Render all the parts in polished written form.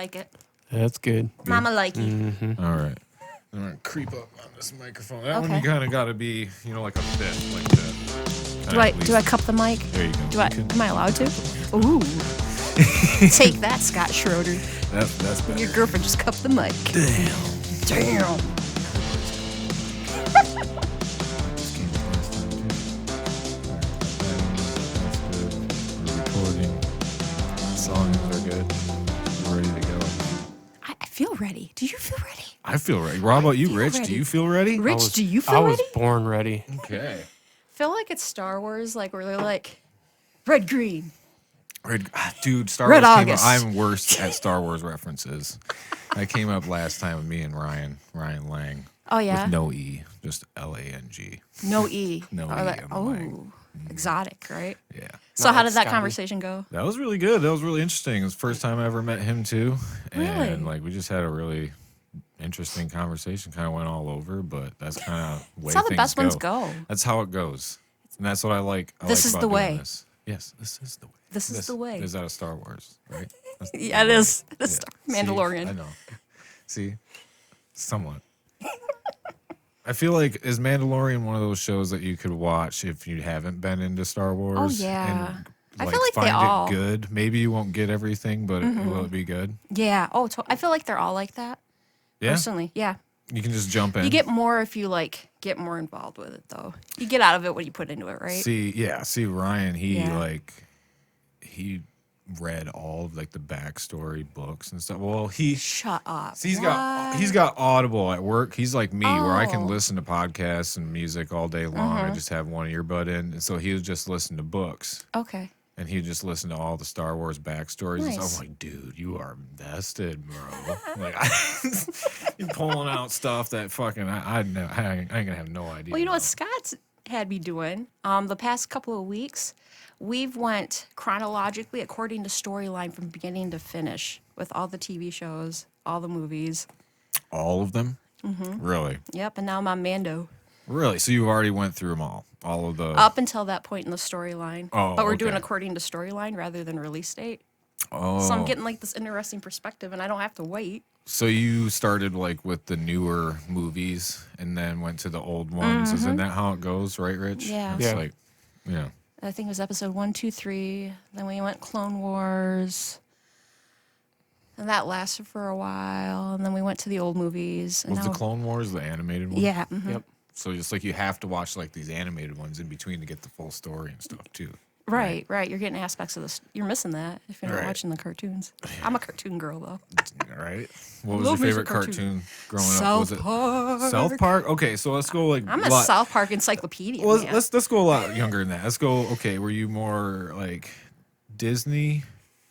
like it. That's good. Mama like it. Mm-hmm. All right. I'm going to creep up on this microphone. That one Okay. you kind of got to be, like a bit like that. Do I cup the mic? There you go. Am I allowed to? Ooh. Take that, Scott Schroeder. That's better. Your girlfriend just cupped the mic. Damn. This came out last time, too. All right. That's good. We're recording. Songs are good. We're ready to go. I feel ready. Do you feel ready? I feel ready. How about you, feel Rich? ready. Do you feel ready? Rich, do you feel I was ready? born ready. Okay. I feel like it's Star Wars, like where they're like, red, green. Dude, Star Red Wars August. I'm worst at Star Wars references. That came up last time with me and Ryan Lang. Oh, yeah? With no E, just Lang. No E. No Or E like, on the line. exotic, right? Yeah. So Not how like did that Scotty. conversation go? That was really good. That was really interesting. It was the first time I ever met him, too. Really? And, we just had a really interesting conversation. Kind of went all over, but that's kind of the way That's how the things best ones go. That's how it goes. And that's what I like. This is about the doing way. This. Yes, this is the way. This is the way. Is that a Star Wars, right? That's the Yeah, it way. is. It is Yeah. Star- See, Mandalorian. I know. See? Somewhat. I feel like, is Mandalorian one of those shows that you could watch if you haven't been into Star Wars? Oh, yeah. And, I feel like they find all- it good. Maybe you won't get everything, but will it be good? Yeah. Oh, I feel like they're all like that. Yeah. Personally, yeah. You can just jump in. You get more if you get more involved with it, though. You get out of it what you put into it, right? See Ryan, he Yeah. he read all of the backstory books and stuff. Well, he Shut up. he's got Audible at work. He's like me, where I can Oh. listen to podcasts and music all day long. I just have one earbud in, and so he would just listen to books, Okay. and he'd just listen to all the Star Wars backstories. And Nice. so I'm like, dude, you are invested, bro. You're pulling out stuff that fucking I ain't gonna have no idea. Well, you know what about. Scott's had me doing? The past couple of weeks, we've went chronologically according to storyline from beginning to finish with all the TV shows, all the movies. All of them? Really? Yep, and now I'm on Mando. Really? So you already went through them all of the. Up until that point in the storyline. Oh, but we're doing okay. according to storyline rather than release date. Oh. So I'm getting this interesting perspective, and I don't have to wait. So you started with the newer movies and then went to the old ones. Isn't that how it goes, right, Rich? Yeah. It's Yeah. yeah. I think it was episode 1, 2, 3. Then we went Clone Wars. And that lasted for a while. And then we went to the old movies. And Was now, the Clone Wars the animated one? Yeah. Mhm. Yep. So it's you have to watch these animated ones in between to get the full story and stuff too. Right. You're getting aspects of this. You're missing that if you're not Right. watching the cartoons. I'm a cartoon girl, though. All right. What was Love your me some favorite cartoon growing up? South Was it Park. South Park? Okay, so let's go I'm a South Park encyclopedia. Well, man. let's go a lot younger than that. Let's go. Okay, were you more Disney,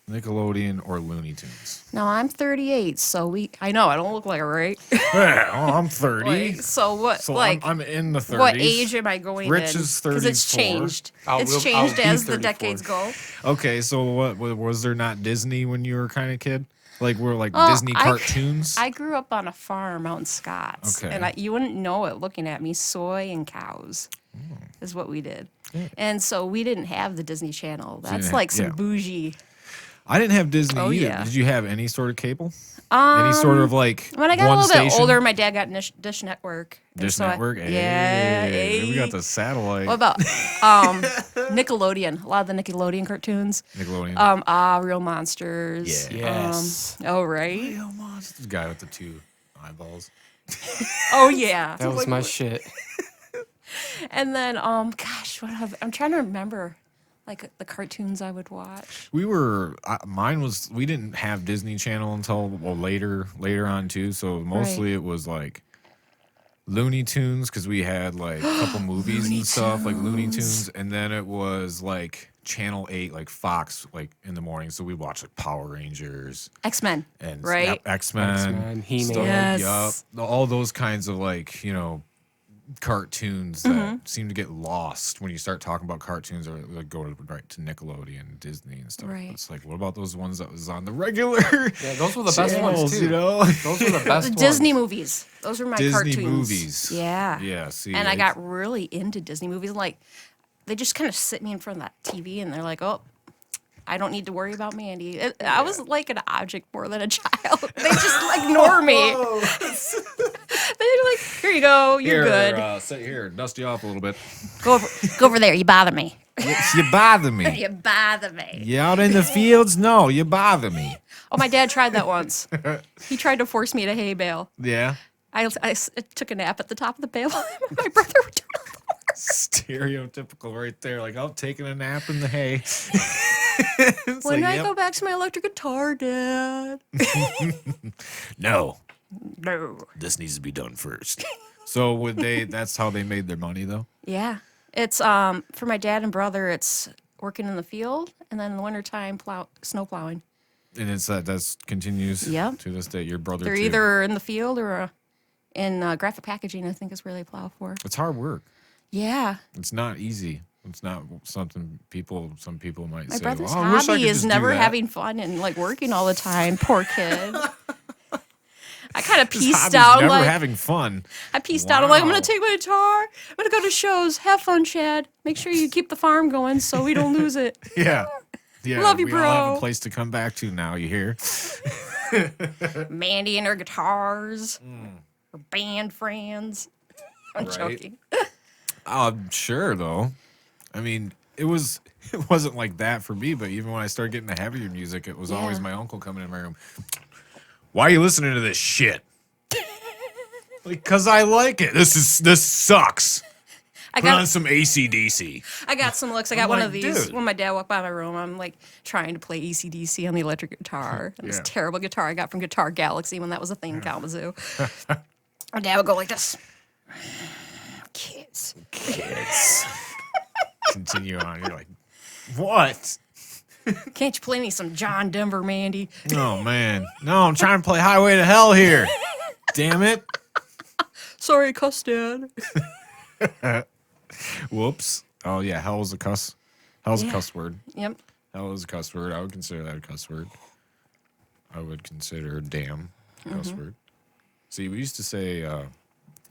Nickelodeon, or Looney Tunes? Now, I'm 38, so I know, I don't look like it, right? Yeah, I'm 30. So what, So I'm in the 30s. what age am I going Rich in? is Because it's 34. changed. I'll It's be changed as the 34. decades go. Okay, so what was there not Disney when you were kind of kid? Were Oh, Disney cartoons? I grew up on a farm out in Scots. Okay. And you wouldn't know it looking at me. Soy and cows is what we did. And so we didn't have the Disney Channel. That's didn't like have- some yeah. bougie. I didn't have Disney Oh, either. yeah. Did you have any sort of cable? Any sort of When I got one a little station? bit older, my dad got Dish Network. And Dish so Network? yeah. Hey, we got hey. the satellite. What about Nickelodeon? A lot of the Nickelodeon cartoons. Nickelodeon. Real Monsters. Yeah. Yes. Oh, right. Real monsters. The guy with the 2 eyeballs. Oh, yeah. That was my shit. And then, gosh, I'm trying to remember, the cartoons I would watch. Mine was, we didn't have Disney Channel until later on too. So mostly it was Looney Tunes, because we had a couple movies and stuff like Looney Tunes, and then it was Channel 8, Fox, in the morning. So we watch Power Rangers X-Men, and right? yep, X-Men, X-Men, He-Man. stuff, Yes. yup, all those kinds of cartoons that seem to get lost when you start talking about cartoons, or go right to Nickelodeon, Disney, and stuff. Right. It's what about those ones that was on the regular? Yeah, those were the best channels, ones too. Those Those were the best The ones. Disney movies. Those were my Disney cartoons. movies. Yeah. Yeah. See, And I got really into Disney movies. They just kind of sit me in front of that TV, and they're like, "Oh, I don't need to worry about Mandy. I was like an object more than a child. They just ignore me. They're like, here you go, you're good. Sit here, dust you off a little bit. Go over there. You bother me. You bother me. You bother me. You out in the fields? No, you bother me. Oh, my dad tried that once. He tried to force me to hay bale. Yeah. I took a nap at the top of the bale. My brother would do it. Stereotypical right there. Like, I'm taking a nap in the hay. When I go back to my electric guitar, Dad. No, No. this needs to be done first. So would they? That's how they made their money, though. Yeah. It's for my dad and brother. It's working in the field, and then in the wintertime, snow plowing. And it's that continues. Yep. To this day, your brother. They're too. either in the field or in graphic packaging. I think is where they plow for. It's hard work. Yeah. It's not easy. It's not something some people might My say. brother's well, I wish I hobby could is just do never that." having fun and like working all the time. Poor kid. I kind of His pieced hobby's out. never Like having fun. I pieced out. I'm like, I'm Wow. gonna take my guitar. I'm gonna go to shows. Have fun, Chad. Make sure you keep the farm going so we don't lose it. Yeah. Yeah. Love you, we all have bro. a place to come back to now. You hear? Mandy and her guitars. Her band friends. I'm Right. joking. Sure though. I mean, it wasn't like that for me, but even when I started getting the heavier music, it was always Yeah. my uncle coming in my room. Why are you listening to this shit? Like, cause I like it. This sucks. I Put on got some AC/DC. I got some looks. I I'm got one like, of these dude. when my dad walked by my room. I'm like trying to play ECDC on the electric guitar. And This Yeah. terrible guitar I got from Guitar Galaxy when that was a thing in Kalamazoo. My dad would go like this. Kids. Kids. Continue on. You're like, what? Can't you play me some John Denver, Mandy? Oh man. No, I'm trying to play Highway to Hell here. Damn it. Sorry, cuss, Dad. Whoops. Oh yeah, hell's a cuss. Hell's a Yeah. cuss word. Yep. Hell is a cuss word. I would consider that a cuss word. I would consider damn a cuss word. See, we used to say,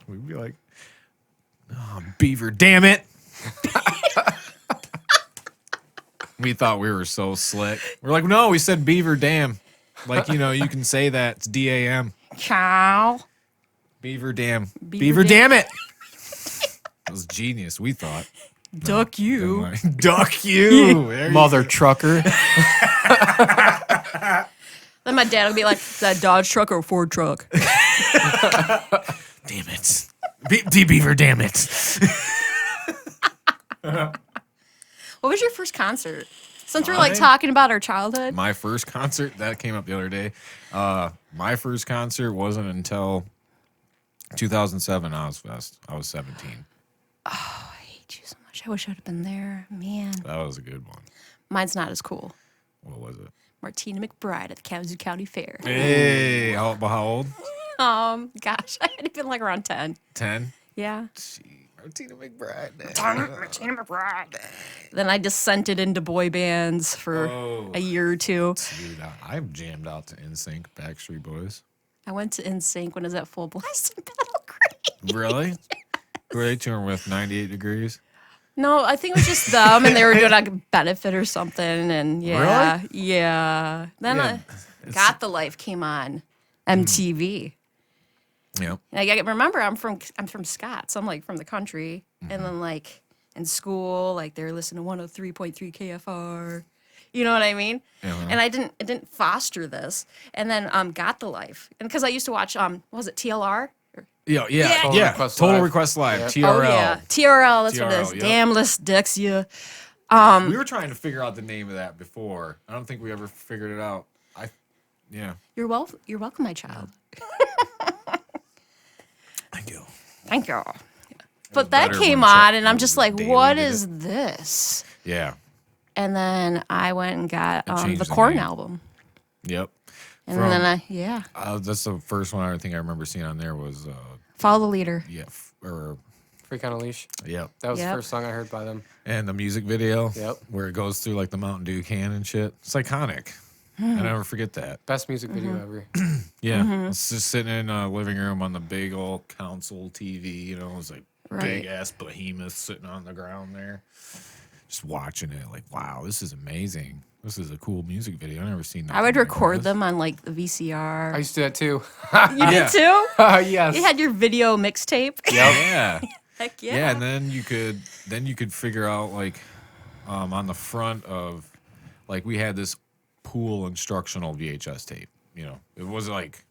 we'd be like, oh, beaver, damn it. We thought we were so slick. We're like, no, we said beaver, damn. Like, you can say that. It's DAM. Ciao. Beaver, damn. Beaver Beaver, damn it. That was genius, we thought. Duck you. Duck you. There you Mother trucker. Then my dad would be like, is that Dodge truck or a Ford truck? Damn it. Beaver, damn it. What was your first concert? Since we're like Mine? talking about our childhood. My first concert, that came up the other day. My first concert wasn't until 2007 Ozfest. I was 17. I hate you so much. I wish I'd have been there. Man. That was a good one. Mine's not as cool. What was it? Martina McBride at the Kalamazoo County Fair. Hey, how old? Gosh, I had been like around 10. 10? Yeah. Gee, Martina McBride. Martina McBride. Then I dissented into boy bands for a year or two. Dude, I've jammed out to NSYNC, Backstreet Boys. I went to NSYNC when I was at Full Blast in Battle Creek. Really? Who are they touring with? 98 Degrees? No, I think it was just them, and they were doing like a benefit or something, and yeah, Really? yeah. Then Yeah, Got the Life came on MTV. Yep. And I remember I'm from Scott, so I'm like from the country, and then like in school, like they were listening to 103.3 KFR. You know what I mean? Uh-huh. And it didn't foster this. And then Got the Life, and because I used to watch what was it, TLR? Yeah. Total Request Total Live. Request Live. Yep. TRL. Oh yeah, TRL. That's what it is. TRL, yep. Damnless Dexia. We were trying to figure out the name of that before. I don't think we ever figured it out. Yeah. You're welcome, my child. Thank you. Thank you. But that better came when on, and I'm just like, Daily what did is it. this? Yeah. And then I went and got changed the the Korn name. album. Yep. And then That's the first one I think I remember seeing on there was Follow the Leader. Freak on a Leash. Yep. That was Yep. the first song I heard by them. And the music video. Yep. Where it goes through like the Mountain Dew can and shit. It's iconic. I never forget that. Best music video ever. Yeah. It's just sitting in a living room on the big old console TV, it was like Right. big ass behemoth sitting on the ground there. just watching it, like, wow, this is amazing. This is a cool music video. I've never seen that. I would record them on like the VCR. I used to do that too. You did too? Yes. You had your video mixtape. Yeah. Heck yeah. Yeah, and then you could figure out like on the front of like we had this pool instructional VHS tape. You know, it was like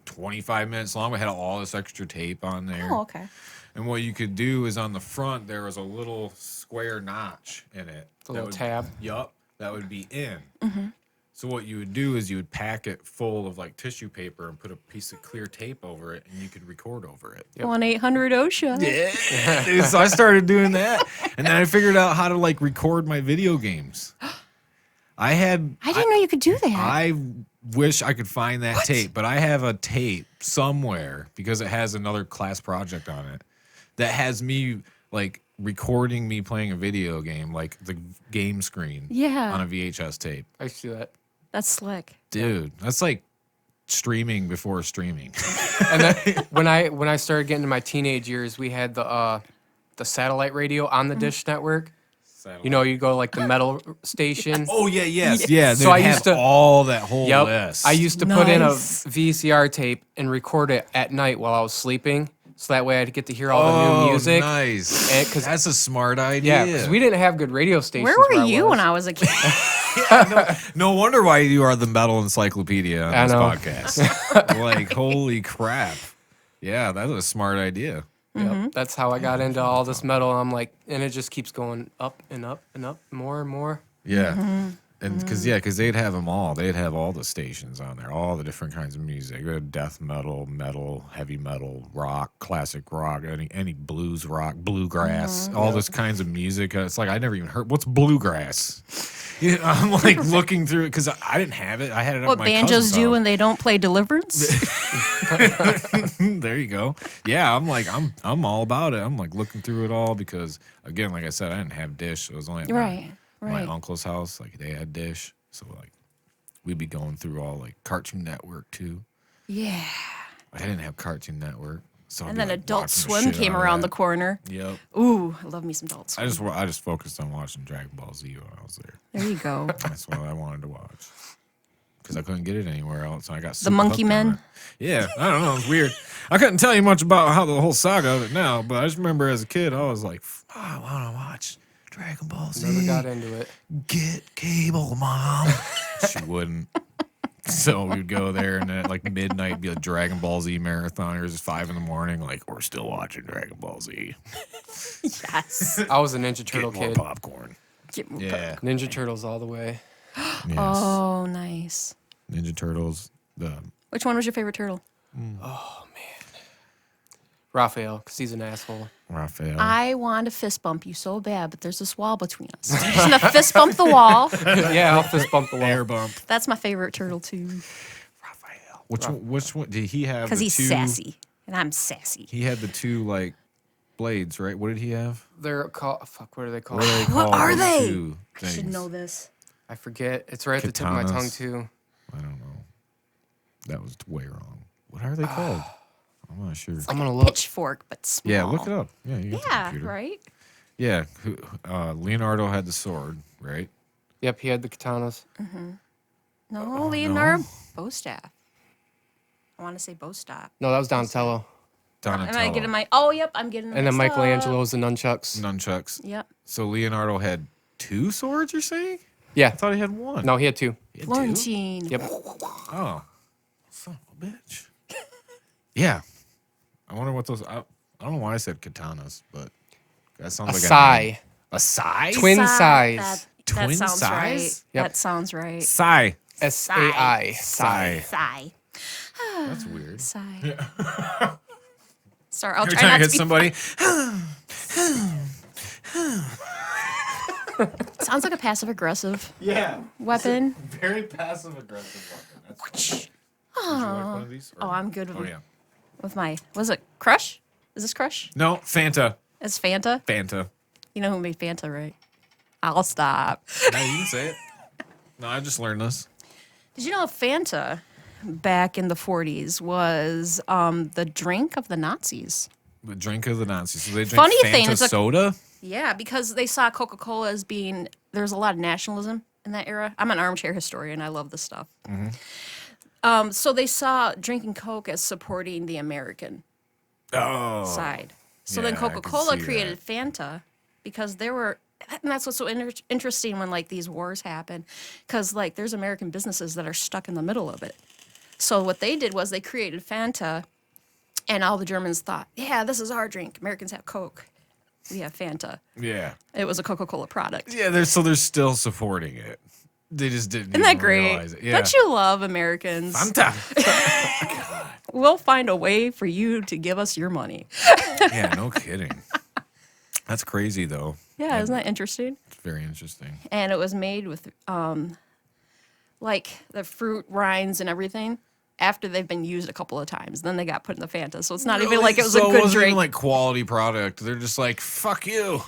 25 minutes long. We had all this extra tape on there. Oh, okay. And what you could do is on the front there was a little square notch in it. A little tab. Yup, that would be in. Mm-hmm. So what you would do is you would pack it full of like tissue paper and put a piece of clear tape over it, and you could record over it. 1-800-OSHA. Yeah, dude, so I started doing that, and then I figured out how to like record my video games. I didn't know you could do that. I wish I could find that tape, but I have a tape somewhere because it has another class project on it that has me like recording me playing a video game, like the game screen, Yeah. on a VHS tape. I used to do that. That's slick. Dude, that's like streaming before streaming. And then when I started getting to my teenage years, we had the satellite radio on the Dish network. You know, you go like the metal station. Oh yeah, yes, yeah. So I they'd used have to- all that whole Yep. list. I used to put in a Nice. VCR tape and record it at night while I was sleeping, so that way I'd get to hear all the new music. Nice. And 'cause- That's a smart idea. Yeah, because we didn't have good radio stations. Where were you when I was a kid? No wonder why you are the metal encyclopedia on I this know. podcast. Like, holy crap. Yeah, that's a smart idea. Yep, that's how I got into all this metal. I'm like, and it just keeps going up and up and up, more and more. Yeah. And because they'd have them all. They'd have all the stations on there, all the different kinds of music. They had death metal, metal, heavy metal, rock, classic rock, any blues rock, bluegrass, all those kinds of music. It's like I never even heard. What's bluegrass? You know, I'm like looking through it because I didn't have it. I had it at What my banjos cousin's do house. when they don't play Deliverance? There you go. Yeah, I'm like I'm all about it. I'm like looking through it all because again, like I said, I didn't have Dish. So it was only at Right. my uncle's house. Like they had Dish, so like we'd be going through all like Cartoon Network too. Yeah. I didn't have Cartoon Network, so I'd And be, then like, Adult watching Swim shit came out of around the that. corner. Yep. Ooh, I love me some Adult Swim. I just focused on watching Dragon Ball Z when I was there. There you go. That's what I wanted to watch. Because I couldn't get it anywhere else. And I got The super Monkey hooked on Men? it. Yeah, I don't know. It's weird. I couldn't tell you much about how the whole saga of it now, but I just remember as a kid, I was like, I want to watch Dragon Ball Z. Never got into it. Get cable, Mom. She wouldn't. So we'd go there, and at like midnight, be a Dragon Ball Z marathon. It was 5 in the morning. Like, we're still watching Dragon Ball Z. Yes. I was a Ninja Turtle Get more kid. popcorn. Get more Yeah. Ninja Turtles all the way. Yes. Oh, nice. Ninja Turtles. Which one was your favorite turtle? Raphael, because he's an asshole. Raphael. I want to fist bump you so bad, but there's this wall between us. I'm just gonna fist bump the wall. Yeah, I'll fist bump the wall. Air bump. That's my favorite turtle too, Raphael. Which one did he have? because the he's two, sassy, and I'm sassy. He had the two like blades, right? What did he have? They're called, fuck, what are they called? What are they What called? are The they? two I should things? know this. I forget. It's right at the tip of my tongue, Katanas. too. I don't know. That was way wrong. What are they called? I'm not sure. I'm going to look. Pitchfork, but small. Yeah, look it up. Yeah, you got the Yeah, computer. right. Yeah, Leonardo had the sword, right? Yep, he had the katanas. No, Leonardo Bostaff. I want to say Bostaff. No, that was Donatello. Donatello. Am I getting my? Oh, yep, I'm getting. And then mixed up. Michelangelo's the nunchucks. Nunchucks. Yep. So Leonardo had 2 swords, you're saying? I Yeah. thought he had 1. No, he had 2. He had 2? Florentine. Yep. Oh, son of a bitch. Yeah. I wonder what those. I don't know why I said katanas, but that sounds A like sai. A sai? Twin size. That Twin sounds size? right. Yep. That sounds right. Sai. S-A-I. Sai. Sigh. That's weird. Sigh. Sorry, I'll Every try time I not hit to be. somebody, Sounds like a passive aggressive yeah, weapon. very passive aggressive weapon. Would you like one of these? Oh, I'm good Oh with, yeah. with my. Was it Crush? Is this Crush? No, Fanta. It's Fanta. Fanta. You know who made Fanta, right? I'll stop. No, you can say it. No, I just learned this. Did you know Fanta back in the 40s was the drink of the Nazis? The drink of the Nazis. So they drink Funny Fanta thing, it's a- soda. Yeah, because they saw Coca-Cola as being, there's a lot of nationalism in that era. I'm an armchair historian. I love this stuff. So they saw drinking Coke as supporting the American side. So then yeah, I could Coca-Cola see created Fanta because there were, and that's what's so interesting when like these wars happen, because like there's American businesses that are stuck in the middle of it. So what they did was they created Fanta, and all the Germans thought, yeah, this is our drink. Americans have Coke. We have Fanta. Yeah. It was a Coca-Cola product. Yeah, they're still supporting it. They just didn't Isn't that even great? realize it. Yeah. Don't you love Americans? Fanta. We'll find a way for you to give us your money. Yeah, no kidding. That's crazy though. Yeah, isn't that interesting? It's very interesting. And it was made with like the fruit rinds and everything after they've been used a couple of times. Then they got put in the Fanta. So it's not even like it was a So good it wasn't drink. even like quality product. They're just like, fuck you.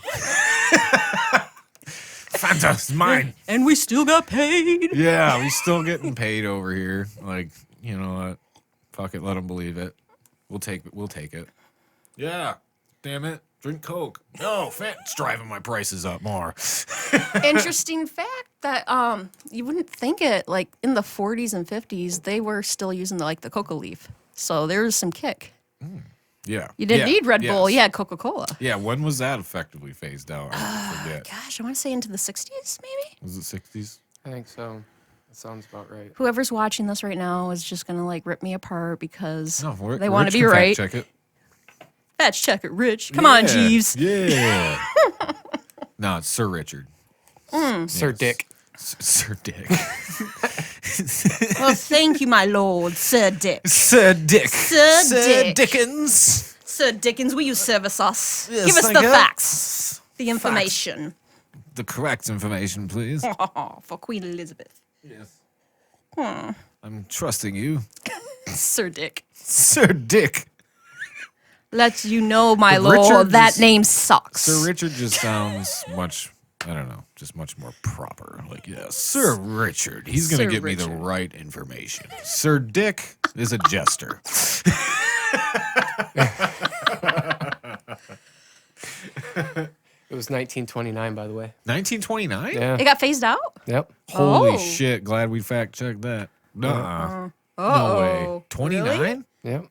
Fanta's mine. And we still got paid. Yeah, we still getting paid over here. Like, you know what? Fuck it, let them believe it. We'll take it. Yeah. Damn it. Drink Coke. No, it's driving my prices up more. Interesting fact that you wouldn't think it, like in the 40s and 50s, they were still using the coca leaf. So there was some kick. Yeah. You didn't need Red Bull. yes. You had Coca-Cola. Yeah, when was that effectively phased out? I forget. Gosh, I want to say into the 60s, maybe? Was it 60s? I think so. That sounds about right. Whoever's watching this right now is just going to like rip me apart because No, they want to Rich be can fact right. Check it. Fact check it, Rich. Come on, Yeah, Jeeves. Yeah. No, it's Sir Richard. Sir Yes. Dick. Sir Dick. Well, thank you, my lord, Sir Dick. Sir Dick. Sir Dick. Dickens. Sir Dickens, will you service us? Yes, Give us thank the you. facts, the information. The correct information, please. For Queen Elizabeth. Yes. I'm trusting you. Sir Dick. Sir Dick. Let you know, my But lord, Richard that just- name sucks. Sir Richard just sounds much, I don't know, just much more proper. Like, yeah, Sir Richard. He's going Sir to give me the Richard. right information. Sir Dick is a jester. It was 1929, by the way. 1929? Yeah. It got phased out? Yep. Holy Oh. shit. Glad we fact checked that. Nuh-uh. No Uh-oh. way. 29? Really? Yep.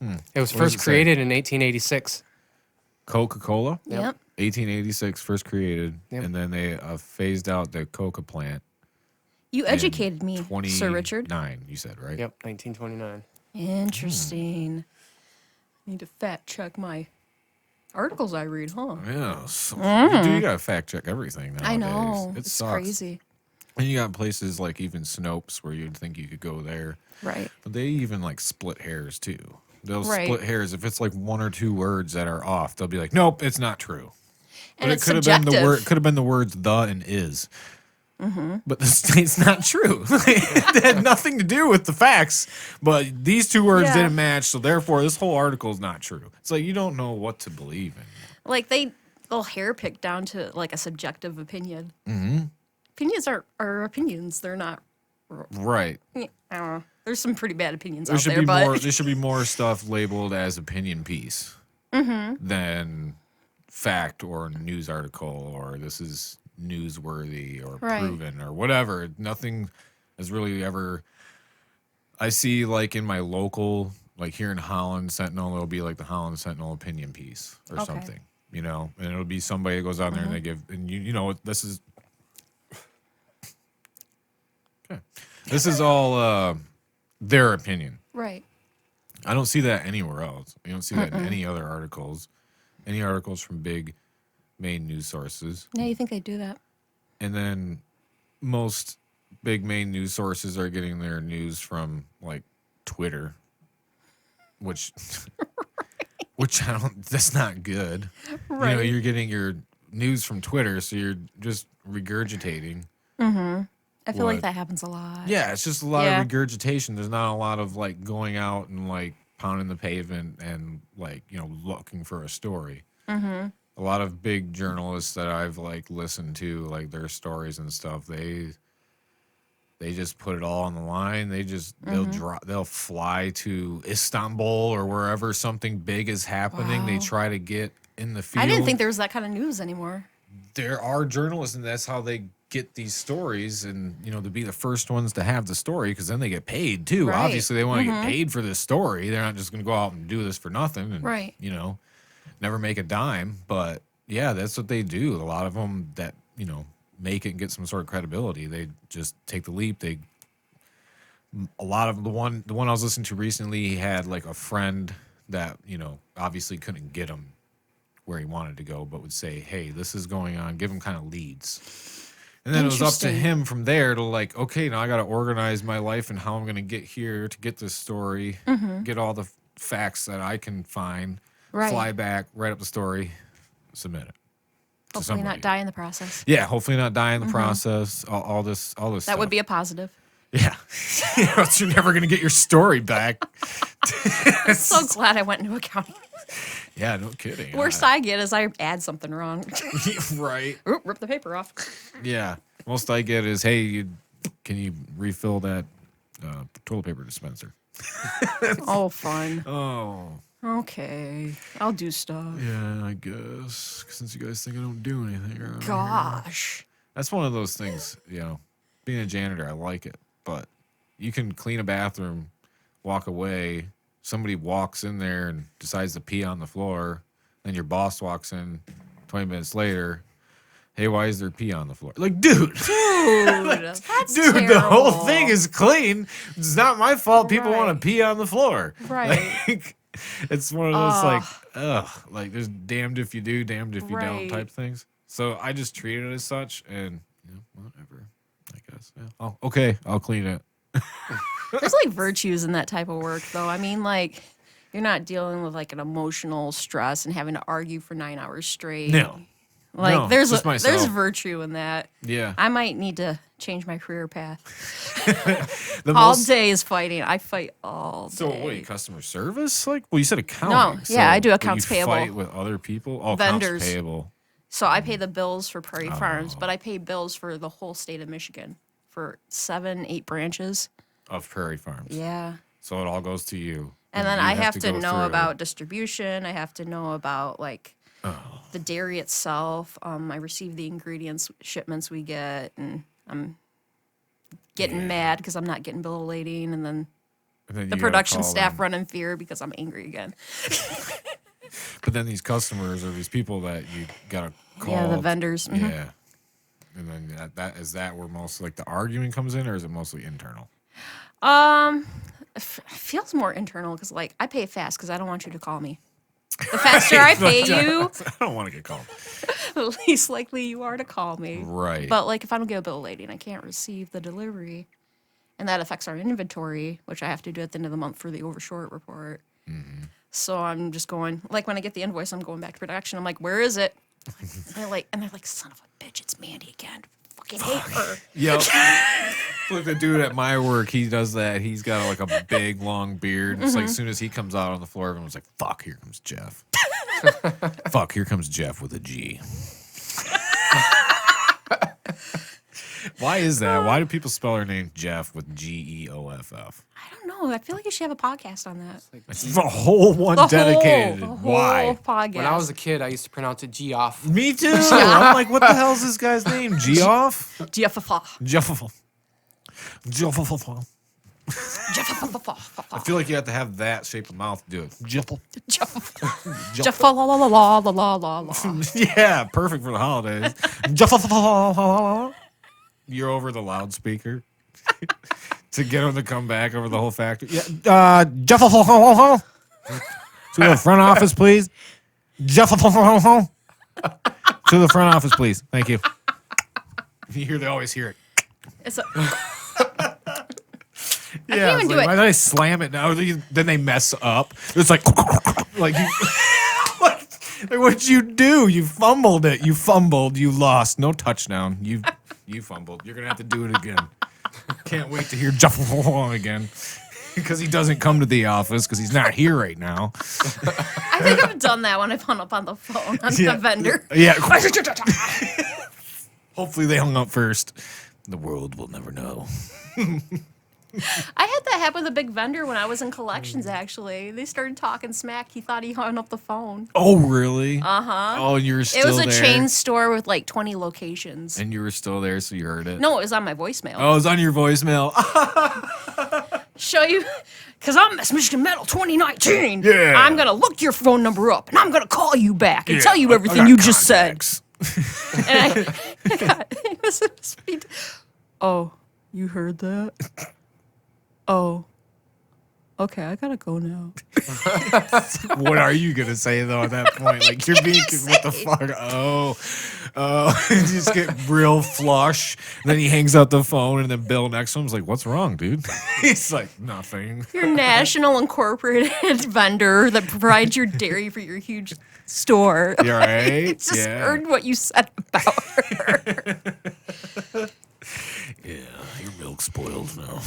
It was What does first it say? created in 1886. Coca-Cola? Yep. 1886, first created. Yep. And then they phased out the coca plant. You educated me, Sir Richard. 29, you said, right? Yep, 1929. Interesting. Need to fact check my articles I read, huh? Yeah. So you got to fact check everything nowadays. I know. It It's sucks. crazy. And you got places like even Snopes where you'd think you could go there. Right. But they even like split hairs too. They'll Right. split hairs. If it's like one or two words that are off, they'll be like, nope, it's not true. And But it's it could have been the word subjective. could have been the words the and is. But it's not true. It had nothing to do with the facts. But these two words Yeah. didn't match, so therefore this whole article is not true. It's like you don't know what to believe in. Like they'll hair pick down to like a subjective opinion. Mm-hmm. Opinions are opinions. They're not. Right. I don't know. There's some pretty bad opinions There out should there, be but more. There should be more stuff labeled as opinion piece than fact or news article or this is newsworthy or Right. proven or whatever. Nothing has really ever. I see like in my local, like here in Holland Sentinel, there'll be like the Holland Sentinel opinion piece or Okay. something, you know, and it'll be somebody that goes out there and they give, and you know, this is. Okay. This is all their opinion. right. I don't see that anywhere else. You don't see that in any other articles. Any articles from big main news sources. Yeah, you think they do that? And then most big main news sources are getting their news from like Twitter, which which I don't that's not good. You know, Right. you're getting your news from Twitter, so you're just regurgitating. I feel like What? that happens a lot. Yeah, it's just a lot Yeah. of regurgitation. There's not a lot of like going out and like pounding the pavement and like, you know, looking for a story. A lot of big journalists that I've like listened to, like their stories and stuff, they just put it all on the line. They just they'll fly to Istanbul or wherever something big is happening. They Wow. try to get in the field. I didn't think there was that kind of news anymore. There are journalists, and that's how they get these stories, and to be the first ones to have the story, because then they get paid too. Right. Obviously, they want to get paid for this story. They're not just going to go out and do this for nothing, and Right. never make a dime. But yeah, that's what they do. A lot of them that make it and get some sort of credibility, they just take the leap. A lot of the one I was listening to recently, he had like a friend that obviously couldn't get him where he wanted to go, but would say, hey, this is going on, give him kind of leads. And then it was up to Interesting. him from there to like, okay, now I got to organize my life and how I'm going to get here to get this story, get all the facts that I can find, Right. fly back, write up the story, submit it. to Hopefully not somebody. die in the process. Yeah, hopefully not die in the process. All this That stuff. would be a positive. Yeah. You're never going to get your story back. I'm so glad I went into accounting. Yeah, no kidding. Worst I get is I add something wrong. Right. Oop, rip the paper off. Yeah. Most I get is, hey, can you refill that toilet paper dispenser? Oh, fun. Oh, Okay. I'll do stuff. yeah, I guess. Since you guys think I don't do anything around here. Gosh. That's one of those things, being a janitor, I like it. But you can clean a bathroom, walk away, somebody walks in there and decides to pee on the floor, then your boss walks in 20 minutes later, hey, why is there pee on the floor? Like, dude, That's dude, the whole terrible. thing is clean. It's not my fault people Right. want to pee on the floor. Right. Like, it's one of those like there's damned if you do, damned if you don't Right. type things. So I just treat it as such, and whatever, I guess. Yeah. Oh, okay, I'll clean it. There's like virtues in that type of work, though. I mean, like, you're not dealing with like an emotional stress and having to argue for 9 hours straight. No. Like, No, there's just there's myself. virtue in that. Yeah. I might need to change my career path. The All most- day is fighting. I fight all day. So wait, customer service? Like, well, you said accounting. No, yeah, I do but accounts you payable. Fight with other people. Oh, Vendors. accounts payable So I pay the bills for Prairie Oh. Farms, but I pay bills for the whole state of Michigan for 7-8 branches. of Prairie Farms. Yeah. So it all goes to you. And then you I have to go know through. about distribution. I have to know about like Oh. the dairy itself. I receive the ingredients shipments we get, and I'm getting mad because I'm not getting bill of lading, and then And then the you gotta production call staff them. run in fear because I'm angry again. But then these customers or these people that you gotta call. Yeah, the vendors. Mhm. Yeah. And then that is that where most like the arguing comes in, or is it mostly internal? It feels more internal because like I pay fast because I don't want you to call me. The faster I pay you, I don't want to get called. the least likely you are to call me. Right. But like if I don't get a bill of lading, I can't receive the delivery, and that affects our inventory, which I have to do at the end of the month for the overshort report. Mm-hmm. So I'm just going like when I get the invoice, I'm going back to production. I'm like, where is it? And they're like, son of a bitch, it's Mandy again. Fucking hate her. Yep. Look, the dude at my work, he does that. He's got like a big long beard. It's like as soon as he comes out on the floor, everyone's like, "Fuck, here comes Jeff." Fuck, here comes Jeff with a G. Why is that? Why do people spell their name Jeff with Geoff? I don't know. I feel like you should have a podcast on that. It's a whole one dedicated. The whole Why? podcast. When I was a kid, I used to pronounce it G off. Me too. I'm like, what the hell is this guy's name? Geoff? GFFA. Jeff. I feel like you have to have that shape of mouth to do it. Jeff. Jaffa la la la la la la la. Yeah, perfect for the holidays. You're over the loudspeaker to get him to come back over the whole factory. Yeah, Jeff. To the front office, please. Jeff. To the front office, please. Thank you. They always hear it. It's a, Yeah, even it's do like, it. why don't I slam it now? Then they mess up. It's like, like you, like what'd you do? You fumbled it. You fumbled. You lost. No touchdown. You fumbled. You're gonna have to do it again. Can't wait to hear Jeff again because he doesn't come to the office because he's not here right now. I think I've done that when I've hung up on the phone on Yeah. the vendor. Yeah. Hopefully they hung up first. The world will never know. I had that happen with a big vendor when I was in collections, actually. They started talking smack. He thought he hung up the phone. Oh, really? Uh-huh. Oh, you were It still was a there? chain store with like 20 locations. And you were still there, so you heard it? No, it was on my voicemail. Oh, it was on your voicemail. Show you, because I'm Miss Michigan Metal 2019. Yeah. I'm going to look your phone number up, and I'm going to call you back and Yeah, tell you I everything got you just said. contacts. And I got, it was a speed. Oh, you heard that? Oh. Okay, I got to go now. What are you gonna say though at that point? Like you're being what the fuck? Oh, you just get real flush. And then he hangs up the phone, and then Bill next to him's like, "What's wrong, dude?" He's like, "Nothing." Your national incorporated vendor that provides your dairy for your huge store. You all right? I just Yeah. heard what you said about her. Yeah, your milk's spoiled now.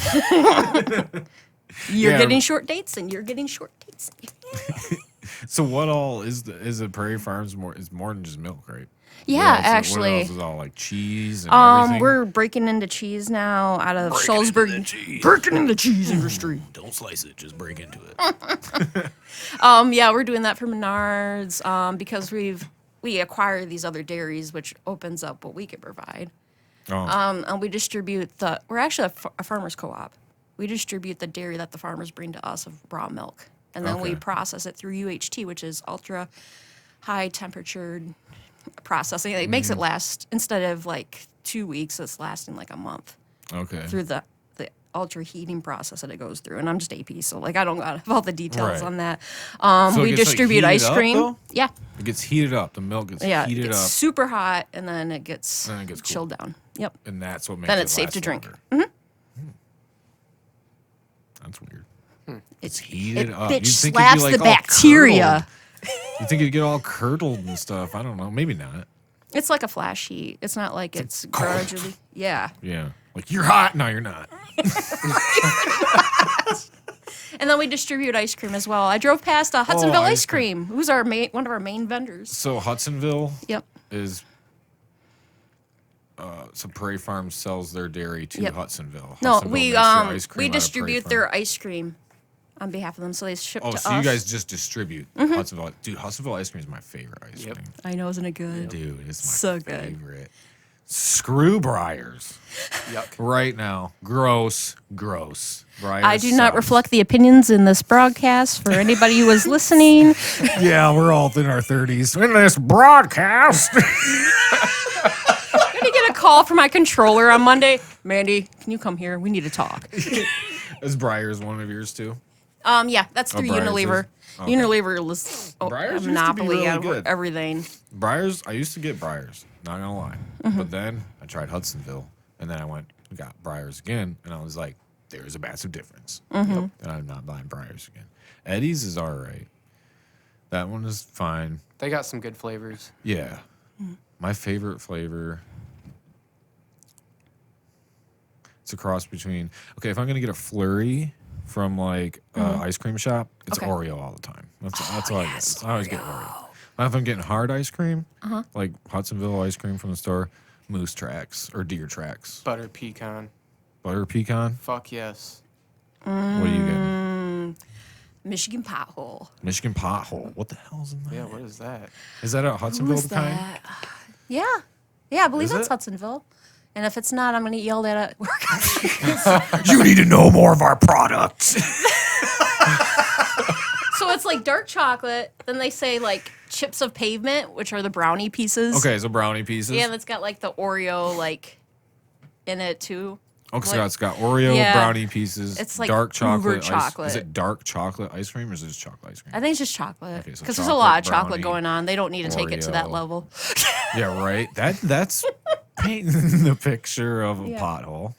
You're Yeah. getting short dates, and you're getting short dates. So what all is the Prairie Farms more? Is more than just milk, right? Yeah, What else- actually. what else is all like cheese and everything? We're breaking into cheese now out of Salisbury. Breaking into the cheese industry. Don't slice it, just break into it. Yeah, we're doing that for Menards because we acquire these other dairies, which opens up what we can provide. Oh, And we distribute we're actually a farmer's co-op. We distribute the dairy that the farmers bring to us of raw milk. And then we Okay. process it through UHT, which is ultra high temperatured processing. It makes it last, instead of like 2 weeks, it's lasting like a month okay. through the ultra heating process that it goes through. And I'm just AP, so like I don't got all the details Right. on that. So it We gets, like, distribute ice heated up, cream. though? Yeah. It gets heated up. The milk gets Yeah. It heated gets up, super hot, and then it gets, Then it gets cool. chilled down. Yep. and that's what makes Then it it's safe last to drink. longer. That's weird. It's heated up. It You'd think it'd be, slaps like, the all bacteria. You think it'd get all curdled and stuff? I don't know. Maybe not. It's like a flash heat. It's not like it's gradually. Yeah. Yeah. Like you're hot. No, you're not. And then we distribute ice cream as well. I drove past Hudsonville ice Ice Cream, who's one of our main vendors. So Hudsonville Yep. is. So Prairie Farms sells their dairy to Yep. Hudsonville. No, Hudsonville we makes their ice cream we out of Prairie distribute Farm. their ice cream on behalf of them, so they ship Oh, to so us. you guys just distribute Hudsonville. Dude, Hudsonville ice cream is my favorite ice Yep. cream. I know, isn't it good? Dude, it's my So good. favorite. Screw Briars. Yuck. Right now. Gross. Briars I do not sucks. reflect the opinions in this broadcast for anybody who is listening. Yeah, we're all in our 30s. In this broadcast. I'm gonna get a call from my controller on Monday. Mandy, can you come here? We need to talk. Is Briars one of yours too? Yeah, that's through Briars Unilever. is? Okay. Unilever lists Briars a used to be monopoly really on good. everything. Briars, I used to get Briars, not gonna lie. Mm-hmm. But then I tried Hudsonville, and then I got Briars again, and I was like, there's a massive difference. Mm-hmm. Yep. And I'm not buying Briars again. Eddie's is all right. That one is fine. They got some good flavors. Yeah. Mm. My favorite flavor. It's a cross between. Okay, if I'm gonna get a flurry from like ice cream shop, it's Mm-hmm. Okay. Oreo all the time. That's all I get. I always get Oreo. If I'm getting hard ice cream, like Hudsonville ice cream from the store, Moose Tracks or Deer Tracks, Butter pecan. butter pecan. Fuck yes. What are you getting? Michigan pothole. Michigan pothole. What the hell's in that? Yeah, what is that? Is that a Hudsonville Who's kind? that? Yeah. Yeah, I believe Is that's it? Hudsonville. And if it's not, I'm going to yell at it. You need to know more of our products. So it's like dark chocolate. Then they say like chips of pavement, which are the brownie pieces. Okay, so brownie pieces. Yeah, that's got like the Oreo like in it too. Okay, so Like- it's got Oreo Yeah. brownie pieces. It's like dark chocolate. uber chocolate. Is it dark chocolate ice cream or is it just chocolate ice cream? I think it's just chocolate. Okay, so Because there's a lot of chocolate, chocolate brownie, going on. They don't need to take it to that Oreo. level. Yeah, right. That's painting the picture of a Yeah. pothole.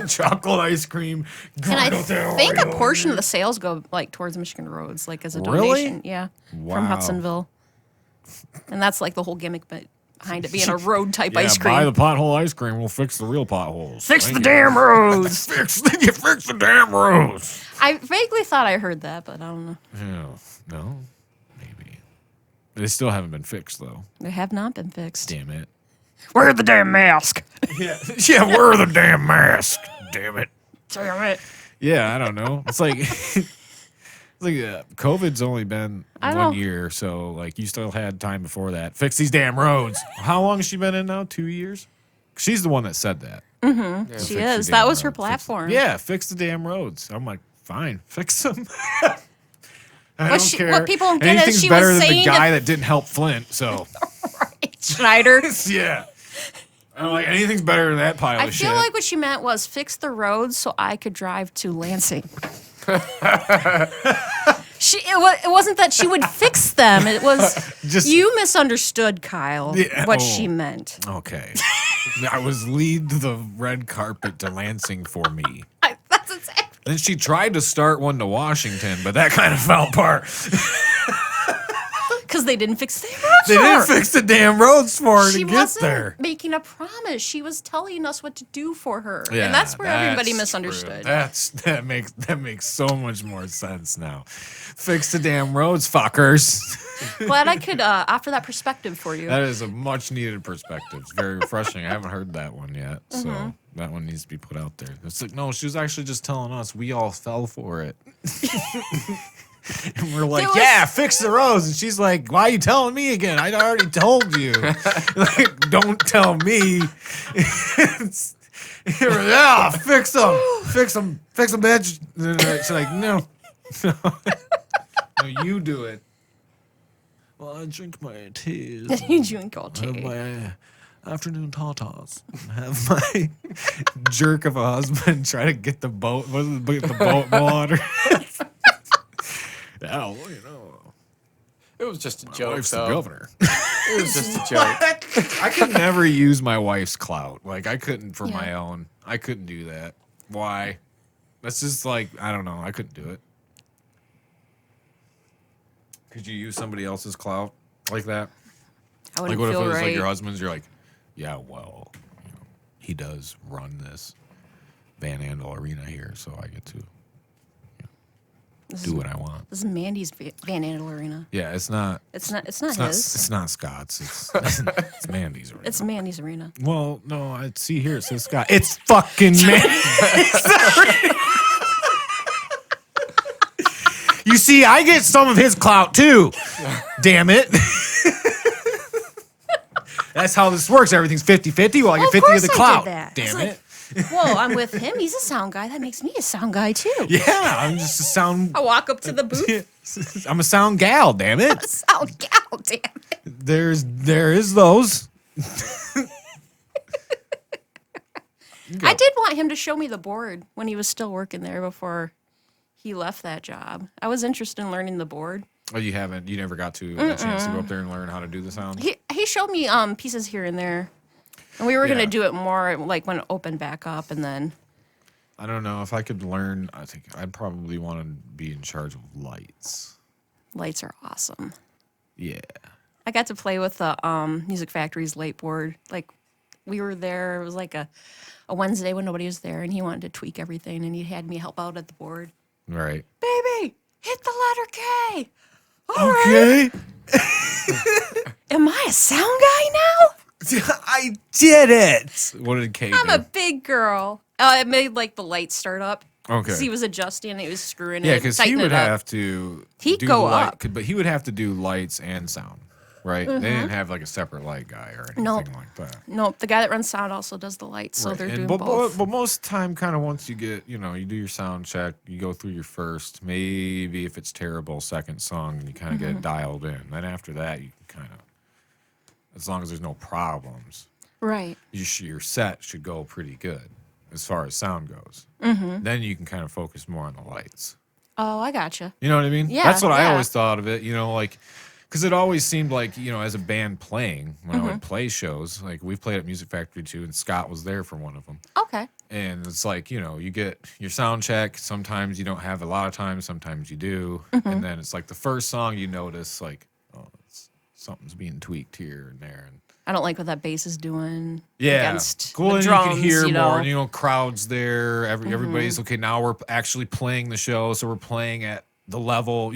Chocolate ice cream. And I grind with the think a Oreo. portion of the sales go like towards Michigan roads, like as a Really? donation. Yeah. Wow. From Hudsonville. And that's like the whole gimmick behind it being a road type Yeah, ice cream. buy the pothole ice cream. We'll fix the real potholes. Fix Thank the you. damn roads. Fix the damn roads. I vaguely thought I heard that, but I don't know. Yeah, no, maybe. They still haven't been fixed though. They have not been fixed. Damn it. Wear the damn mask. Yeah, wear the damn mask. Damn it. Damn it. Yeah, I don't know. It's like COVID's only been I know. 1 year, so like you still had time before that. Fix these damn roads. How long has she been in now? 2 years? She's the one that said that. She Fix is. the That damn was her roads. platform. Yeah, fix the damn roads. I'm like, fine, fix them. I What don't she- care. what people don't get is Anything's she better was than the saying guy that didn't help Flint. So Schneider. yeah, I'm like, anything's better than that pile I of feel shit. like what she meant was fix the roads so I could drive to Lansing. It wasn't that she would fix them. It was Just- you misunderstood, Kyle, Yeah, what oh. she meant. Okay, I was lead the red carpet to Lansing for me. That's exactly. Then she tried to start one to Washington, but that kind of fell apart. Because they didn't fix the roads They for didn't her. fix the damn roads for her She to get wasn't there. making a promise. She was telling us what to do for her. Yeah, And that's where everybody true. misunderstood. That makes so much more sense now. Fix the damn roads, fuckers. Glad I could offer that perspective for you. That is a much needed perspective. It's very refreshing. I haven't heard that one yet, so that one needs to be put out there. It's like, no, she was actually just telling us we all fell for it. And we're like, There was- yeah, fix the roads. And she's like, why are you telling me again? I already told you. Like, don't tell me. Yeah, fix them. Fix them, bitch. And then she's like, no, you do it. Well, I drink my teas. You drink all Have tea. my afternoon tatas. Have my jerk of a husband try to get the boat. Get the boat water. Yeah, well, you know, It was just a my joke, wife's the though. governor. It was just a joke. I could never use my wife's clout. Like I couldn't for my own. I couldn't do that. Why? That's just like I don't know. I couldn't do it. Could you use somebody else's clout like that? I Like wouldn't what if it feel was right. like your husband's? You're like, yeah, well, you know, he does run this Van Andel arena here, so I get to do what I want. This is Mandy's Van Andel arena. Yeah, it's not. It's not It's his. not. It's not Scott's. It's Mandy's arena. It's Mandy's arena. Well, no, I see here it says Scott. It's fucking Mandy's arena. You see, I get some of his clout too. Damn it. That's how this works. Everything's 50-50. Well, I get Well, of 50 of course the I did clout. that. Damn It's it. Whoa, I'm with him. He's a sound guy. That makes me a sound guy too. Yeah, I'm just a sound. I walk up to the booth. I'm a sound gal. Damn it. Sound gal, damn it. There is those. I did want him to show me the board when he was still working there before he left that job. I was interested in learning the board. Oh, you haven't. You never got to a chance to go up there and learn how to do the sound. He showed me pieces here and there. And we were Yeah. gonna do it more like when it opened back up, and then I don't know if I could learn. I think I'd probably want to be in charge of lights. lights are awesome. Yeah. I got to play with the Music Factory's light board. Like we were there. It was like a Wednesday when nobody was there, and he wanted to tweak everything, and he had me help out at the board. Right. Baby, hit the letter K. All right. Okay. Am I a sound guy now? I did it. What did Kate I'm do? a big girl. It made like the lights start up. Okay. 'Cause he was adjusting and he was screwing it. Yeah, because he tightening would it up. have to. He'd do go the light, up. But he would have to do lights and sound, right? They didn't have like a separate light guy or anything Nope. like that. Nope, the guy that runs sound also does the lights, so Right. they're And doing but, both. but most time, kind of once you get, you do your sound check, you go through your first, maybe if it's terrible, second song, and you kind of get it dialed in. Then after that, you can kind of, as long as there's no problems, Right. your set should go pretty good as far as sound goes. Then you can kind of focus more on the lights. Oh, I gotcha. You know what I mean? Yeah, That's what I yeah. always thought of it, like, because it always seemed like, as a band playing, when I would play shows, like we played at Music Factory too, and Scott was there for one of them. Okay. And it's like, you get your sound check. Sometimes you don't have a lot of time, sometimes you do. And then it's like the first song you notice, like, oh, something's being tweaked here and there. And I don't like what that bass is doing yeah, against cool. the And drums, you can hear you know. more, and, crowds there. Everybody's okay. Now we're actually playing the show, so we're playing at the level,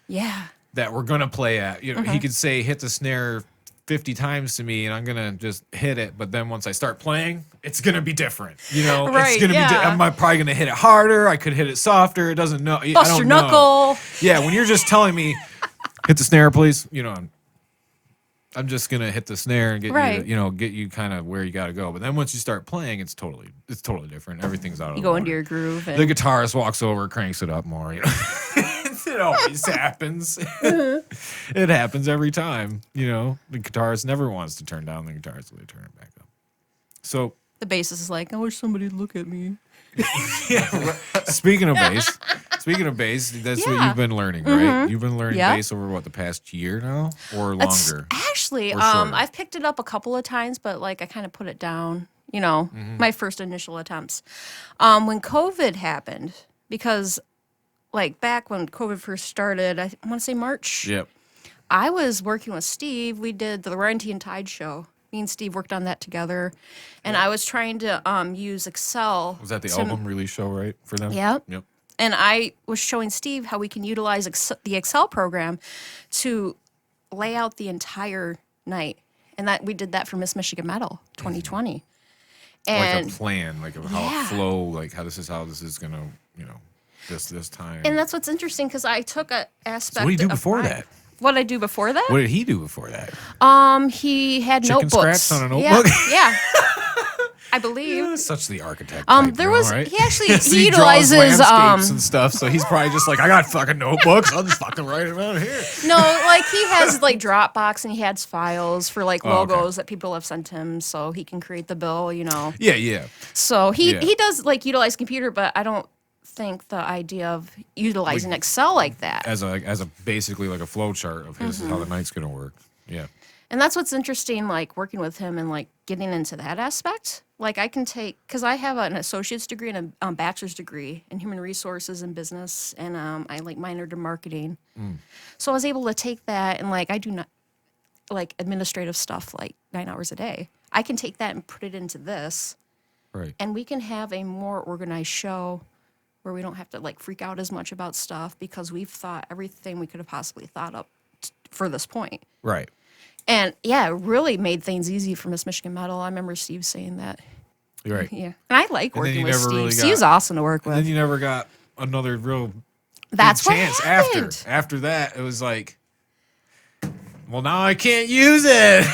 Yeah. that we're gonna play at. He could say hit the snare 50 times to me and I'm gonna just hit it, but then once I start playing, it's gonna be different. You know, Right, it's gonna be. yeah. I'm probably gonna hit it harder. I could hit it softer. It doesn't know. I Bust don't your know. knuckle. Yeah, when you're just telling me, hit the snare, please. You know, I'm just gonna hit the snare and get Right. you, you know, get you kind of where you gotta go. But then once you start playing, it's totally different. Everything's out of You the go water. into your groove. The And, guitarist walks over, cranks it up more. You know, it always happens. It happens every time. You know, the guitarist never wants to turn down the guitar, so they turn it back up. So the bassist is like, I wish somebody'd look at me. speaking of bass, that's what Yeah. you've been learning, right? You've been learning Yeah. bass over what, the past year now, or It's longer? actually, Or shorter? I've picked it up a couple of times, but like I kind of put it down, you know, my first initial attempts. When COVID happened, because like back when COVID first started, I want to say March, Yep. I was working with Steve. We did the Royalty and Tide show. Me and Steve worked on that together. And I was trying to use Excel. Was that the to- album release show, right, for them? Yep. Yep. And I was showing Steve how we can utilize the Excel program to lay out the entire night. And that we did that for Miss Michigan Metal 2020. And Like a plan, like of how Yeah. it flow, like how this is gonna, you know, this time. and that's what's interesting because I took a aspect. So what did you do of before mine. that? What did I do before that? What did he do before that? He had Chicken notebooks. scraps on a notebook? Yeah. I believe. Such the architect. There type, you know, was right? he actually So he draws utilizes landscapes and stuff. So he's probably just like, I got fucking notebooks. I'll just fucking write them out here. no, like he has like Dropbox and he has files for like Oh, okay. logos that people have sent him so he can create the bill, you know. Yeah, yeah. So he Yeah. he does like utilize computer, but I don't think the idea of utilizing Excel like that. As a basically like a flow chart of this is how the night's gonna work. Yeah. And that's what's interesting, like working with him and like getting into that aspect. Like I can take, because I have an associate's degree and a bachelor's degree in human resources and business, and I like minored in marketing. So I was able to take that and like I do not like administrative stuff like 9 hours a day. I can take that and put it into this, Right. and we can have a more organized show where we don't have to like freak out as much about stuff because we've thought everything we could have possibly thought up for this point. Right. And yeah, it really made things easy for Miss Michigan Metal. I remember Steve saying that. You're right. Yeah. And I like then working you with never Steve. really Steve's got- awesome to work And then with. you never got another real That's big what chance happened. after that. It was like, well, now I can't use it.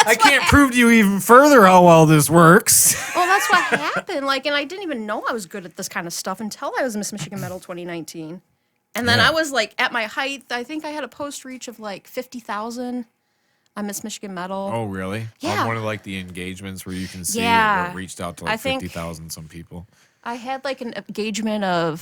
I can't prove to you even further how well this works. Well, that's what happened. Like, and I didn't even know I was good at this kind of stuff until I was Miss Michigan Metal 2019. And then Yeah. I was like at my height. I think I had a post reach of like 50,000 on Miss Michigan Metal. Oh, really? Yeah. On one of like the engagements where you can see Yeah. it reached out to I like think- 50,000 some people. I had like an engagement of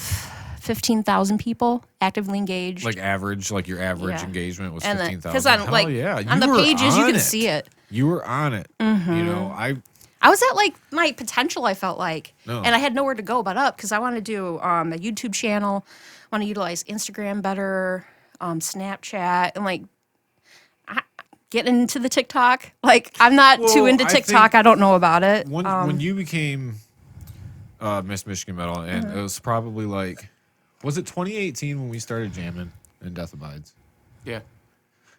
15,000 people actively engaged. Like average, like your average Yeah. engagement was and then 15,000. because on Hell like yeah. on the You were pages you on can see it. You were on it. You know, I was at like my potential. I felt like, No. and I had nowhere to go but up because I want to do a YouTube channel. Want to utilize Instagram better, Snapchat, and like get into the TikTok. Like I'm not too Well, into I TikTok. think I don't know about it. when you became Miss Michigan Metal, and Mm-hmm. it was probably like, was it 2018 when we started jamming in Death Abides? Yeah.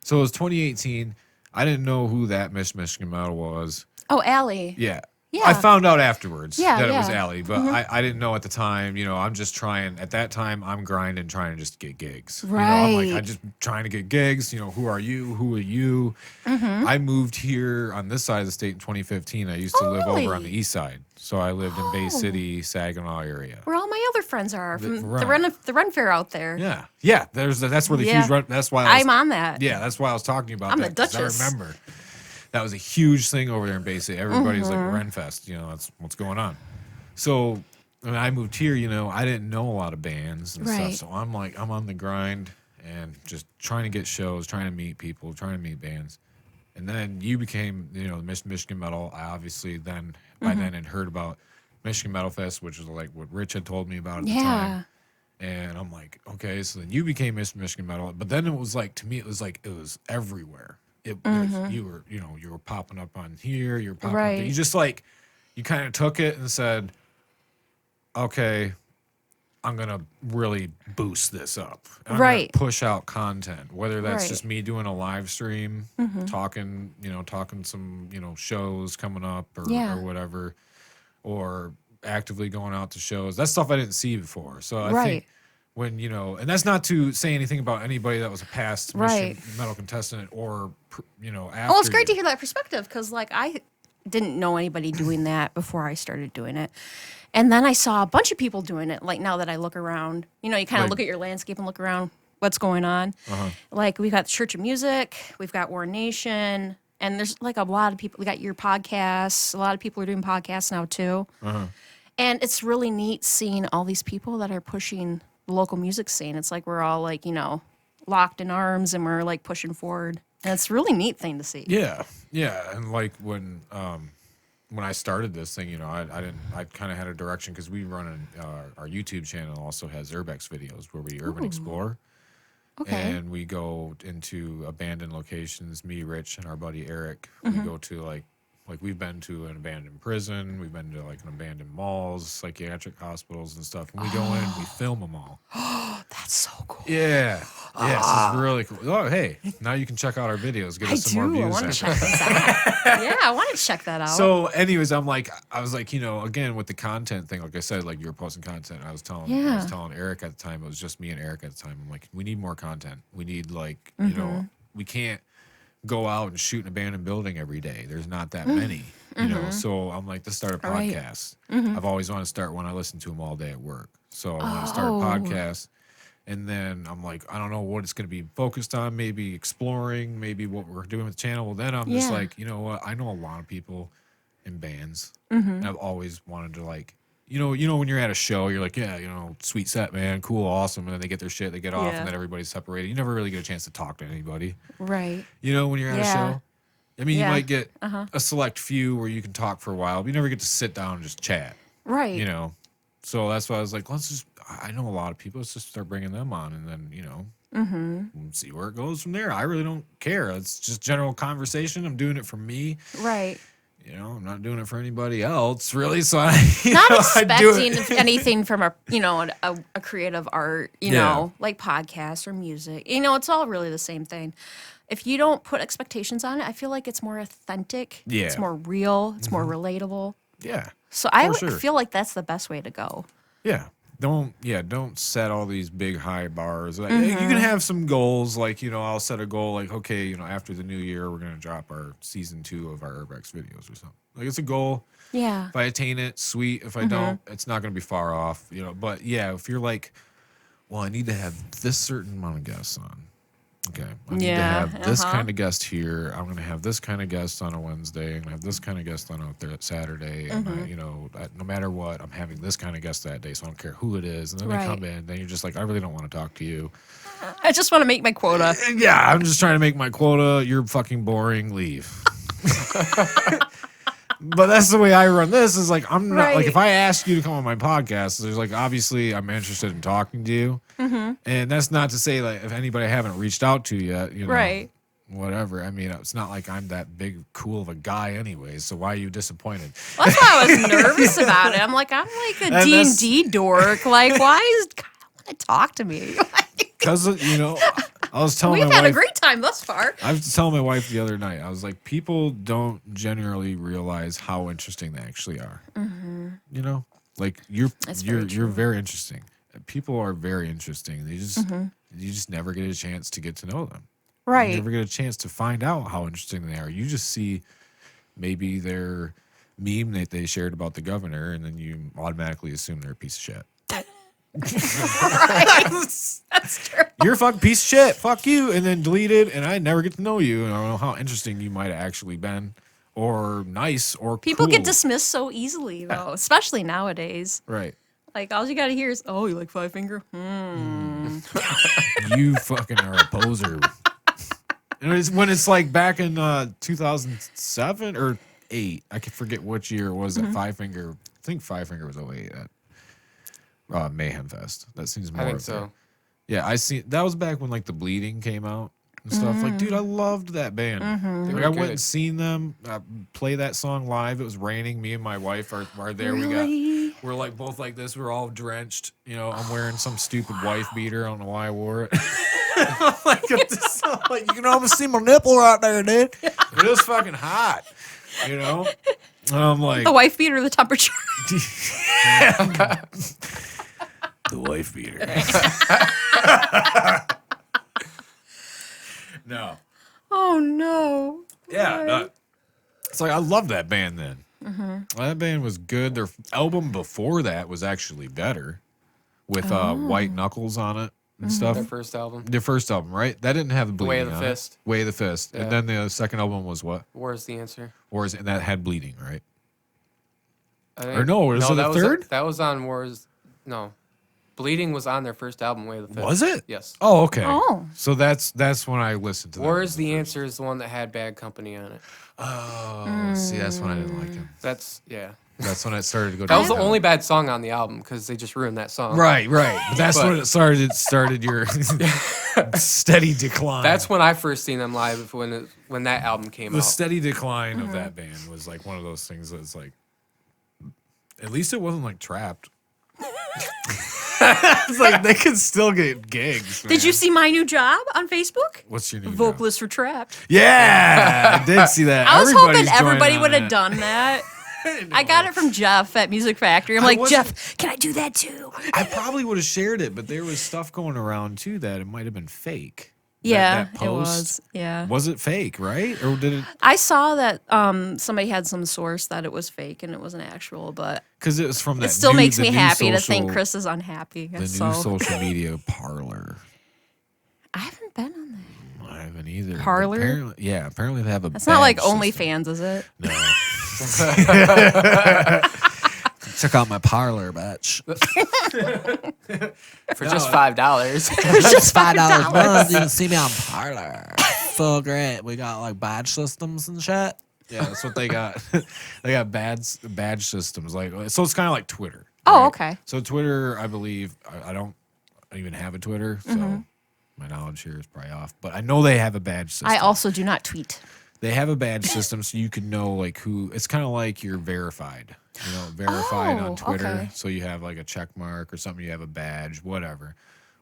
So it was 2018. I didn't know who that Miss Michigan Metal was. Oh, Allie. Yeah. Yeah. I found out afterwards Yeah, that it was yeah. Mm-hmm. Allie, but I didn't know at the time. You know, I'm just trying. At that time, I'm grinding, trying to just get gigs. You know, I'm like, Right. I'm just trying to get gigs. You know, who are you? Who are you? Mm-hmm. I moved here on this side of the state in 2015. I used to live over on really? the east side, so I lived in Bay City, Saginaw area. Where all my other friends are from the right. run fair out there. Yeah, yeah. That's where the Yeah. huge run. That's why I was, I'm on that. Yeah, that's why I was talking to you about I'm that. the 'cause Duchess. I remember that was a huge thing over there in Bay City. Everybody's Mm-hmm. like Renfest, you know, that's what's going on. So when I moved here, you know, I didn't know a lot of bands and Right. stuff. So I'm like, I'm on the grind and just trying to get shows, trying to meet people, trying to meet bands. And then you became, you know, Miss Michigan Metal. I obviously then Mm-hmm. by then had heard about Michigan Metal Fest, which was like what Rich had told me about at the Yeah. time. And I'm like, okay, so then you became Miss Michigan Metal. But then it was like, to me, it was everywhere. You were, you know, you were popping up on here, you were popping up there. Right. You just like, you kind of took it and said, okay, I'm gonna really boost this up. I'm Right. gonna push out content, whether that's Right. just me doing a live stream, talking some, shows coming up Yeah. or whatever, or actively going out to shows. That's stuff I didn't see before. So I Right. think when, and that's not to say anything about anybody that was a past Right. mission medal contestant or, after. Well, it's great to hear that perspective because, like, I didn't know anybody doing that before I started doing it. And then I saw a bunch of people doing it. Like, now that I look around, you kind of Like- look at your landscape and look around what's going on. Like, we got the Church of Music, we've got War Nation, and there's like a lot of people. We got your podcasts. A lot of people are doing podcasts now, too. And it's really neat seeing all these people that are pushing the local music scene. It's like we're all, like, locked in arms and we're, like, pushing forward. And it's a really neat thing to see. Yeah, yeah, and like when I started this thing, I kind of had a direction because we run our YouTube channel also has Urbex videos where we urban explore, Okay. and we go into abandoned locations. Me, Rich, and our buddy Eric, we go to like we've been to an abandoned prison, we've been to like an abandoned malls, psychiatric hospitals and stuff. And we go in, we film them all. That's so cool. Yeah. Yes, it's really cool. Oh, hey, now you can check out our videos. Give us some more views. I want to after. check this out. Yeah, I want to check that out. So, anyways, I was like, again with the content thing, like I said, like you were posting content. I was telling Eric at the time. It was just me and Eric at the time. I'm like, we need more content. We need like, we can't go out and shoot an abandoned building every day. There's not that many, So I'm like, let's start a Right. podcast. I've always wanted to start one. I listen to them all day at work, so I want to start a podcast. And then I'm like, I don't know what it's going to be focused on. Maybe exploring, maybe what we're doing with the channel. Well, then I'm just Yeah. like, you know what? I know a lot of people in bands. And I've always wanted to like, when you're at a show, you're like, yeah, sweet set, man, cool, awesome. And then they get their shit, they get off, Yeah. and then everybody's separated. You never really get a chance to talk to anybody. Right. When you're at a Yeah. show. I mean, Yeah. you might get a select few where you can talk for a while, but you never get to sit down and just chat. Right. So that's why I was like, I know a lot of people, let's just start bringing them on, and then, we'll see where it goes from there. I really don't care. It's just general conversation. I'm doing it for me. Right. I'm not doing it for anybody else, really. So I Not I do it. expecting anything from a creative art, Yeah. like podcasts or music. It's all really the same thing. If you don't put expectations on it, I feel like it's more authentic. Yeah. It's more real. It's more relatable. Yeah. So I For sure. feel like that's the best way to go. Yeah. Don't set all these big high bars. Like, you can have some goals, like, I'll set a goal like, okay, after the new year, we're going to drop our season 2 of our Urbex videos or something. Like, it's a goal. Yeah. If I attain it, sweet. If I don't, it's not going to be far off, But yeah, if you're like, well, I need to have this certain amount of guests on. Okay. I need to have this kind of guest here. I'm going to have this kind of guest on a Wednesday. I'm going to have this kind of guest on a Saturday. And, no matter what, I'm having this kind of guest that day. So I don't care who it is. And then they Right. come in. Then you're just like, I really don't want to talk to you. I just want to make my quota. Yeah, I'm just trying to make my quota. You're fucking boring. Leave. But that's the way I run this. Is like, I'm not like, Right. if I ask you to come on my podcast, there's like, obviously I'm interested in talking to you. And that's not to say like if anybody I haven't reached out to yet, Right. whatever. I mean, it's not like I'm that big cool of a guy anyways. So why are you disappointed? Well, that's why I was nervous about it. I'm like a And D&D dork. Like, why is God want to talk to me? Because I was telling We've my had a wife. great time thus far. I was telling my wife the other night. I was like, people don't generally realize how interesting they actually are. Like That's very you're very interesting. People are very interesting. They just you just never get a chance to get to know them. You Right. never get a chance to find out how interesting they are. You just see maybe their meme that they shared about the governor, and then you automatically assume they're a piece of shit. Right. That's true. You're a fucking piece of shit. Fuck you. And then delete it, and I never get to know you. And I don't know how interesting you might have actually been, or nice, or People cool. get dismissed so easily, though, especially nowadays. Right. Like, all you got to hear is, oh, you like Five Finger? You fucking are a poser. And it's when it's like back in 2007 or 8. I can forget which year it was that Five Finger. I think Five Finger was 08 at Mayhem Fest. That seems more. I think of so. it. Yeah, I see. That was back when like the Bleeding came out and stuff. Like, dude, I loved that band. They Like, were I went good. and seen them play that song live. It was raining. Me and my wife are there. Really? We're like both like this. We're all drenched. You know, I'm wearing some stupid wife beater. I don't know why I wore it. I'm like, you can almost see my nipple right there, dude. But it was fucking hot. You know? And I'm like, The wife beater, the temperature. the wife beater. No. Oh no. Yeah. No. It's like I love that band then. That band was good. Their album before that was actually better with White Knuckles on it and stuff. Their first album. Their first album, right? That didn't have the bleeding Way of the on Fist. It. Way of the Fist. Yeah. And then the second album was what? War is the answer. And that had bleeding, right? I think, Or no, was it that the was third? That was on Wars. No. Bleeding was on their first album, Way of the Fist. Was it? Yes. Oh, okay. Oh. So that's when I listened to that. War is the answer is the one that had Bad Company on it. Oh, see, that's when I didn't like him. That's, yeah. That's when it started to go That down. was the only bad song on the album because they just ruined that song. Right. But that's But- when it started. It started your steady decline. That's when I first seen them live when that album came the out. steady decline of that band was like one of those things that's like, at least it wasn't like Trapped. It's like they could still get gigs. Did you man. see my new job on Facebook? What's your new job? Vocalist for Trapped. Yeah, I did see that. I was Everybody's hoping everybody joining would on have that. done that. I got it from Jeff at Music Factory. I'm I like, wasn't- Jeff, can I do that too? I probably would have shared it, but there was stuff going around too that it might have been fake. Yeah, that it post, was. Yeah. Was it fake, right? Or did it? I saw that somebody had some source that it was fake and it wasn't actual, but Because it was from that. it still makes the me new happy to think social- Chris is unhappy. The so new social media Parlor. I haven't been on that. I haven't either. but Parlor? Apparently they have a. It's not like badge system. OnlyFans, is it? No. Check out my Parlor, bitch. For just $5. It's just $5. You can see me on Parlor. So great. We got like badge systems and shit. Yeah, that's what they got. They got badge systems. Like, so it's kind of like Twitter. Oh, right? okay. So Twitter, I believe, I don't even have a Twitter, so my knowledge here is probably off. But I know they have a badge system. I also do not tweet. They have a badge system so you can know like who. It's kind of like you're verified. You know, verified Oh, on Twitter. okay. So you have like a check mark or something. You have a badge, whatever.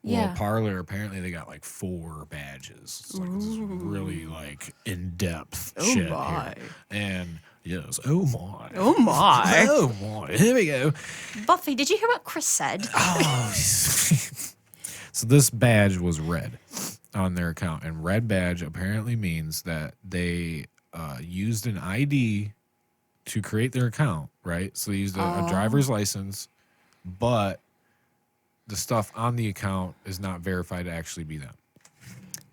Well, Yeah. Parlor apparently they got like 4 badges. It's like this is really like in depth Oh shit my. here. And yes, oh my, Oh my. oh my. Here we go. Buffy, did you hear what Chris said? Oh. So this badge was red on their account, and red badge apparently means that they used an ID to create their account, right? So they used a driver's license, but the stuff on the account is not verified to actually be them.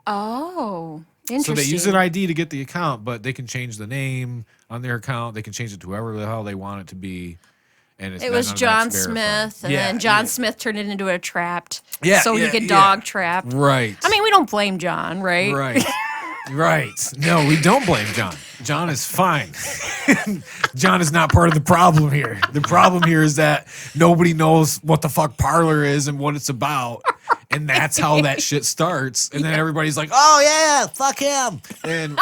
Oh, So interesting. they use an ID to get the account, but they can change the name on their account. They can change it to whoever the hell they want it to be. And it's It none was of John that's verified. Smith, and then John Smith turned it into a trapped. Yeah, so yeah, he could yeah. dog trap. Right. I mean, we don't blame John, right? Right. Right. No, we don't blame John. John is fine. John is not part of the problem here. The problem here is that nobody knows what the fuck Parlor is and what it's about. And that's how that shit starts. And then everybody's like, oh, yeah, fuck him. And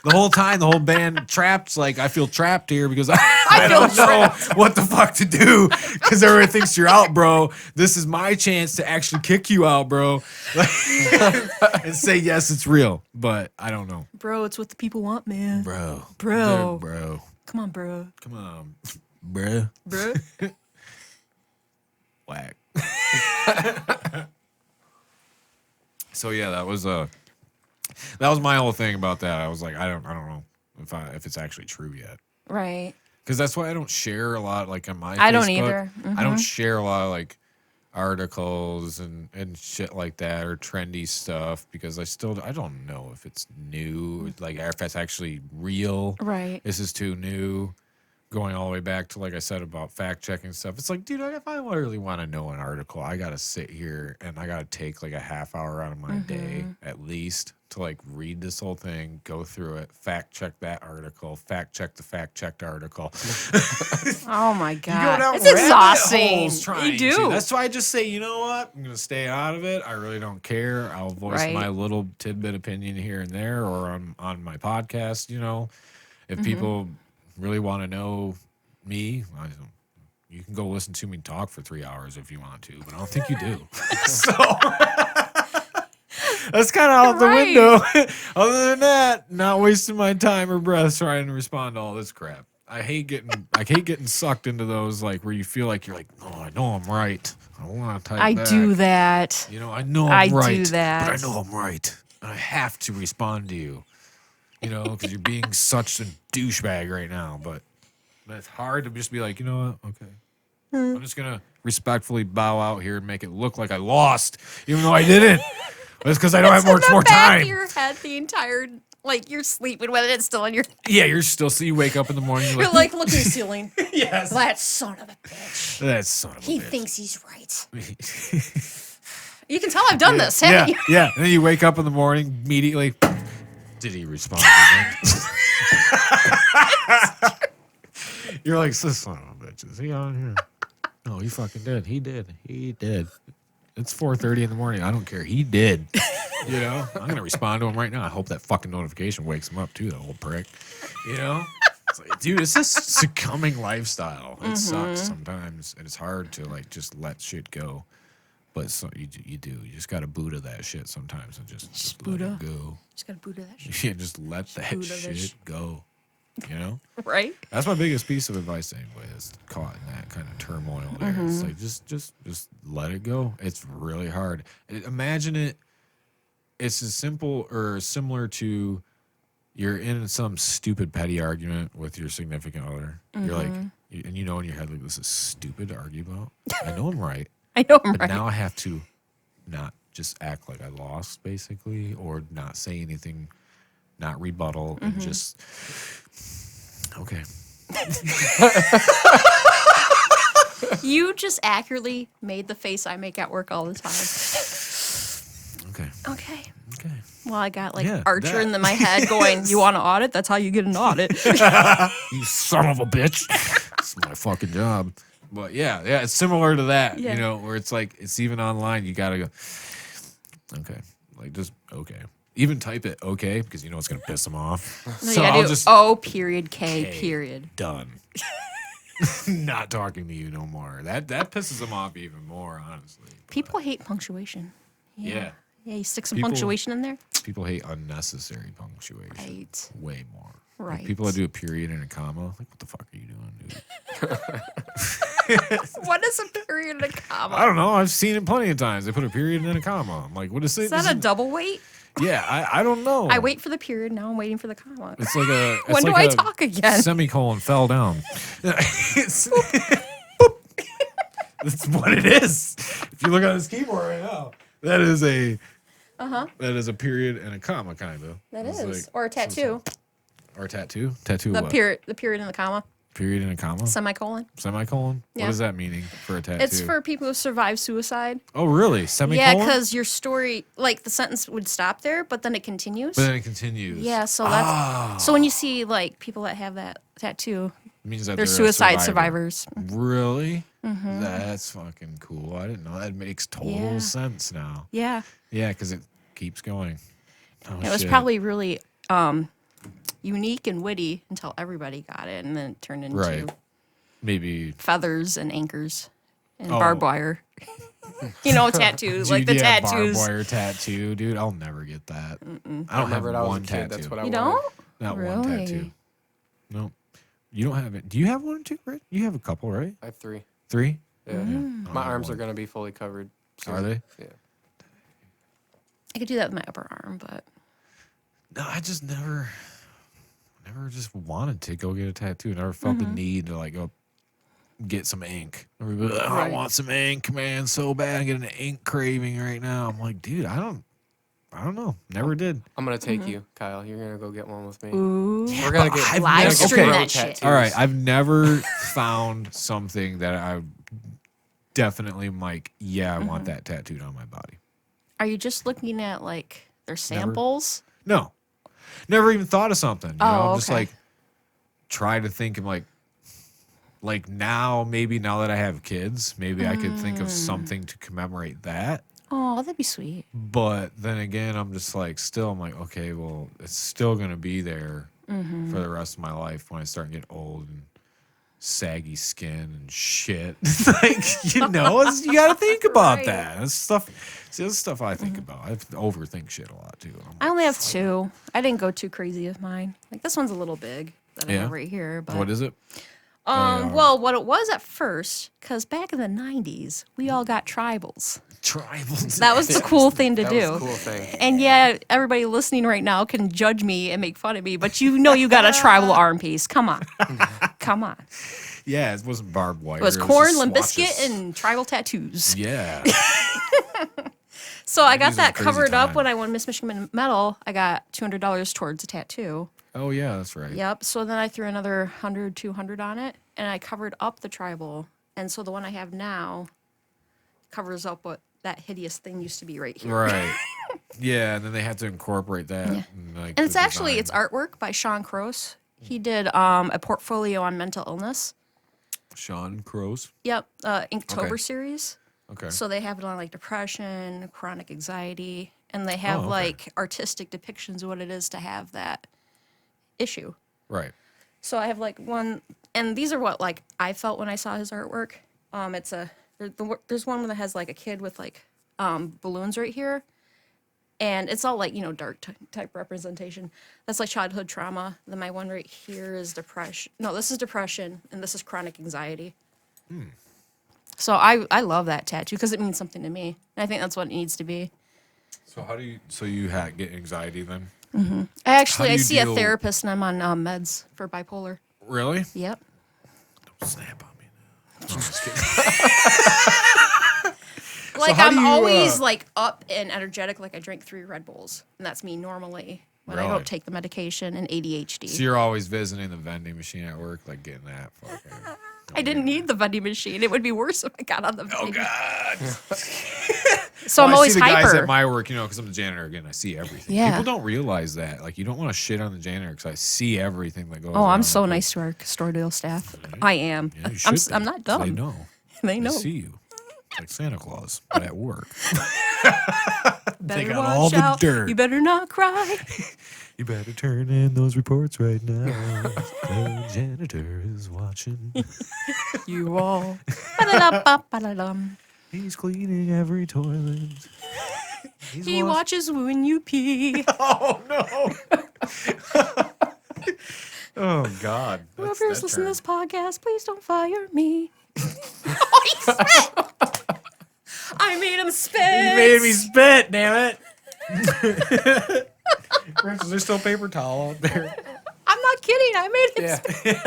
the whole time, the whole band trapped, like, I feel trapped here because I don't know what the fuck to do because everybody thinks you're out, bro. This is my chance to actually kick you out, bro. And say, yes, it's real. But I don't know. Bro, it's what the people want, man. Bro. Bro. Bro. Come on, bro. Come on. Bro. Bro. Whack. So yeah, that was my whole thing about that. I was like, I don't know if it's actually true yet. Right. Because that's why I don't share a lot, like on my I don't Facebook. either. I don't share a lot of like articles and shit like that or trendy stuff because I don't know if it's new, like if that's actually real. Right. This is too new. Going all the way back to, like I said, about fact checking stuff. It's like, dude, if I really want to know an article, I got to sit here and I got to take like a half hour out of my day at least to like read this whole thing, go through it, fact check that article, fact check the fact checked article. Oh my You go god. down It's rabbit exhausting. holes trying You do. to. That's why I just say, you know what? I'm going to stay out of it. I really don't care. I'll voice Right. my little tidbit opinion here and there or on my podcast, you know. If people really want to know me, you can go listen to me talk for 3 hours if you want to, but I don't think you do. So that's kind of out the Right. window. Other than that, not wasting my time or breath trying to respond to all this crap. I hate getting sucked into those like where you feel like you're like, oh, I know I'm right. I want to type I back. do that. You know, I know I I'm do right, that. but I know I'm right. And I have to respond to you. You know, because you're being such a douchebag right now. But it's hard to just be like, you know what? Okay. I'm just going to respectfully bow out here and make it look like I lost, even though I didn't. It's because I don't have in much the more back time. of your head the entire, like, you're sleeping with it still in your, Yeah, you're still, so you wake up in the morning, you're like looking at the ceiling. yes. That son of a bitch. That son of a He bitch. thinks he's right. You can tell I've done this, haven't you? Yeah. And then you wake up in the morning immediately. Did he respond again? You're like, this son of a bitch. Is he on here? No, he fucking did. He did. It's 4:30 in the morning. I don't care. He did. You know? I'm going to respond to him right now. I hope that fucking notification wakes him up, too, that old prick. You know? It's like, dude, it's a succumbing lifestyle. It sucks sometimes. And it's hard to, like, just let shit go. But so you do. You just got to Buddha that shit sometimes and just let Buddha. it go. Just gotta Buddha that shit. Yeah, just let that Buddha that shit shit. go. You know? Right? That's my biggest piece of advice anyway, is caught in that kind of turmoil there. It's like just let it go. It's really hard. Imagine it's as simple or similar to you're in some stupid petty argument with your significant other. You're like and you know in your head like this is stupid to argue about. I know I'm right. I know I'm But right. now I have to not just act like I lost, basically, or not say anything, not rebuttal, and just, okay. You just accurately made the face I make at work all the time. Okay. Okay. Okay. Well, I got like Yeah, Archer that. in my head going, you want to audit? That's how you get an audit. You son of a bitch. It's my fucking job. But yeah, it's similar to that, Yeah. you know, where it's like, it's even online. You got to go, okay. Like, just, okay. Even type it, okay, because you know it's going to piss them off. No, So you I'll gotta do just, O period K K. period. done. Not talking to you no more. That pisses them off even more, honestly. But People hate punctuation. Yeah. Yeah, you stick some People- punctuation in there. people hate unnecessary punctuation. Right. Way more. Like, Right. people that do a period and a comma, like, what the fuck are you doing, dude? What is a period and a comma? I don't know. I've seen it plenty of times. They put a period and then a comma. I'm like, what is it? Is that a double wait? Yeah, I don't know. I wait for the period. Now I'm waiting for the comma. It's like a. It's When do like I a talk again? Semicolon fell down. It's, boop. That's what it is. If you look on his keyboard right now, that is a. That is a period and a comma, kind of. That It's is. like- Or a tattoo. Or tattoo. Tattoo. The what? period and the comma. Period and a comma. Semicolon. Semicolon. Yeah. What is that meaning for a tattoo? It's for people who survive suicide. Oh, really? Yeah, Semicolon. because your story, like the sentence would stop there, but then it continues. But then it continues. Yeah, so that's so when you see like people that have that tattoo, It means that they're they're a suicide survivor. survivors. Really? That's fucking cool. I didn't know. That makes total Yeah. sense now. Yeah, Yeah, because it keeps going. Oh, it was shit. probably really unique and witty until everybody got it, and then it turned into Right. Maybe feathers and anchors and Oh. barbed wire. You know, tattoos like the Dude, yeah, tattoos. barbed wire tattoo, dude. I'll never get that. I don't have Remember when I was a one kid, tattoo. that's what I You wanted. don't? Not one Really? tattoo. No, you don't have it. Do you have one too, Rick? You have a couple, right? I have 3. 3? Yeah. Mm. My have arms one. are going to be fully covered. Are soon. they? Yeah. I could do that with my upper arm, but No, I just never just wanted to go get a tattoo. Never felt the need to like go get some ink. Everybody, I Right. want some ink, man, so bad. I'm getting an ink craving right now. I'm like, dude, I don't know. Never did. I'm going to take you, Kyle. You're going to go get one with me. ooh, We're going to get I've live never- stream okay. that shit. tattoos. All right, I've never found something that I definitely am like, yeah, I want that tattooed on my body. Are you just looking at like their samples? No, never even thought of something. You know, I'm just okay. like try to think of like now, maybe now that I have kids, maybe I could think of something to commemorate that. Oh, that'd be sweet. But then again, I'm just like, still, I'm like, okay, well, it's still gonna be there for the rest of my life when I start getting old and saggy skin and shit. Like, you got to think about Right. that. That's stuff. See, that's stuff I think about. I overthink shit a lot too. I only have 2. I didn't go too crazy with mine. Like this one's a little big that I Yeah? have right here. But What is it? well, what it was at first, because back in the 90s, we all got tribals. Tribals. That was the cool thing to That do. was the cool thing. And yeah, everybody listening right now can judge me and make fun of me, but you know you got a tribal arm piece. Come on. Come on. Yeah, it wasn't barbed wire. It was corn, just Limp Bizkit, swatches. and tribal tattoos. Yeah. So I got These are that crazy covered up time. when I won Miss Michigan Medal. I got $200 towards a tattoo. Oh yeah, that's right. Yep. So then I threw another 100, 200 on it, and I covered up the tribal. And so the one I have now covers up what that hideous thing used to be right here. Right. Yeah, and then they had to incorporate that. Yeah. Like, And it's the actually design. it's artwork by Sean Kroos. He did a portfolio on mental illness. Sean Crows. Yep, Inktober Okay. series. Okay. So they have it on like depression, chronic anxiety, and they have okay. like artistic depictions of what it is to have that issue. Right. So I have like one, and these are what like I felt when I saw his artwork. There's one that has like a kid with like balloons right here, and it's all like dark type representation. That's like childhood trauma. Then my one right here is depression. No, this is depression, and this is chronic anxiety. So I love that tattoo because it means something to me, and I think that's what it needs to be. So how do you? So you get anxiety then? I do I you see a deal- therapist, and I'm on meds for bipolar. Really? Yep. Don't snap on me. Now. No, I'm just kidding. Like how I'm do you, always like up and energetic. Like I drank 3 Red Bulls, and that's me normally when I Really? don't take the medication and ADHD. So you're always visiting the vending machine at work, like getting that. Fucking, I didn't need the vending machine. It would be worse if I got on the vending. God. So I'm Well, always I see the guys hyper. at my work, because I'm the janitor again. I see everything. Yeah. People don't realize that. Like, you don't want to shit on the janitor because I see everything that goes on. Oh, I'm so nice to our custodial staff. I am. Yeah, you I'm, should be, I'm not 'cause dumb. They know. They know. They see you. Like Santa Claus, but at work. Better Take out watch all the out. dirt. You better not cry. You better turn in those reports right now. The janitor is watching. You all. Ba-da-da-ba-ba-da-dum. He's cleaning every toilet. He watches when you pee. Oh, no. Oh, God. Whoever's listening to this podcast, please don't fire me. Oh, he spit! I made him spit. You made me spit, damn it. Is there still paper towel out there? I'm not kidding. I made him spit.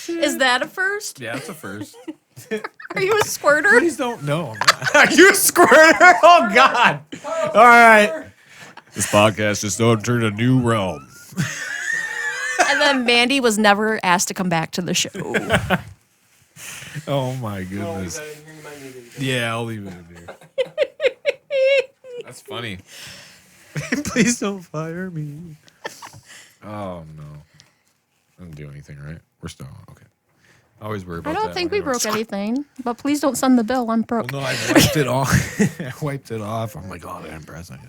Is that a first? Yeah, that's a first. Are you a squirter? Please don't. No, I'm not. Are you a squirter? Oh, God. All right. This podcast just entered a new realm. And then Mandy was never asked to come back to the show. Oh, my goodness. Yeah, I'll leave it in there. That's funny. Please don't fire me. Oh, no. I didn't do anything, right? We're still on. Okay. I always worry about I that. don't think we whenever- broke anything, but please don't send the bill. I'm broke. Well, no, I wiped it off. I wiped it off. I'm like, oh, I didn't press anything.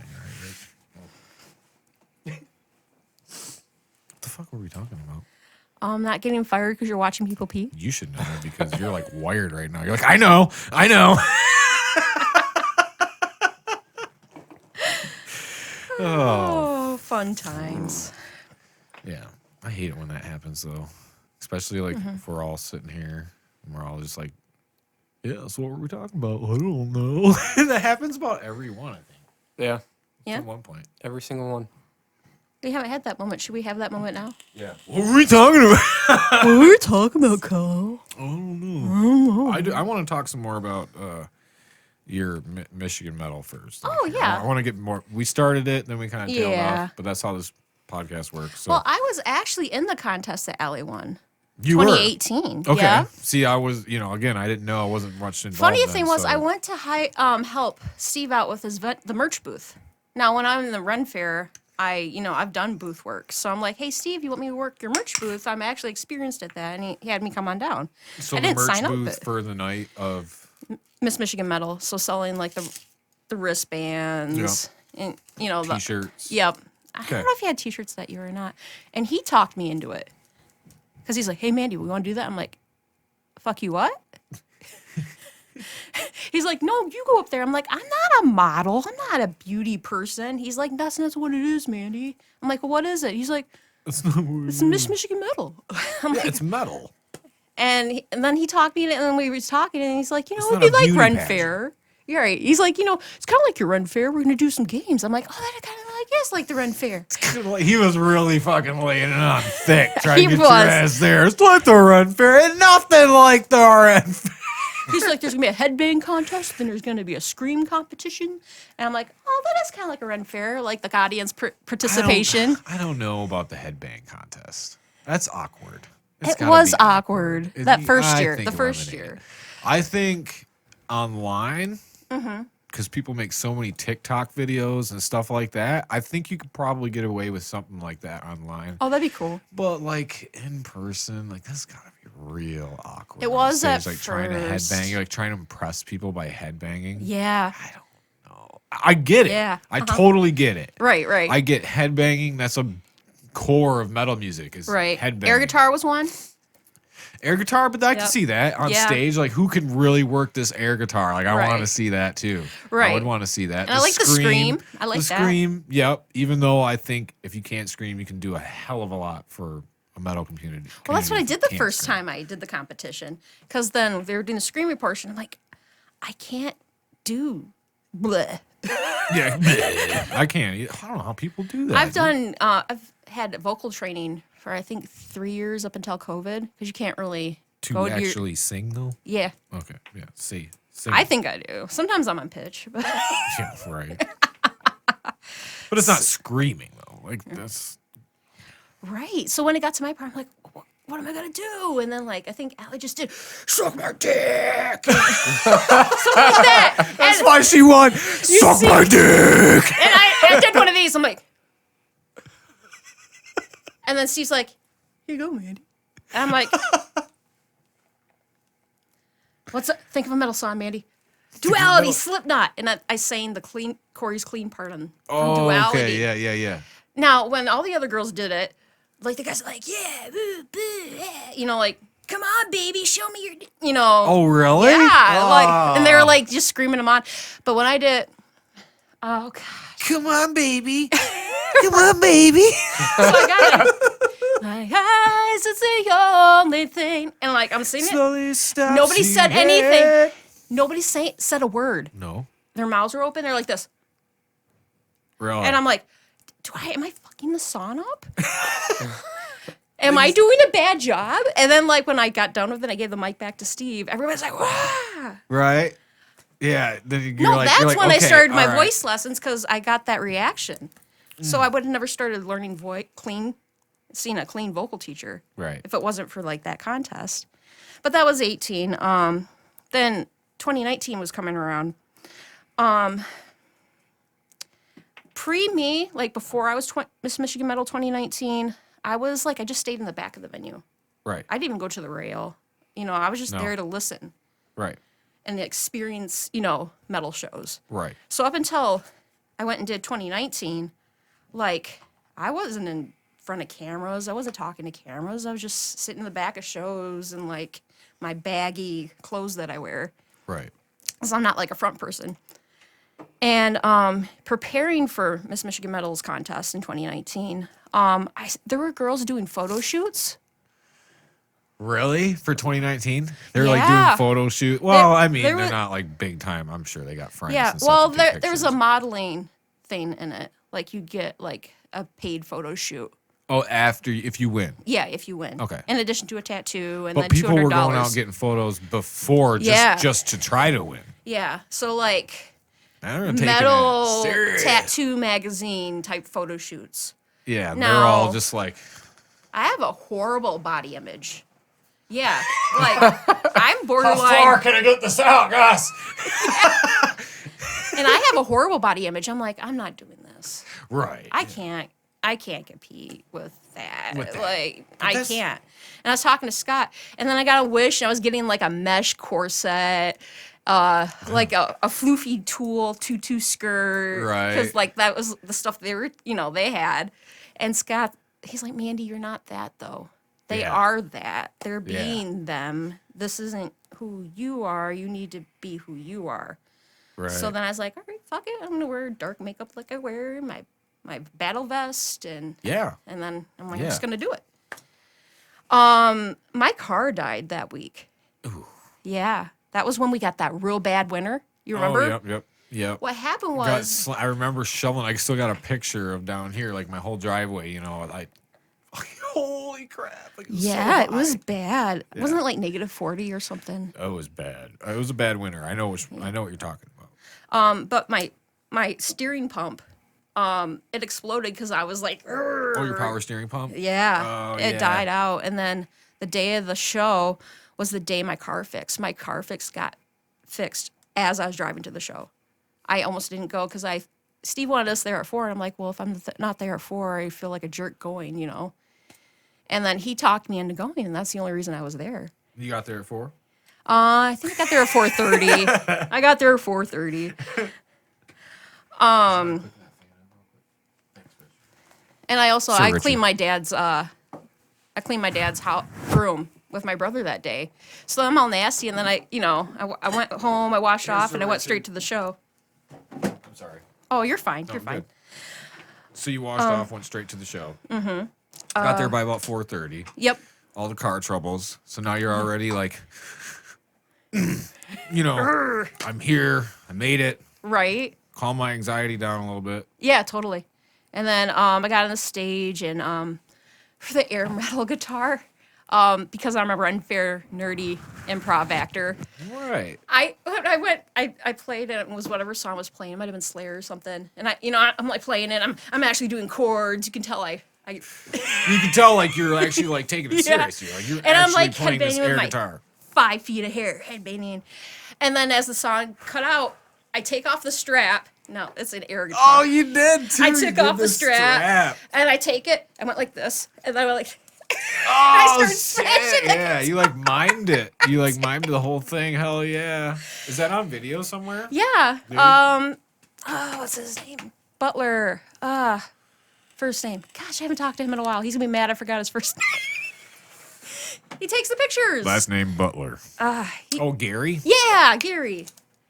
Right? What the fuck were we talking about? Not getting fired because you're watching people pee. You should know that because you're like wired right now. You're like, I know. Oh, fun times. Yeah. I hate it when that happens, though. Especially like if we're all sitting here and we're all just like, yeah, so what were we talking about? I don't know. That happens about every one, I think. Yeah, Yeah. At one point. every single one. We haven't had that moment. Should we have that moment now? Yeah. What were we talking about? What were we talking about, Cole? I don't know. I want to talk some more about your Michigan medal first. Oh, yeah. I want to get more. We started it, then we kind of tailed Yeah. off, but that's how this podcast works. So Well, I was actually in the contest that Allie won. you were 2018. okay. Yeah. See, I was, again, I didn't know. I wasn't much involved. Funny then, thing was, so- I went to help Steve out with the merch booth. Now, when I'm in the Ren Fair, I've done booth work. So I'm like, hey, Steve, you want me to work your merch booth? I'm actually experienced at that. And he had me come on down. So I the didn't merch sign up, booth but- for the night of. Miss Michigan medal. So selling like the wristbands and, the T-shirts. Yep. I Okay. don't know if he had T-shirts that year or not. And he talked me into it. Because he's like, hey, Mandy, we want to do that? I'm like, fuck you, what? He's like, no, you go up there. I'm like, I'm not a model. I'm not a beauty person. He's like, that's not what it is, Mandy. I'm like, well, what is it? He's like, That's not what it's Miss Michigan Metal. I'm like, it's metal. and then he talked me, and then we was talking, and he's like, It's it'd not be a like beauty Ren pageant. Fair. You're right. He's like, it's kind of like your Ren Fair. We're gonna do some games. I'm like, oh, that kind of like is like the Ren Fair. He was really fucking laying it on thick, trying He to get was. your ass there. It's like the Run Fair, and nothing like the Run Fair. He's like, there's gonna be a headbang contest, then there's gonna be a scream competition, and I'm like, oh, that is kind of like a Ren Fair, like the audience participation. I don't know about the headbang contest. That's awkward. It's It gotta was be awkward that first I year. think The first eliminate year. it. I think online, Mm-hmm. because people make so many TikTok videos and stuff like that, I think you could probably get away with something like that online. Oh, that'd be cool. But like in person, like that's gotta be real awkward. It on was stage, at like trying to first. headbang. You're like trying to impress people by headbanging. Yeah. I don't know. I get it. Yeah, I uh-huh. totally get it. Right. Right. I get headbanging. That's a core of metal music. Is right. headbanging. Air guitar was one. Air guitar, but I can Yep. see that on Yeah. stage. Like, who can really work this air guitar? Like, I Right. want to see that too. I Right. would want to see that. And I like the scream. I like the that. scream. Yep. Even though I think if you can't scream, you can do a hell of a lot for a metal community. Well, that's what I community did that the can't first scream. time I did the competition. Because then they were doing the screaming portion. I'm like, I can't do bleh. Yeah. I can't. I don't know how people do that. I've had vocal training for, I think, 3 years up until COVID. Because you can't really to go to your. actually sing though. Yeah, Okay. Yeah. See. Sing. I think I do. Sometimes I'm on pitch. But Yeah. Right. But it's not screaming though. Like that's. right. So when it got to my part, I'm like, what am I going to do? And then, like, I think Allie just did, suck my dick. Something like that. That's And- why she won. Suck see- my dick. And I did one of these. I'm like, and then Steve's like, here you go, Mandy. And I'm like, what's up? Think of a metal song, Mandy. Duality, Slipknot. And I sang the Corey's clean part on from Duality. Okay. Yeah. Now, when all the other girls did it, like the guys are like, yeah, boo, boo, yeah. Like, come on, baby, show me your, Oh, really? yeah, like, and they Oh. were like just screaming them on. But when I did, oh god. Come on, baby. Come on, baby. So I got it. My eyes, it's the only thing. And like, I'm singing it. Slowly stop. Nobody said singing. anything. Nobody said a word. No. Their mouths were open. They're like this. Really? And I'm like, am I fucking the song up? Am I doing a bad job? And then like when I got done with it, I gave the mic back to Steve. Everybody's like, wow. right? Yeah. Then you're No, like, that's you're like, when I okay, started my all right. voice lessons because I got that reaction. So I would have never started learning seeing a clean vocal teacher. Right. If it wasn't for like that contest. But that was 18. Then 2019 was coming around. Pre-me, like before I was Miss Michigan Metal 2019, I was like, I just stayed in the back of the venue. Right. I didn't even go to the rail. I was just No. there to listen Right. and experience, metal shows. Right. So up until I went and did 2019, like I wasn't in front of cameras. I wasn't talking to cameras. I was just sitting in the back of shows and like my baggy clothes that I wear. Right. So I'm not like a front person. And preparing for Miss Michigan Metal's contest in 2019, there were girls doing photo shoots. Really? For 2019? They were Yeah. like doing photo shoot. Well, I mean, there they're was- not like big time. I'm sure they got friends. Yeah, and stuff well, to take there's a pictures. modeling thing in it. Like you get like a paid photo shoot. Oh, if you win. Yeah, if you win. Okay. In addition to a tattoo and But then people $200. were going out getting photos before Yeah. just to try to win. Yeah, so like They're taking it metal serious. tattoo magazine type photo shoots. Yeah, they're No. all just like, I have a horrible body image. Yeah, like I'm borderline, can I get this out, guys? and I have a horrible body image. I'm like, I'm not doing this. Right. I can't compete with that. With that. Like, But I that's- can't. And I was talking to Scott, and then I got a wish, and I was getting like a mesh corset, like a floofy tulle tutu skirt. Right. Because like that was the stuff they were, they had. And Scott, he's like, Mandy, you're not that though. They Yeah. are that. They're Yeah. being them. This isn't who you are. You need to be who you are. Right. So then I was like, all right, fuck it. I'm gonna wear dark makeup like I wear my battle vest and yeah. then I'm like, I'm Yeah. just gonna do it. My car died that week. Ooh. Yeah, that was when we got that real bad winter. You remember? Oh, yep. What happened was I remember shoveling. I still got a picture of down here, like my whole driveway. You know, like holy crap! Like, yeah, it was high. bad. Yeah. Wasn't it like -40 or something? It was bad. It was a bad winter. I know what you're talking about. But my steering pump, it exploded because I was like, Oh, your power steering pump. yeah, Oh, it yeah. died out. And then the day of the show was the day my car fixed. My car got fixed as I was driving to the show. I almost didn't go because Steve wanted us there at 4, and I'm like, well, if I'm not there at 4, I feel like a jerk going, you know. And then he talked me into going, and that's the only reason I was there. You got there at 4. I think I got there at 4:30. I got there at 4:30. And I also Sir I Richard. cleaned my dad's room with my brother that day. So I'm all nasty, and then I went home, I washed off, and I went straight to the show. I'm sorry. Oh, you're fine. You're I'm fine. good. So you washed off, went straight to the show. Mm-hmm. Got there by about 4:30. Yep. All the car troubles. So now you're already like, you know, I'm here. I made it. Right. Calm my anxiety down a little bit. Yeah, totally. And then I got on the stage and for the air metal guitar, because I'm a unfair nerdy improv actor. Right. I played and it was whatever song was playing. It might have been Slayer or something. And I'm like playing it. I'm actually doing chords. You can tell I You can tell like you're actually like taking it Yeah. seriously. Like you're And I'm, actually like, playing this headbanging with air my- guitar. 5 feet of hair headbanging. And then as the song cut out, I take off the strap. No, it's an air guitar. Oh, you did too. I You took did off the strap, and I take it. I went like this, and I went like. Oh started shit! smashing it. Yeah, you like mimed it. You like mimed the whole thing. Hell yeah! Is that on video somewhere? Yeah. Dude. What's his name? Butler. First name. Gosh, I haven't talked to him in a while. He's gonna be mad I forgot his first name. He takes the pictures. Last name Butler. Oh, Gary. Yeah, Gary.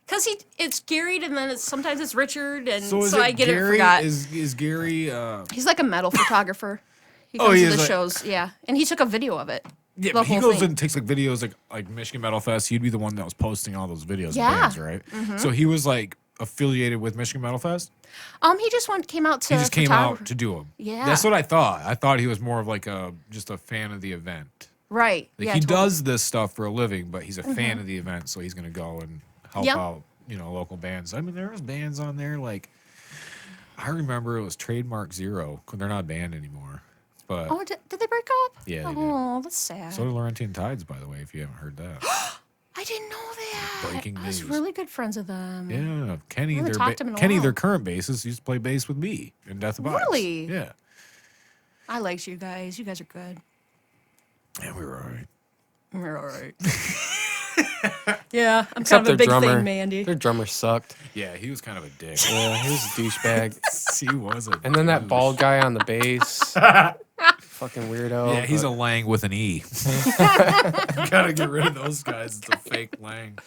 Cause it's Gary, and then sometimes it's Richard, and so, is I it get Gary? it forgot. Is Gary? He's like a metal photographer. He Oh, comes he to is the like- shows, yeah, and he took a video of it. Yeah, the but he whole goes thing. and takes like videos like Michigan Metal Fest. He'd be the one that was posting all those videos. Yeah. Of bands, right? So he was like affiliated with Michigan Metal Fest. He just came out to. He just came out to do them. Yeah. That's what I thought. I thought he was more of like just a fan of the event. Right. Like yeah, he totally. does this stuff for a living, but he's a fan of the event, so he's gonna go and help Yep. out, local bands. I mean, there was bands on there like I remember it was Trademark Zero. They're not a band anymore, but Oh, did they break up? Yeah, they did. Oh, that's sad. so did Laurentian Tides, by the way. If you haven't heard that, I didn't know that. Breaking I was news. really good friends with them. yeah, Kenny, haven't their talked to him in a Kenny, while. their current bassist, used to play bass with me in Death of Vibes. Really? Yeah, I liked you guys. You guys are good. yeah, we were all right. You're all right. Yeah, I'm Except kind of a their big drummer. thing, Mandy. Their drummer sucked. Yeah, he was kind of a dick. Yeah, he was a douchebag. He was a And then that douche. bald guy on the bass. Fucking weirdo. Yeah, he's a but- Lang with an E. Gotta get rid of those guys. It's a fake Lang.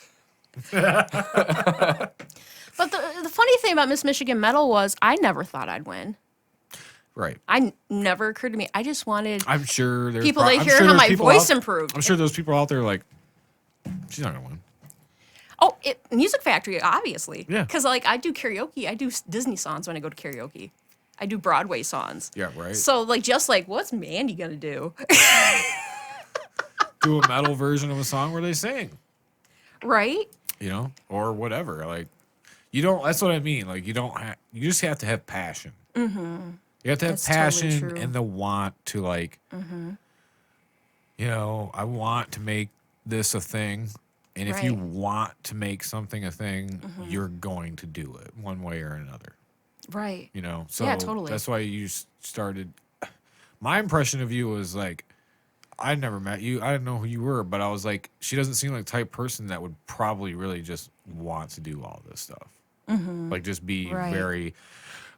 But the funny thing about Miss Michigan Metal was I never thought I'd win. Right. Never occurred to me. I just wanted I'm sure there's people to I'm hear sure how there's my people voice out- improved. I'm sure those people out there like, she's not gonna win. Oh, Music Factory, obviously. Yeah. Because I do karaoke. I do Disney songs when I go to karaoke. I do Broadway songs. Yeah, right. So what's Mandy gonna do? Do a metal version of a song where they sing, Right? or whatever. Like, you don't. That's what I mean. Like, you don't have. You just have to have passion. Mm-hmm. You have to have That's totally passion true. and the want to like. Mm-hmm. I want to make this a thing. And if you Right. want to make something a thing, you're going to do it one way or another. Right. So Yeah, totally. that's why you started. My impression of you was like, I never met you. I didn't know who you were, but I was like, she doesn't seem like the type of person that would probably really just want to do all this stuff. Like just be Right. very,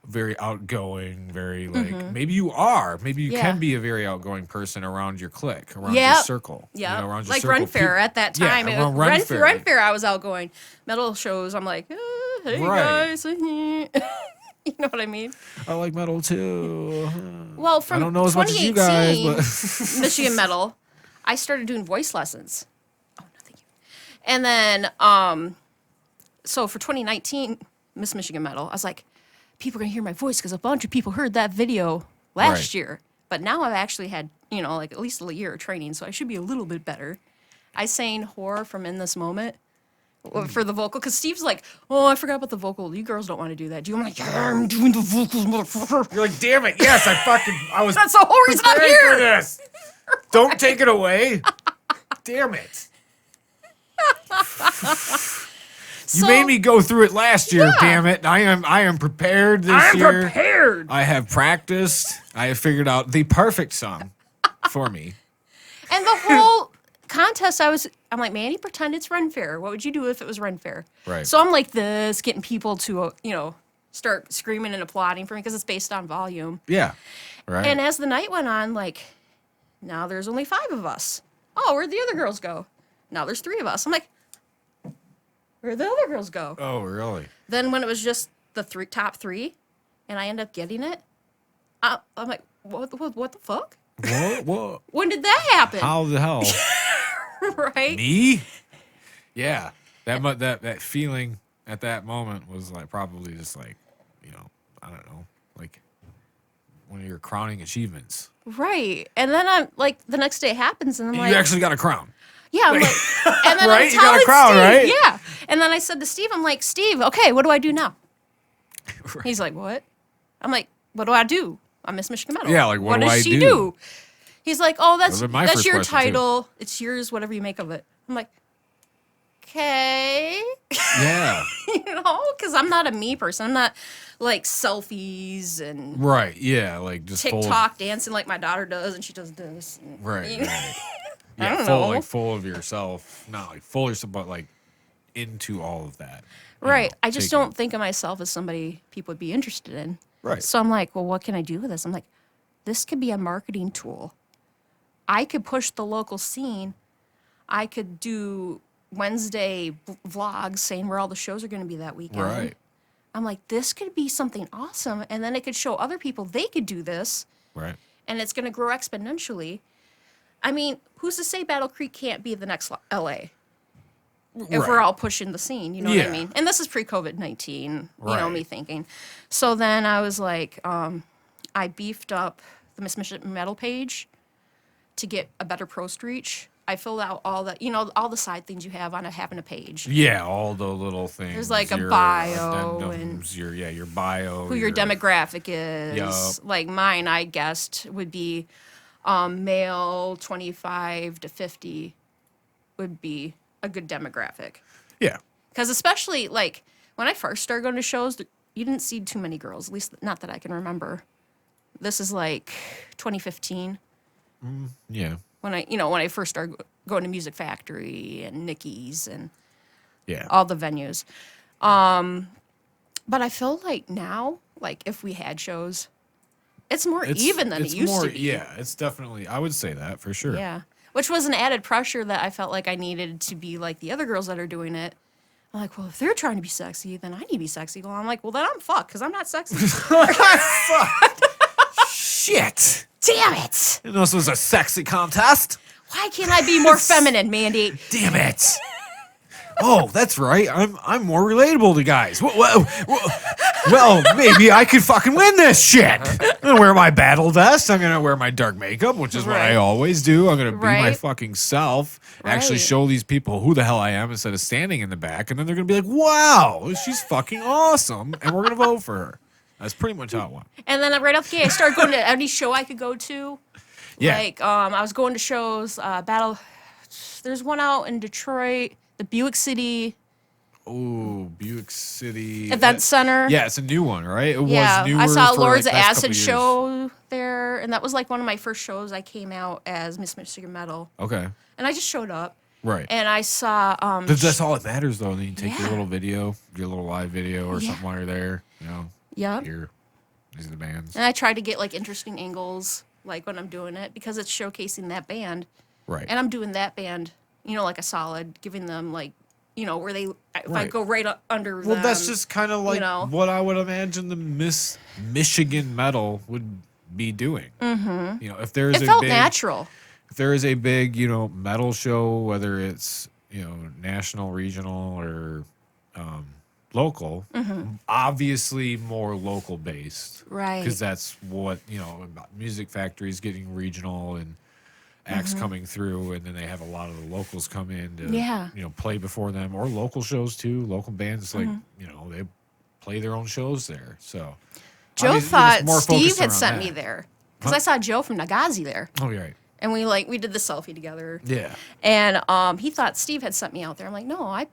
very outgoing, very like maybe you are, maybe you Yeah. can be a very outgoing person around your clique, around Yep. your circle, Yeah, you know, around your like circle. Ren Fair at that time. Yeah, around Ren Fair. Ren Fair, I was outgoing. Metal shows, I'm like, hey Right. guys, you know what I mean? I like metal too. Well, from I don't know as much as you guys, but Michigan Metal, I started doing voice lessons. Oh no, thank you. And then, so for 2019, Miss Michigan Metal, I was like, people are gonna hear my voice because a bunch of people heard that video last Right. year. But now I've actually had, like at least a year of training, so I should be a little bit better. I sang "Horror" from "In This Moment" for the vocal, because Steve's like, "Oh, I forgot about the vocal. You girls don't want to do that, do you?" I'm like, "Yeah, I'm doing the vocals, motherfucker." you're like, damn it, yes, I was That's the whole reason I'm preparing for here. this. Don't take it away. Damn it. You So- made me go through it last year, Yeah. damn it. I am prepared this year. prepared. I have practiced. I have figured out the perfect song for me. And the whole contest, I'm like, Mandy, pretend it's Ren Fair. What would you do if it was Ren Fair? Right. So I'm like this, getting people to, start screaming and applauding for me because it's based on volume. Yeah. Right. And as the night went on, like, now there's only 5 of us. Oh, where'd the other girls go? Now there's 3 of us. I'm like, where'd the other girls go? oh, really? Then when it was just the top 3, and I end up getting it, I'm like, what the fuck? What? When did that happen? How the hell? Right? Me? Yeah. That feeling at that moment was like probably just like, I don't know, like one of your crowning achievements. Right. And then I'm like, the next day happens, and I'm like, You actually got a crown. yeah, I'm like, and then Right? I'm You got a telling crown, Steve, right? yeah. And then I said to Steve, I'm like, Steve, okay, what do I do now? He's like, what? I'm like, what do I do? I'm Miss Michigan Metal. Yeah, like, what do does I she do? He's like, oh, That was my that's first your question, too. title. It's yours, whatever you make of it. I'm like, okay. Yeah. Because I'm not a me person. I'm not like selfies and Right. Yeah. Like just full of, TikTok dancing like my daughter does, and she does this. and- right. you know? Right. I Yeah. don't full know. like full of yourself. Not like full of yourself, but like into all of that. you Right. know, I just taking- don't think of myself as somebody people would be interested in. Right. So I'm like, well, what can I do with this? I'm like, this could be a marketing tool. I could push the local scene. I could do Wednesday vlogs saying where all the shows are going to be that weekend. Right. I'm like, this could be something awesome. And then it could show other people they could do this, Right. and it's going to grow exponentially. I mean, who's to say Battle Creek can't be the next LA? If we're Right. all pushing the scene, you know what Yeah. I mean? And this is pre-COVID-19, you know, Right. me thinking. So then I was like, I beefed up the Miss Michigan Metal page to get a better post reach. I filled out all the, all the side things you have on having a page. Yeah, all the little things. There's like a your bio addendums, your bio, Who your demographic is. Yup. Like mine, I guessed, would be male 25 to 50 would be a good demographic. Yeah. Because especially like when I first started going to shows, you didn't see too many girls, at least not that I can remember. This is like 2015 Yeah. when I first started going to Music Factory and Nicky's and Yeah. all the venues. But I feel like now, like if we had shows, it's more even than it used more, to be. Yeah, it's definitely. I would say that for sure. Yeah. Which was an added pressure that I felt like I needed to be like the other girls that are doing it. I'm like, well, if they're trying to be sexy, then I need to be sexy. Well, I'm like, well, then I'm fucked because I'm not sexy. Shit. Damn it. You know this was a sexy contest. Why can't I be more feminine, Mandy? Damn it. Oh, that's right. I'm more relatable to guys. Well, maybe I could fucking win this shit. I'm gonna wear my battle vest. I'm gonna wear my dark makeup, which is what I Right. always do. I'm gonna be my Right. fucking self. Actually Right. show these people who the hell I am instead of standing in the back, and then they're gonna be like, "Wow, she's fucking awesome," and we're gonna vote for her. That's pretty much how it went. And then right off the gate, I started going to any show I could go to. Yeah. Like, I was going to shows, there's one out in Detroit, the Buick City Oh, Buick City Event Center. Yeah, it's a new one, right? It Yeah, was newer I saw for, Lords like, of last couple Acid years. show there, and that was like one of my first shows. I came out as Miss Michigan Metal, Okay, and I just showed up, right. and I saw. That's all that matters, though. And then you take your Yeah. little video, your little live video or Yeah. something while you're there. Yeah. You're These are the bands. And I try to get like interesting angles, like when I'm doing it, because it's showcasing that band. Right. And I'm doing that band, like a solid, giving them like, where they, if I Right. go right under Well, them, that's just kind of like know. what I would imagine the Michigan metal would be doing. Mm-hmm. If there is it felt big, natural. if there is a big, metal show, whether it's national, regional, or local, obviously more local based, Right. Because that's what music factories getting regional and acts coming through, and then they have a lot of the locals come in to Yeah. play before them, or local shows too. Local bands like they play their own shows there. So Joe obviously, thought it's more Steve focused had around sent that. me there. Because Huh? I saw Joe from Nagazi there. Oh, you're right. And we did the selfie together. Yeah. And he thought Steve had sent me out there. I'm like, no, I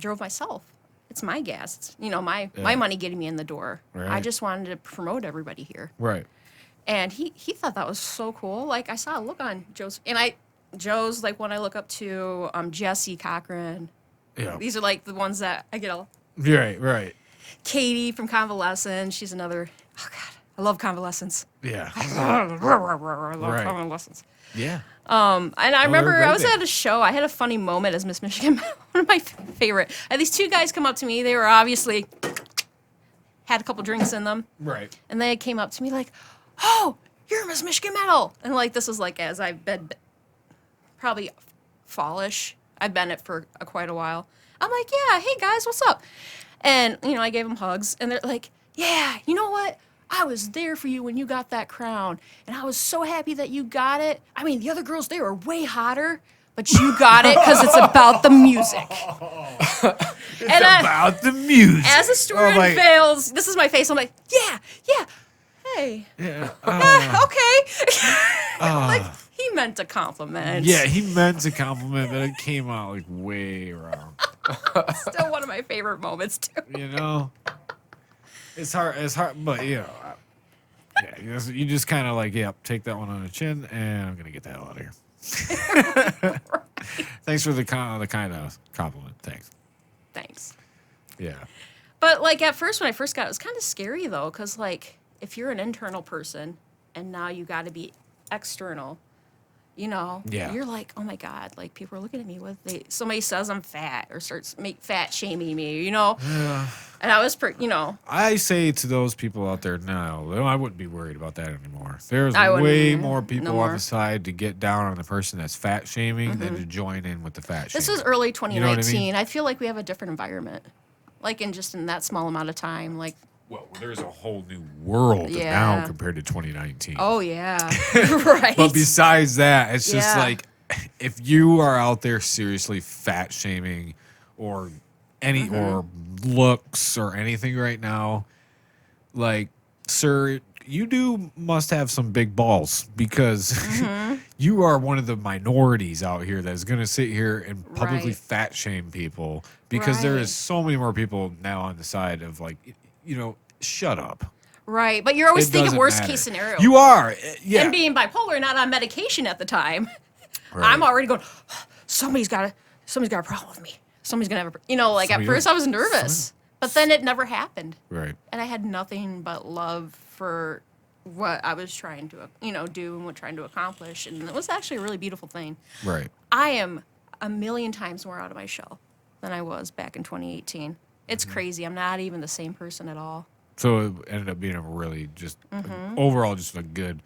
drove myself. It's my gas. It's, my money getting me in the door. I Right. just wanted to promote everybody here. Right. And he thought that was so cool. Like, I saw a look on Joe's. And Joe's, like, when I look up to Jesse Cochran. Yeah. These are, like, the ones that I get all. Right. Right. Katie from Convalescence. She's another. Oh, God. I love Convalescence. Yeah. I love Right. Convalescence. Yeah. And I remember great I was band. at a show. I had a funny moment as Miss Michigan. One of my favorite. I had these two guys come up to me. They were obviously had a couple drinks in them, Right. and they came up to me like, "Oh, you're Miss Michigan Metal," and like this was like as I've been probably fallish. I've been it for quite a while. I'm like, "Yeah, hey guys, what's up?" And I gave them hugs, and they're like, "Yeah, you know what? I was there for you when you got that crown, and I was so happy that you got it. I mean, the other girls, they were way hotter, but you got it because it's about the music." It's about the music. As the story Oh, my- unveils, this is my face. I'm like, yeah, hey, Yeah. okay. Like, he meant a compliment. Yeah, he meant to compliment, but it came out like way wrong. Still one of my favorite moments, too. It's hard, but you just kind of like, take that one on the chin, and I'm gonna get the hell out of here. Thanks for the kind of compliment. Thanks. Thanks. Yeah. But, like, at first, when I first got it, it was kind of scary, though, because, like, if you're an internal person and now you got to be external, Yeah. you're like, oh, my God, like, people are looking at me somebody says I'm fat or starts fat shaming me, Yeah. And I was, I say to those people out there now, I wouldn't be worried about that anymore. There's I wouldn't way either. more No people on more. the side to get down on the person that's fat shaming than to join in with the fat shaming. This was early 2019. You know what I mean? I feel like we have a different environment, like in that small amount of time. Like, Well, there's a whole new world Yeah. now compared to 2019. oh yeah, right. But besides that, it's just Yeah. like if you are out there seriously fat shaming or any or looks or anything right now, like, sir, you must have some big balls because you are one of the minorities out here that's going to sit here and publicly Right. fat shame people because there Right. is so many more people now on the side of like, shut up. Right, but you're always It thinking doesn't worst matter. case scenario. You are. Yeah. And being bipolar, not on medication at the time, Right. I'm already going. Somebody's got a problem with me. Somebody's gonna have like at Somebody- first I was nervous, but then it never happened, Right. and I had nothing but love for what I was trying to do and what trying to accomplish, and it was actually a really beautiful thing. Right. I am a million times more out of my shell than I was back in 2018. It's crazy. I'm not even the same person at all. So it ended up being a really just overall just a good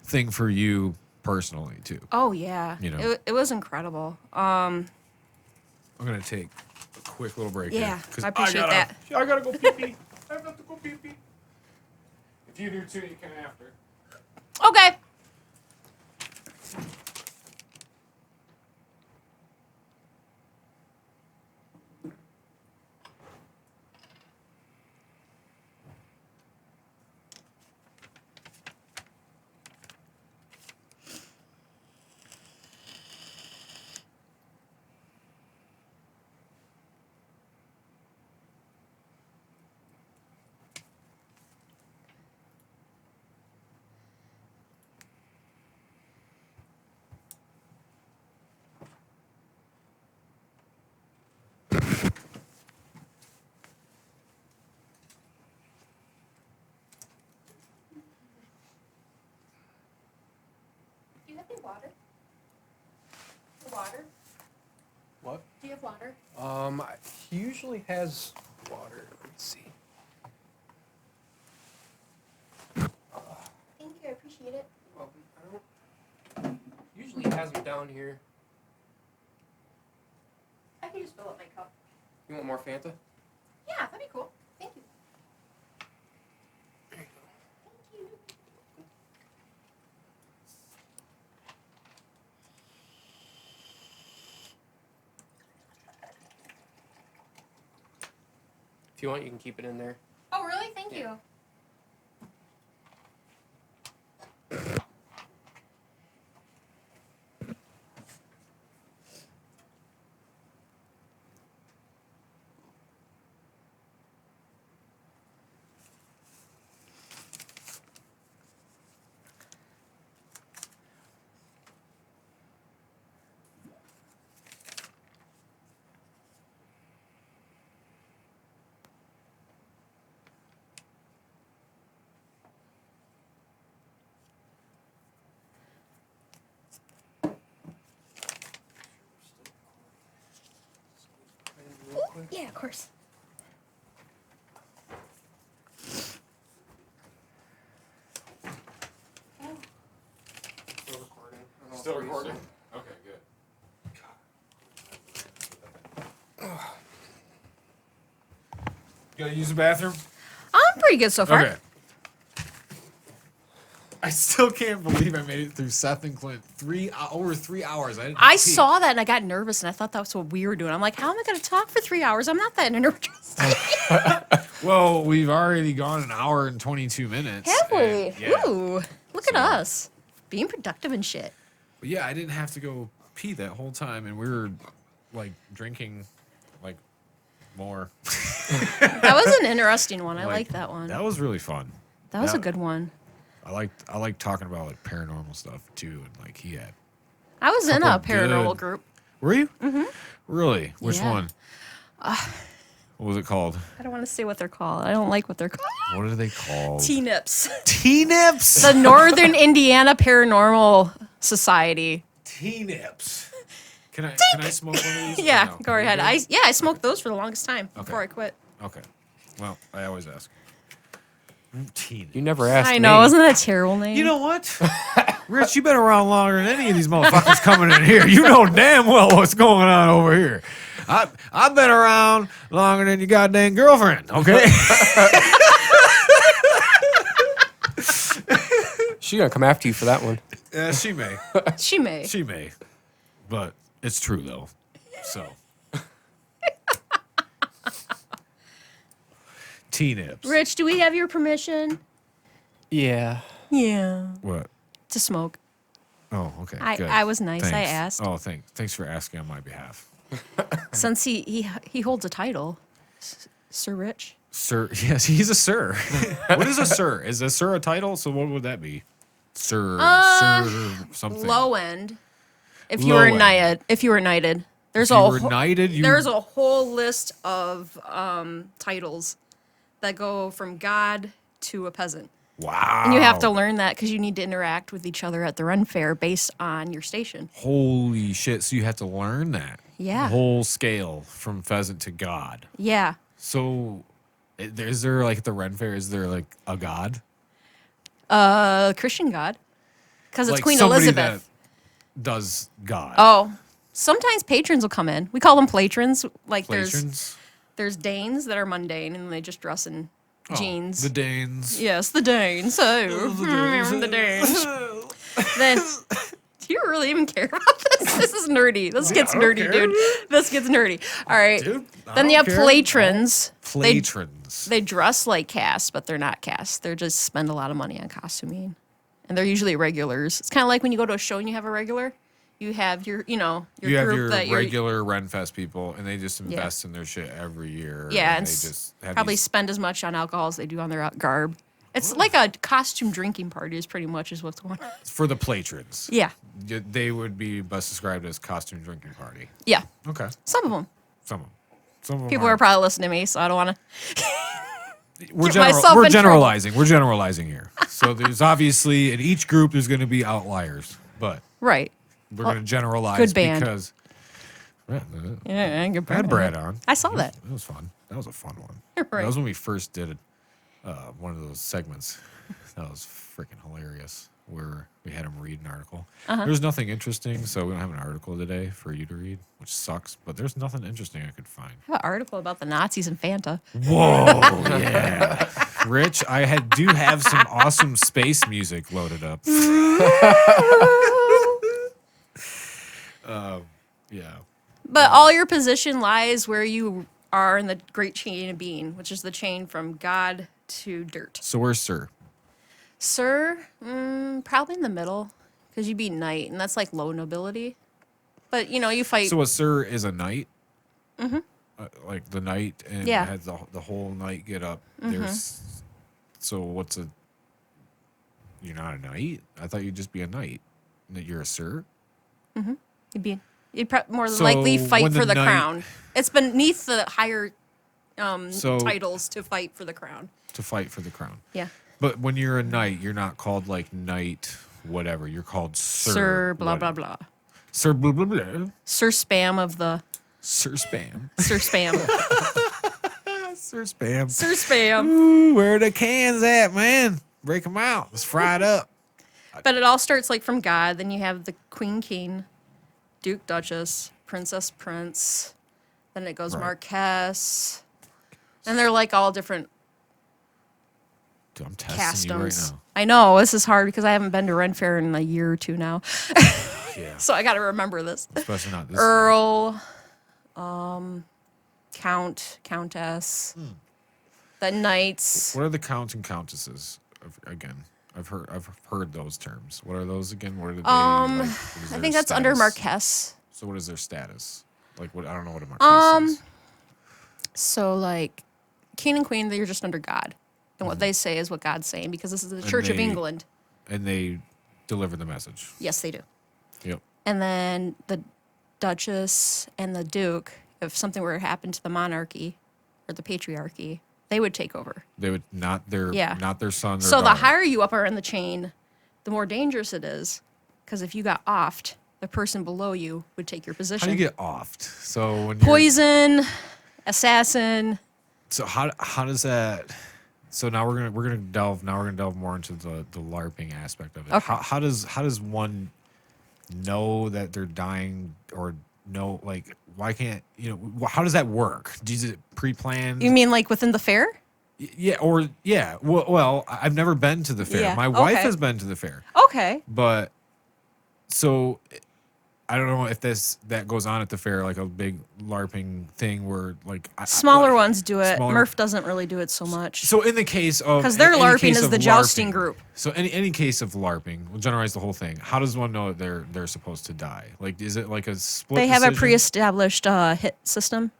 thing for you personally too. Oh yeah, it was incredible. I'm gonna take a quick little break. Yeah, here, 'cause I appreciate that. I gotta go pee pee. I have to go pee pee. If you do too, you can after. Okay. think water. Water. What? Do you have water? He usually has water. Let's see. Thank you. I appreciate it. Well, I don't. Usually he has them down here. I can just fill up my cup. You want more Fanta? Yeah, that'd be cool. Thank you. There you go. Thank you. If you want, you can keep it in there. Oh, really? Thank Yeah. you. Real quick. Yeah, of course. Still recording. I don't know Still if we're recording? using- Okay, good. You gotta use the bathroom? I'm pretty good so far. Okay. I still can't believe I made it through Seth and Clint over 3 hours. I pee. saw that and I got nervous and I thought that was what we were doing. I'm like, how am I going to talk for 3 hours? I'm not that interested. Well, we've already gone an hour and 22 minutes. Have we? and- yeah. Ooh, look at So- us. Being productive and shit. But yeah, I didn't have to go pee that whole time, and we were like drinking like more. That was an interesting one. I like that one. That was really fun. That was a that- good one. I like talking about like paranormal stuff too, and like he had. I was in a couple paranormal good- group. Were you? Mm-hmm. Really? Which Yeah. one? What was it called? I don't want to say what they're called. I don't like what they're called. What are they called? T-NIPS. T-Nips. The Northern Indiana Paranormal Society. T-Nips. Can I smoke one of these? or Yeah, no? go Are you ahead. good? I smoked those for the longest time before I quit. Okay. Well, I always ask. T-Nips. You never asked I me. know, isn't that a terrible name? You know what? Rich, you've been around longer than any of these motherfuckers coming in here. You know damn well what's going on over here. I've been around longer than your goddamn girlfriend, okay? She's gonna come after you for that one. Yeah, she may. She may. She may. But it's true, though. So. T-Nips. Rich, do we have your permission? Yeah. Yeah. What? To smoke. Oh, okay. I- good. I was nice, I Thanks. asked. Oh, thanks for asking on my behalf. Since he holds a title. Sir Rich. Sir, yes, he's a sir. What is a sir? Is a sir a title? So what would that be? Sir, sir, something. Low end. If you Low were end. knighted. If you were knighted. There's If you a were whole- knighted, you- There's a whole list of titles that go from God to a peasant. Wow. And you have to learn that because you need to interact with each other at the run fair based on your station. Holy shit! So you have to learn that. Yeah. The whole scale from pheasant to god. Yeah. So, is there like at the Ren Fair? Is there like a god? Christian God. Because it's Like Queen somebody Elizabeth. that does god. Oh. Sometimes patrons will come in. We call them patrons. Like Patrons? there's Danes that are mundane and they just dress in Oh, jeans. the Danes. Yes, the Danes. So, the Danes. Then, do you really even care about this? This is nerdy. This gets I don't nerdy, care. dude. This gets nerdy. All right. Dude, I Then don't you have care. patrons. Patrons. They dress like cast, but they're not cast. They're just spend a lot of money on costuming. And they're usually regulars. It's kind of like when you go to a show and you have a regular. You have your, you group have your that you're regular Renfest people, and they just invest in their shit every year. Yeah, and and they just have probably these- spend as much on alcohol as they do on their garb. It's like a costume drinking party is pretty much is what's going on. for the patrons. Yeah. They would be best described as costume drinking party. Yeah. Okay, Some of them. some of them. Some of them People are probably listening to me, so I don't want to. We're, get myself we're in trouble. generalizing. We're generalizing here. So there's obviously in each group there's going to be outliers. but Right. we're going to generalize good band. because yeah, Yeah, good I had Brad on. I saw that. It was fun. That was a fun one. Right. That was when we first did one of those segments. That was freaking hilarious. Where we had him read an article. There's nothing interesting, so we don't have an article today for you to read, which sucks. But there's nothing interesting I could find. I have an article about the Nazis and Fanta. Whoa, yeah, Rich, do have some awesome space music loaded up. Yeah. But all your position lies where you are in the great chain of being, which is the chain from God to dirt. So where's Sir? Sir, probably in the middle, because you'd be knight, and that's like low nobility. But you fight. So a Sir is a knight. Like the knight, and Yeah. has the whole knight get up. There's. So what's a? You're not a knight. I thought you'd just be a knight. That you're a Sir. You'd more than So likely fight when for the knight- crown. It's beneath the higher So- titles to fight for the crown. To fight for the crown. Yeah. But when you're a knight, you're not called like knight whatever. You're called Sir. Sir, blah, blah, whatever. blah. Sir blah blah blah. Sir Spam of the. Sir Spam. Sir Spam. Sir Spam. Sir Spam. Ooh, where are the cans at, man? Break them out. Let's fry it up. But it all starts like from God. Then you have the Queen, King, Duke, Duchess, Princess, Prince. Then it goes Right. Marquess. And they're like all different Dude, I'm testing you right customs. now. I know this is hard because I haven't been to Ren Fair in a year or two now, Yeah. so I got to remember this. Especially not this. Earl, Count, Countess, the knights. What are the counts and countesses? Again, I've heard those terms. What are those again? What are they? What is I their think that's under status? Marquess. So what is their status? Like what? I don't know what a Marquess is. So like, King and Queen, they're just under God, and what they say is what God's saying because this is the Church of they- England. And they deliver the message. Yes, they do. Yep. And then the Duchess and the Duke, if something were to happen to the monarchy or the patriarchy, they would take over. They would not their son. Or So the daughter. higher you up are in the chain, the more dangerous it is. Because if you got offed, the person below you would take your How position. do you get offed? So when you're, Poison, assassin. So how does that? So now we're gonna delve more into the LARPing aspect of it. Okay. How does one know that they're dying or know like why can't how does that work? Is it pre-planned? You mean like within the fair? Yeah. Well, I've never been to the fair. Yeah, My wife okay. has been to the fair, Okay. but so I don't know if that goes on at the fair, like a big LARPing thing where like Smaller ones do it. smaller- Murph doesn't really do it so much. So in the case of 'Cause their in LARPing case is of the jousting LARPing, group. So any case of LARPing, we'll generalize the whole thing. How does one know that they're supposed to die? Like, is it like a split? They have a decision? pre-established hit system.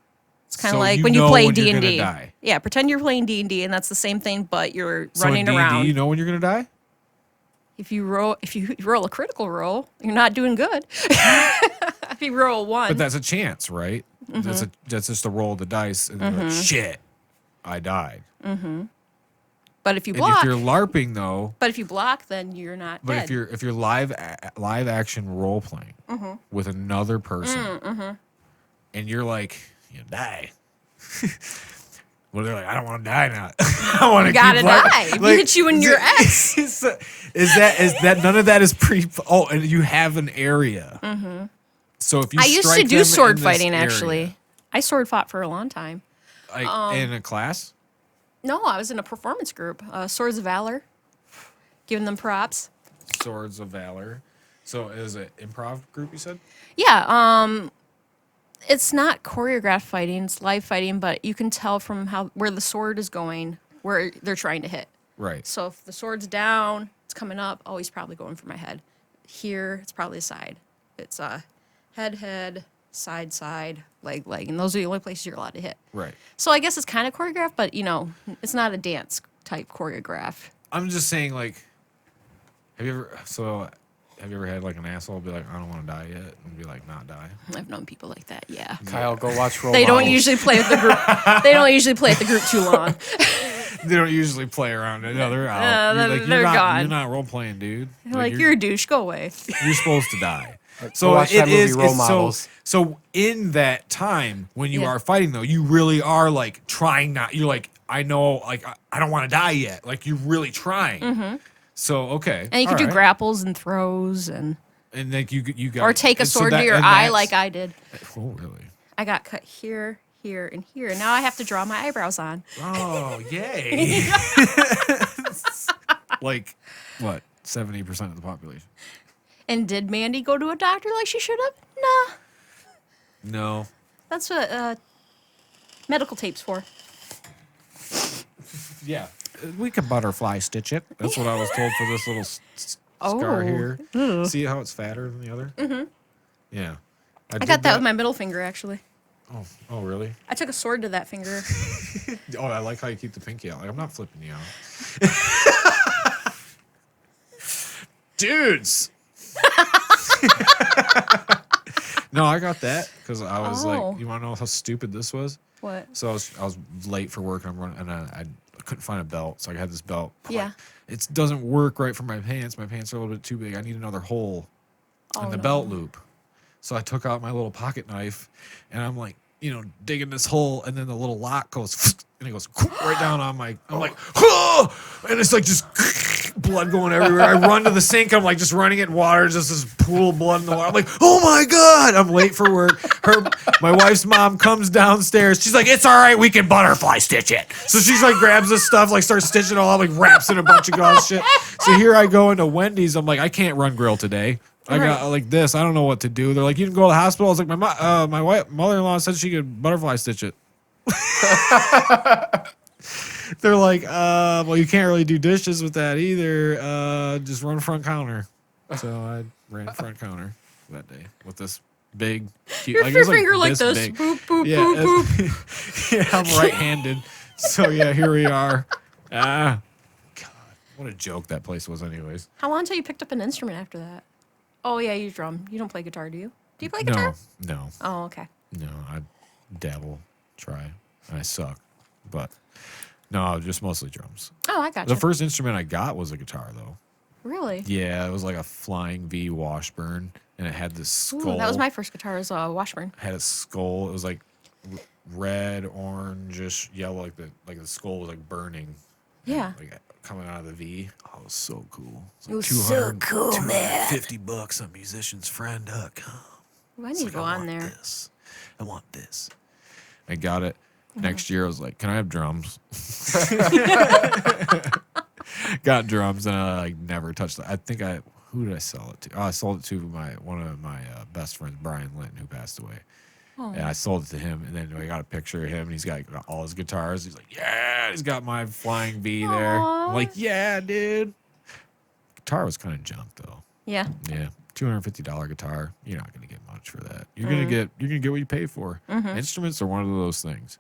It's kind So of like you when you know play when you're gonna D&D. die. Yeah, pretend you're playing D&D, and that's the same thing, but you're So in running D&D, around. you know when you're gonna die. If you roll a critical roll, you're not doing good. If you roll a 1, But that's a chance, right? Mm-hmm. That's just a roll of the dice, and you're like, shit, I died. but if you And block, if you're LARPing though, then you're not but dead. if you're live action role playing Mm-hmm. with another person, and you're like, you die. Well, they're like, I don't want to die now. I want to gotta keep die. If Like, you hit you in your X. is that none of that is pre? Oh, and you have an area. So if you I used to strike do them sword in this fighting, area, actually. I sword fought for a long time. like in a class. No, I was in a performance group, Swords of Valor, giving them props. Swords of Valor. So is it improv group? You said. Yeah, it's not choreographed fighting; it's live fighting, but you can tell from where the sword is going, where they're trying to hit. Right. So if the sword's down, it's coming up. Oh, he's probably going for my head. Here, it's probably a side. It's head, side, leg, and those are the only places you're allowed to hit. Right. So I guess it's kind of choreographed, but it's not a dance type choreograph. I'm just saying, like, have you ever? So, have you ever had like an asshole be like, I don't want to die yet, and be like, not die? I've known people like that. Yeah. Kyle, go watch Role They don't Models. usually play with the group. They don't usually play with the group too long. They don't usually play around it. No, they're out. They're gone. You're not role playing, dude. Like, you're a douche. Go away. you're supposed to die. Go So watch it that movie, is. Role It's Models. so in that time when you Yeah. are fighting, though, you really are like trying not. You're like, I know, like I don't want to die yet. Like you're really trying. So okay, And you can all do right. grapples and throws and like you got or take a and so sword that- to your and eye that's- like I did. Oh really? I got cut here, here, and here. Now I have to draw my eyebrows on. Oh yay! Like what? 70% of the population. And did Mandy go to a doctor like she should have? Nah. No. That's what medical tape's for. Yeah. We could butterfly stitch it. That's what I was told for this little scar Oh. here. See how it's fatter than the other? Mm-hmm. Yeah. I did got that with my middle finger, actually. Oh, really? I took a sword to that finger. Oh, I like how you keep the pinky out. Like, I'm not flipping you out. Dudes! No, I got that because I was Oh. like, you want to know how stupid this was? What? So I was late for work and I'm running, and I couldn't find a belt, so I had this belt. I'm Yeah. like, it doesn't work right for my pants. My pants are a little bit too big. I need another hole in Oh, the no. belt loop. So I took out my little pocket knife, and I'm like, digging this hole, and then the little lock goes, and it goes right down on my. I'm like, oh! And it's like just blood going everywhere. I run to the sink. I'm like just running it in water, just this pool of blood in the water. I'm like, oh my god! I'm late for work. My wife's mom comes downstairs. She's like, it's all right. We can butterfly stitch it. So she's like grabs this stuff, like starts stitching it all up, like wraps it in a bunch of gauze shit. So here I go into Wendy's. I'm like, I can't run grill today. I got like this. I don't know what to do. They're like, you can go to the hospital. I was like, my mother-in-law said she could butterfly stitch it. They're like, well, you can't really do dishes with that either. Just run front counter. So I ran front counter that day with this big, cute. Your like, it was finger like this. big. Boop, boop, Yeah, boop, boop. yeah, I'm right-handed. So yeah, here we are. God, what a joke that place was, anyways. How long until you picked up an instrument after that? Oh, yeah, you drum. You don't play guitar, do you? Do you play guitar? No. Oh, okay. No, I dabble, try. I suck. But no, just mostly drums. Oh, I got The you. first instrument I got was a guitar, though. Really? Yeah, it was like a Flying V Washburn, and it had this skull. Ooh, that was my first guitar, was Washburn. Had a skull. It was like red, orangish, yellow, like the skull was like burning. Yeah. Like coming out of the V. Oh, it was so cool. It was so cool, man. $250 on musiciansfriend.com. Ooh, I need to go on there. This. I want this. I got it. Next year, I was like, "Can I have drums?" Got drums, and I like never touched it. I think who did I sell it to? Oh, I sold it to one of my best friends, Brian Linton, who passed away. Oh. And I sold it to him, and then I got a picture of him, and he's got all his guitars. He's like, "Yeah," he's got my Flying V there. I'm like, "Yeah, dude." Guitar was kind of junk though. Yeah. Yeah, $250 guitar. You're not gonna get much for that. You're gonna get what you pay for. Instruments are one of those things.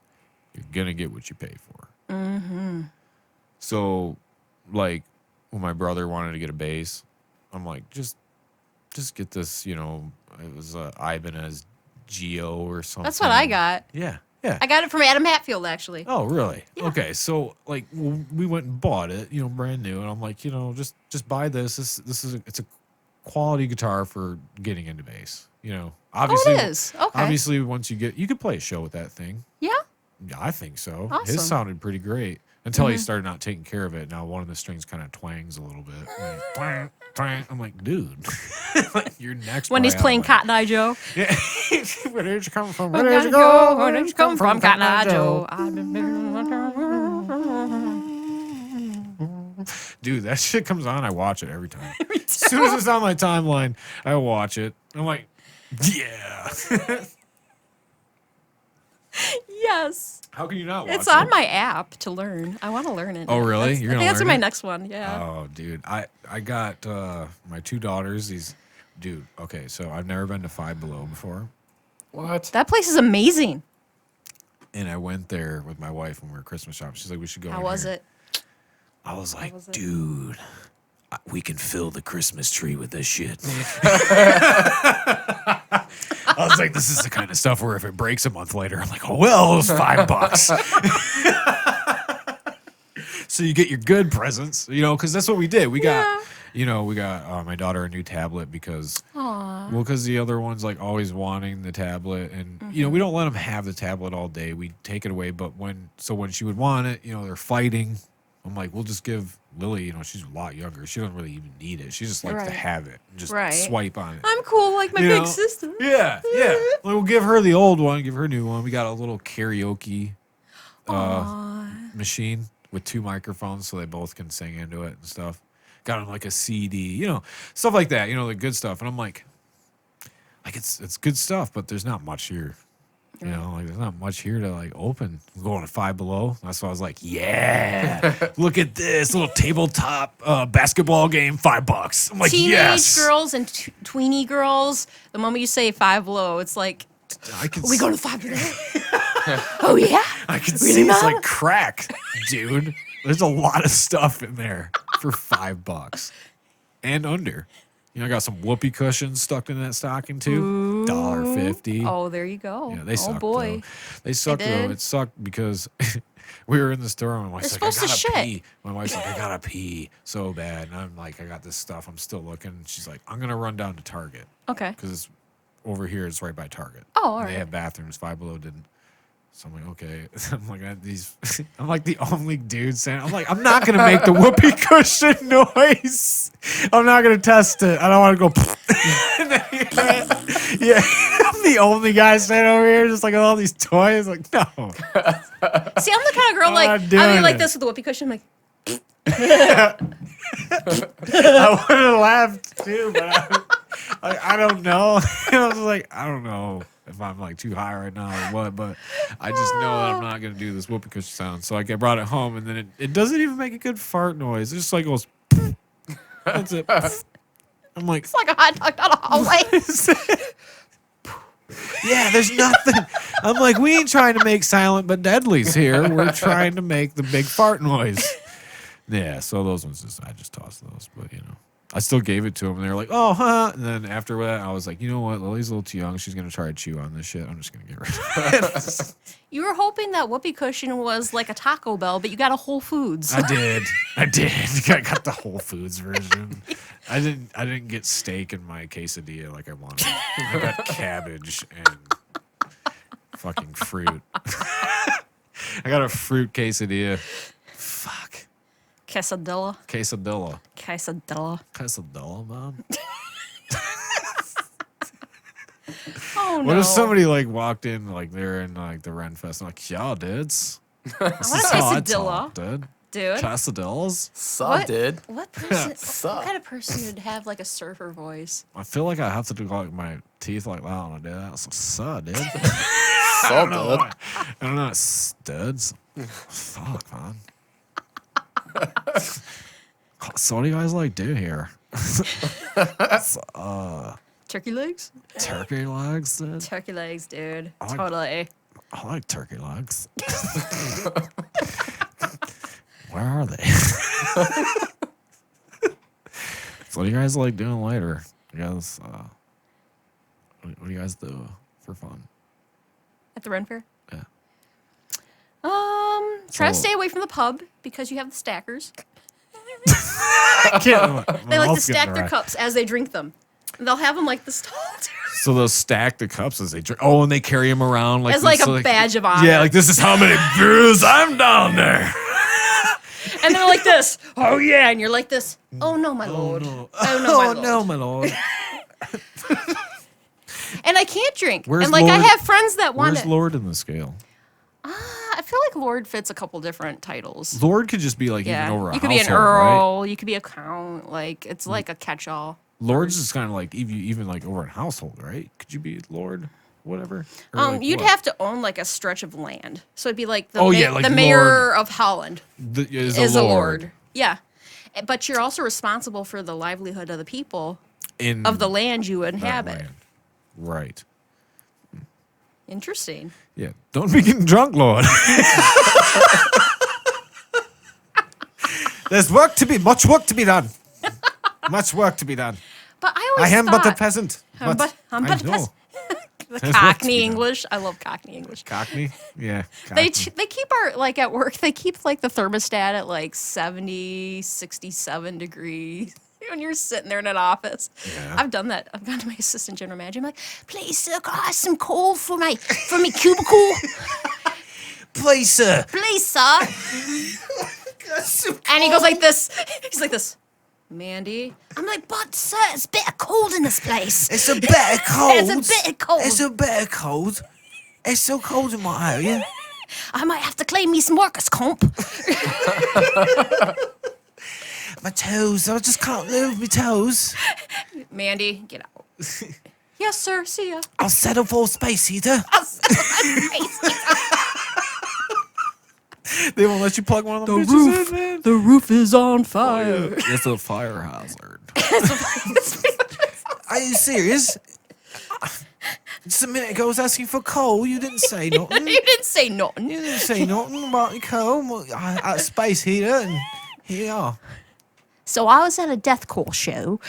You're gonna get what you pay for. So, like, when my brother wanted to get a bass, I'm like, just get this. It was Ibanez Geo or something. That's what I got. Yeah. I got it from Adam Hatfield, actually. Oh, really? Yeah. Okay, so like we went and bought it, brand new, and I'm like, just buy this. It's a quality guitar for getting into bass. Obviously, it is. Okay. Obviously, once you could play a show with that thing. Yeah. Yeah, I think so. Awesome. His sounded pretty great until he started not taking care of it. Now one of the strings kind of twangs a little bit. Like, twang, twang. I'm like, dude, you're next. When he's playing Cotton Eye Joe. Yeah. Where did you come from? Where Where did you go? Where did you come from, Cotton Eye Joe? Dude, that shit comes on. I watch it every time. As soon as it's on my timeline, I watch it. I'm like, yeah. Yes. How can you not watch It's it? on my app to learn. I want to learn it. Oh, really? That's, You're I gonna think that's learn my it? next one. Yeah. Oh, dude. I got my two daughters. Dude, okay, so I've never been to Five Below before. What? That place is amazing. And I went there with my wife when we were Christmas shopping. She's like, we should go How in was here. it? I was like, was it? dude, We can fill the Christmas tree with this shit. I was like, this is the kind of stuff where if it breaks a month later, I'm like, oh, well, it was $5. So you get your good presents, because that's what we did. We got, my daughter a new tablet because, because the other one's like always wanting the tablet. And, we don't let them have the tablet all day. We take it away. But when she would want it, they're fighting. I'm like, we'll just give Lily, she's a lot younger. She doesn't really even need it. She just likes to have it. Just swipe on it. I'm cool like my big sister. Yeah, yeah. We'll give her the old one, give her a new one. We got a little karaoke machine with 2 microphones so they both can sing into it and stuff. Got them like a CD, stuff like that, the good stuff. And I'm like it's good stuff, but there's not much here. There's not much here to open. I'm going to Five Below. That's why I was like, yeah, look at this little tabletop basketball game, $5. I'm like, Teenage girls and tweeny girls. The moment you say Five Below, it's like, we going to Five Below? Oh yeah. I can see it's like crack, dude. There's a lot of stuff in there for $5 and under. I got some whoopee cushions stuck in that stocking too. $1.50. Oh, there you go. Yeah, they sucked. Oh boy, though. They sucked though. It sucked because we were in the store and my wife's like, I gotta pee. My wife's like, I gotta pee so bad, and I'm like, I got this stuff. I'm still looking. She's like, I'm gonna run down to Target. Okay. Because it's over here. It's right by Target. Oh, all right. They have bathrooms. Five Below didn't. So I'm like, okay. I'm like, I'm like the only dude saying, I'm like, I'm not going to make the whoopee cushion noise. I'm not going to test it. I don't want to go. Yeah. I'm the only guy standing over here just like all these toys. Like, no. See, I'm the kind of girl I'll be like this with the whoopee cushion. I'm like, I would have laughed too, but I don't know. I was like, I don't know if I'm like too high right now or what, but I just know that I'm not gonna do this whoopee cushion sound. So I brought it home, and then it doesn't even make a good fart noise. It just like goes. That's it. I'm like, it's like a hot dog down a hallway. Yeah, there's nothing. I'm like, we ain't trying to make silent but deadlies here. We're trying to make the big fart noise. Yeah, so those ones I just tossed those, but I still gave it to them, and they were like, oh, huh. And then after that, I was like, you know what? Lily's a little too young. She's going to try to chew on this shit. I'm just going to get rid of it. You were hoping that whoopee cushion was like a Taco Bell, but you got a Whole Foods. I did. I got the Whole Foods version. I didn't get steak in my quesadilla like I wanted. I got cabbage and fucking fruit. I got a fruit quesadilla. Fuck. Quesadilla. Quesadilla. Quesadilla. Quesadilla, Mom. Oh, no. What if somebody walked in they're in the Ren Fest and yeah, dudes. What quesadilla? Dude. Quesadillas? Sup, dude? What kind of person would have a surfer voice? I feel like I have to do my teeth like that when I do that. So, dude. Sup, dude? I don't know. Studs. Fuck, man. So what do you guys do here? Turkey legs? Turkey legs, dude? Turkey legs, dude. I like- Totally. I like turkey legs. Where are they? So what do you guys doing later? You guys, what do you guys do for fun? At the Ren Fair? Yeah. Try to So- stay away from the pub because you have the stackers. I can't. They like to stack their cups as they drink them. They'll have them like this tall. So they'll stack the cups as they drink. Oh, and they carry them around As this, a badge of honor. Yeah, this is how many brews I'm down there. And they're like this. Oh yeah, and you're like this. Oh no, my lord. No. Oh no, my lord. no, my lord. And I can't drink. Where's and I Lord? have friends that want Where's it. Lord in the scale? I feel like Lord fits a couple different titles. Lord could just be Yeah, even over a you could be an household, right? earl. You could be a count. It's like a catch-all. Lord's is kind of even over a household, right? Could you be Lord, whatever? Or You'd what? have to own a stretch of land. So it'd be like the, Oh, yeah, the mayor of Holland is a lord. Yeah, but you're also responsible for the livelihood of the people In of the land you that inhabit. land. Right. Interesting. Yeah. Don't be getting drunk, Lord. There's much work to be done. Much work to be done. But I always I am thought, but a peasant. I'm but I a know. peasant. The There's work to Cockney be done. English. I love Cockney English. Cockney? Yeah. They Cockney. they keep our, like, at work, they keep, like, the thermostat at, like, 70, 67 degrees when you're sitting there in an office. Yeah. I've done that. I've gone to my assistant general manager. I'm like, please, sir, can I have some coal for my cubicle? Please, sir. Please, sir. And he goes like this. He's like this. Mandy. I'm like, but, sir, it's a bit cold in this place. It's a bit of cold. It's a bit cold. It's a bit of cold. It's so cold in my area. I might have to claim me some workers' comp. My toes. I just can't move my toes. Mandy, get out. Yes, sir. See ya. I'll settle for a space heater. They won't let you plug one of them bitches in, man. The roof is on fire. It's a fire hazard. Are you serious? Just a minute ago, I was asking for coal. You didn't say nothing. You didn't say nothing. You didn't say nothing about your coal. Well, I had a space heater, and here you are. So I was at a deathcore show.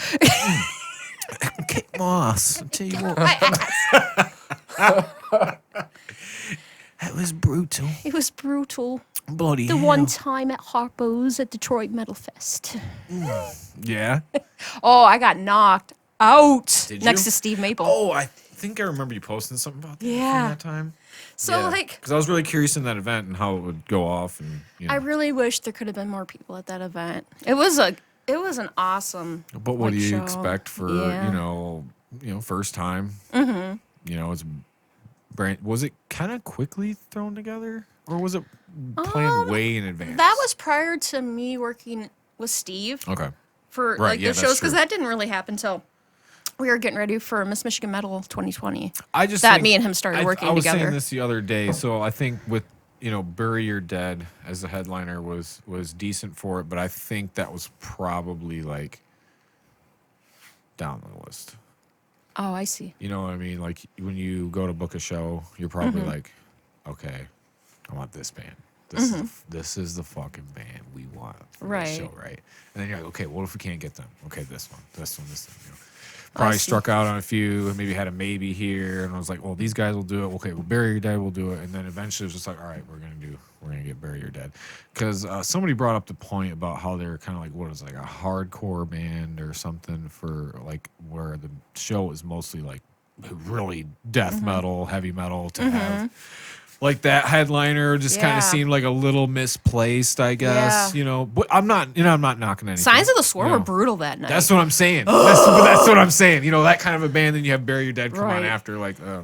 Kick my ass. I tell you what. That was brutal. It was brutal. Bloody The hell. one time at Harpo's at Detroit Metal Fest. Yeah. Oh, I got knocked out Did next you? to Steve Maple. Oh, I think I remember you posting something about that Yeah. from that time. So, like, because I was really curious in that event and how it would go off, and you know. I really wish there could have been more people at that event. It was an awesome. But what like, do you show. expect for Yeah. you know first time? Mm-hmm. You know, it's brand. Was it kind of quickly thrown together, or was it planned way in advance? That was prior to me working with Steve okay. for Right, like yeah, the that's shows, because true. that didn't really happen till we were getting ready for Miss Michigan Medal 2020. I just That think- me and him started working I was together. saying this the other day, so I think with Bury Your Dead as the headliner was decent for it, but I think that was probably like down the list. Oh, I see. You know what I mean? Like when you go to book a show, you're probably Mm-hmm. like, okay, I want this band. This is the fucking band we want for Right. this show, right? And then you're like, okay, what if we can't get them? Okay, this one. You know. Probably see. struck out on a few, and maybe had a maybe here, and I was like, well, these guys will do it. Okay, well, Bury Your Dead will do it, and then eventually it was just like, all right, we're gonna get Bury Your Dead, because somebody brought up the point about how they're kind of like what is like a hardcore band or something for like where the show is mostly like really death metal, heavy metal to have. Like that headliner just kind Yeah. of seemed like a little misplaced, I guess. Yeah. But I'm not knocking anything. Signs of the Swarm No. were brutal that night. That's what I'm saying. That's what I'm saying. That kind of a band, then you have Bury Your Dead come on Right. after, like. I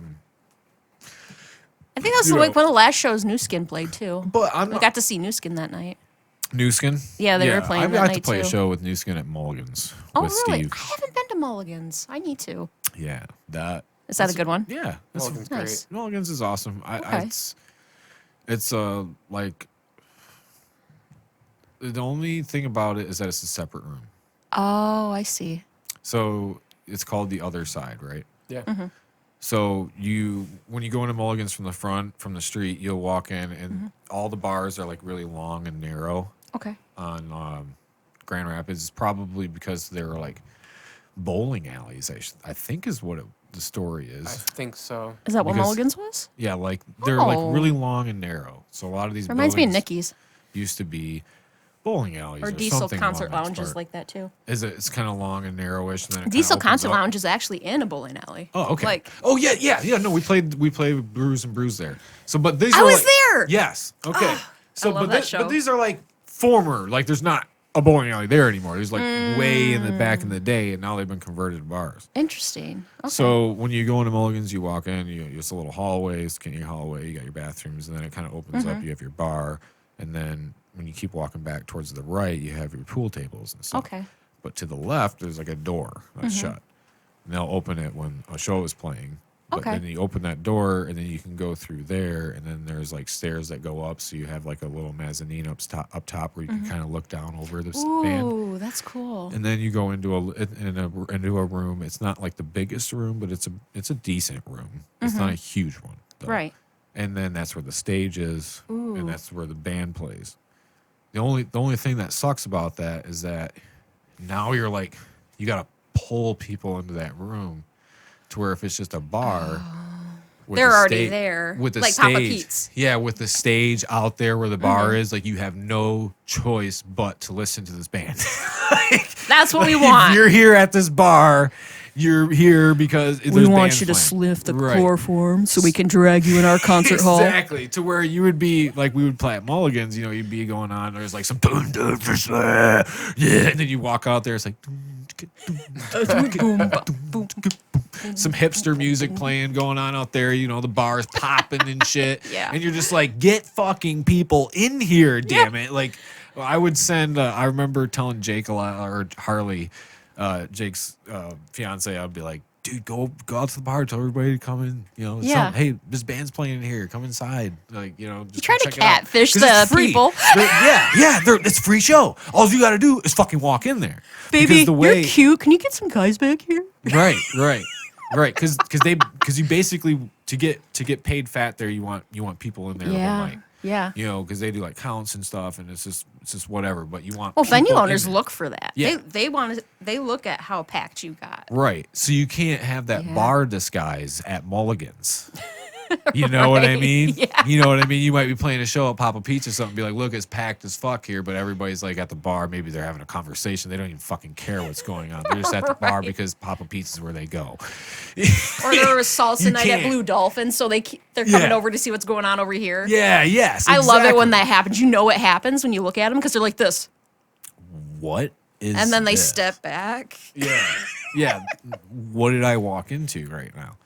think that's you like know. one of the last shows New Skin played too. But I'm We not. got to see New Skin that night. New Skin? Yeah, they were playing I that got to night, play a too. show with New Skin at Mulligan's Oh, with really? Steve. I haven't been to Mulligan's. I need to. Yeah, that. Is that a good one? Yeah, that's Mulligan's Nice. great. Mulligan's is awesome. Okay. It's like the only thing about it is that it's a separate room. Oh, I see. So it's called the other side, right? Yeah. Mm-hmm. So when you go into Mulligan's from the front, from the street, you'll walk in, and all the bars are like really long and narrow Okay. on Grand Rapids. Probably because they're like bowling alleys. I think is what the story I is. think so. Is that what Because- Mulligan's was? Yeah, like they're Oh. like really long and narrow. So a lot of these Reminds me of buildings Nicky's used to be bowling alleys or or Diesel something concert along that lounges part. like that too. It's kind of long and narrowish, and then it kinda Diesel opens concert up. lounge is actually in a bowling alley. Oh, okay. Like, oh yeah. No, we played Brews and Brews there. So, but these I are was like, there! Yes. Okay. So, love but that but show. these are like former. Like, there's not a bowling alley there anymore. There's like way in the back in the day, and now they've been converted to bars. interesting. Okay. So when you go into Mulligan's, you walk in. It's a little hallway, skinny hallway. You got your bathrooms, and then it kind of opens up. You have your bar, and then when you keep walking back towards the right, you have your pool tables and stuff. Okay. But to the left, there's like a door that's shut. And they'll open it when a show is playing. But Okay. then you open that door, and then you can go through there, and then there's like stairs that go up, so you have like a little mezzanine up top where you can kind of look down over the band. Ooh, that's cool. And then you go into a room. It's not like the biggest room, but it's a decent room. It's not a huge one, though. Right. And then that's where the stage is, Ooh. and that's where the band plays. The only thing that sucks about that is that now you're like You got to pull people into that room to where if it's just a bar, with They're the already there, with the like stage, Papa Pete's. yeah, with the stage out there where the bar is, like you have no choice but to listen to this band. That's what we If want. you're here at this bar, you're here because We there's want bands you to playing. sniff the Right. chloroform so we can drag you in our concert hall. Exactly, to where you would be like we would play at Mulligan's, you'd be going on. There's like some boom, boom, yeah, and then you walk out there, it's like some hipster music playing going on out there. The bars popping and shit. Yeah. And you're just like, get fucking people in here, damn it! Like, I would send. I remember telling Jake a lot, or Harley, Jake's fiance. I'd be like, dude, go out to the bar, tell everybody to come in. Yeah. Hey, this band's playing in here. Come inside. Like, just Try to check it out. catfish 'Cause it's the free. people. It's a free show. All you got to do is fucking walk in there. Baby, Because the way, you're cute. Can you get some guys back here? right. Because you basically to get paid fat there, you want people in there the whole night. Yeah. Because they do like counts and stuff, and it's just whatever. But you want Well, venue people in owners there. look for that. Yeah. They look at how packed you got. Right. So you can't have that Yeah. bar disguise at Mulligan's. You know what I mean? Yeah. You know what I mean? You might be playing a show at Papa Pete's or something, be like, look, it's packed as fuck here, but everybody's like at the bar. Maybe they're having a conversation. They don't even fucking care what's going on. They're just at the bar Right. because Papa Pete's is where they go. Or there was salsa You night at can't. Blue Dolphin, so they're coming Yeah. over to see what's going on over here. Yeah, yes. I love it when exactly. that happens. You know what happens when you look at them because they're like this, What is and then they this? step back. Yeah. Yeah. What did I walk into right now?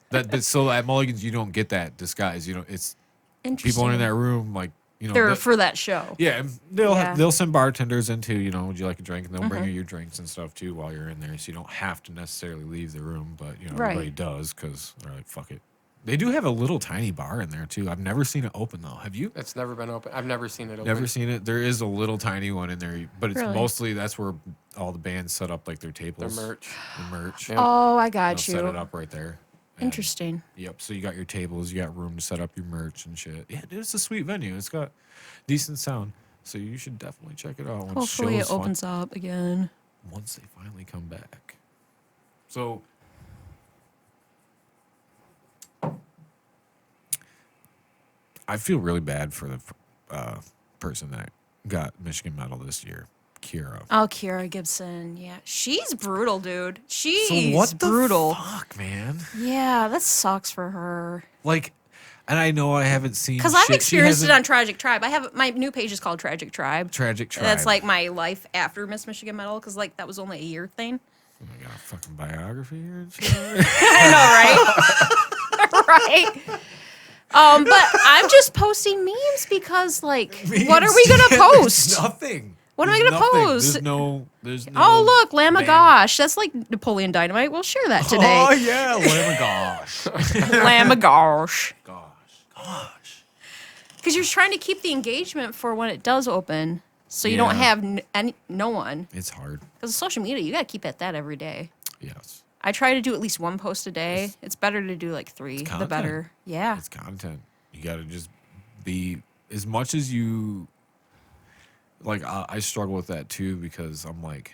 But so at Mulligan's you don't get that disguise. It's Interesting. people in that room like They're for that show. yeah, and Yeah. they'll send bartenders in too, would you like a drink? And they'll bring you your drinks and stuff too while you're in there. So you don't have to necessarily leave the room, but Right. everybody does because they're like, fuck it. They do have a little tiny bar in there too. I've never seen it open though. Have you? It's never been open. I've never seen it open. Never seen it. There is a little tiny one in there, but it's Really? mostly that's where all the bands set up like their Their tables, merch. the merch. Yeah. Oh, I They'll got set it you. up right there. And- Interesting. Yep. So you got your tables, you got room to set up your merch and shit. Yeah, dude, it's a sweet venue. It's got decent sound, so you should definitely check it out. Once Hopefully it shows fin- opens up again. once they finally come back. So I feel really bad for the person that got Michigan medal this year, Kira. Oh, Kira Gibson. Yeah. She's brutal, dude. She's So what the brutal. fuck, man? Yeah, that sucks for her. Like, and I know I haven't seen Because I've shit. She experienced it hasn't- on Tragic Tribe. my new page is called Tragic Tribe. Tragic Tribe. That's like my life after Miss Michigan medal, because like that was only a year thing. I got a fucking biography here and shit. I know, right? Right. But I'm just posting memes because, like, what are we gonna post? Nothing. What am I There's gonna nothing. post? There's no. Oh, look, Lamb of band. Gosh. That's like Napoleon Dynamite. We'll share that today. Oh yeah, Lamb of Gosh. Lamb of Gosh. Gosh. Because you're trying to keep the engagement for when it does open, so you don't Yeah. have no one. It's hard. Because social media, you got to keep at that every day. Yes. I try to do at least one post a day. It's better to do like 3, the content. better. Yeah. It's content. You got to just be as much as you. Like I struggle with that too because I'm like,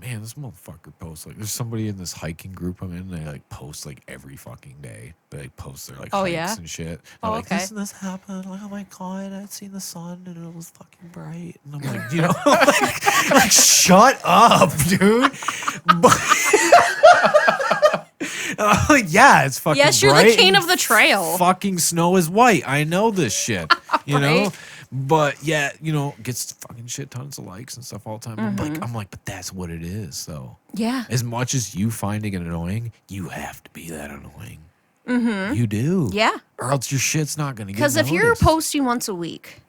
man, this motherfucker posts like there's somebody in this hiking group I'm in. They like post like every fucking day. They like post their like Oh, hikes yeah? and shit. Oh, They're like okay. this and this happened. Like oh my god, I'd seen the sun and it was fucking bright. And I'm like, like shut up, dude. But, yeah, it's fucking. Yes, you're the bright king and of the trail. Fucking snow is white. I know this shit. You know. Right. But yeah, gets fucking shit tons of likes and stuff all the time. I'm like, but that's what it is, though. Yeah. As much as you finding it annoying, you have to be that annoying. Mm-hmm. You do. Yeah. Or else your shit's not gonna get Because if you're noticed. posting once a week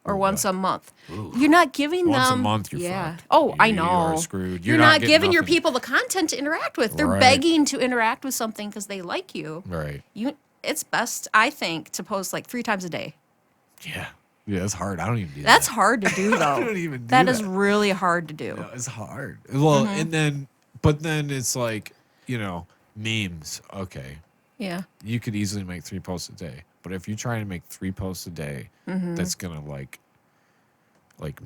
or once a month, you're not giving Once a them. month, you're yeah. fucked. Oh, I You know. are screwed. You're You're not not getting giving your nothing. people the content to interact with. They're Right. begging to interact with something because they like you. Right. It's best, I think, to post like 3 times a day. Yeah. Yeah, it's hard. I don't even do That's that. hard to do, though. don't even do That is that. really hard to do. Yeah, it's hard. Well, Mm-hmm. but then it's like, memes. Okay. Yeah. You could easily make 3 posts a day. But if you're trying to make 3 posts a day, Mm-hmm. that's gonna like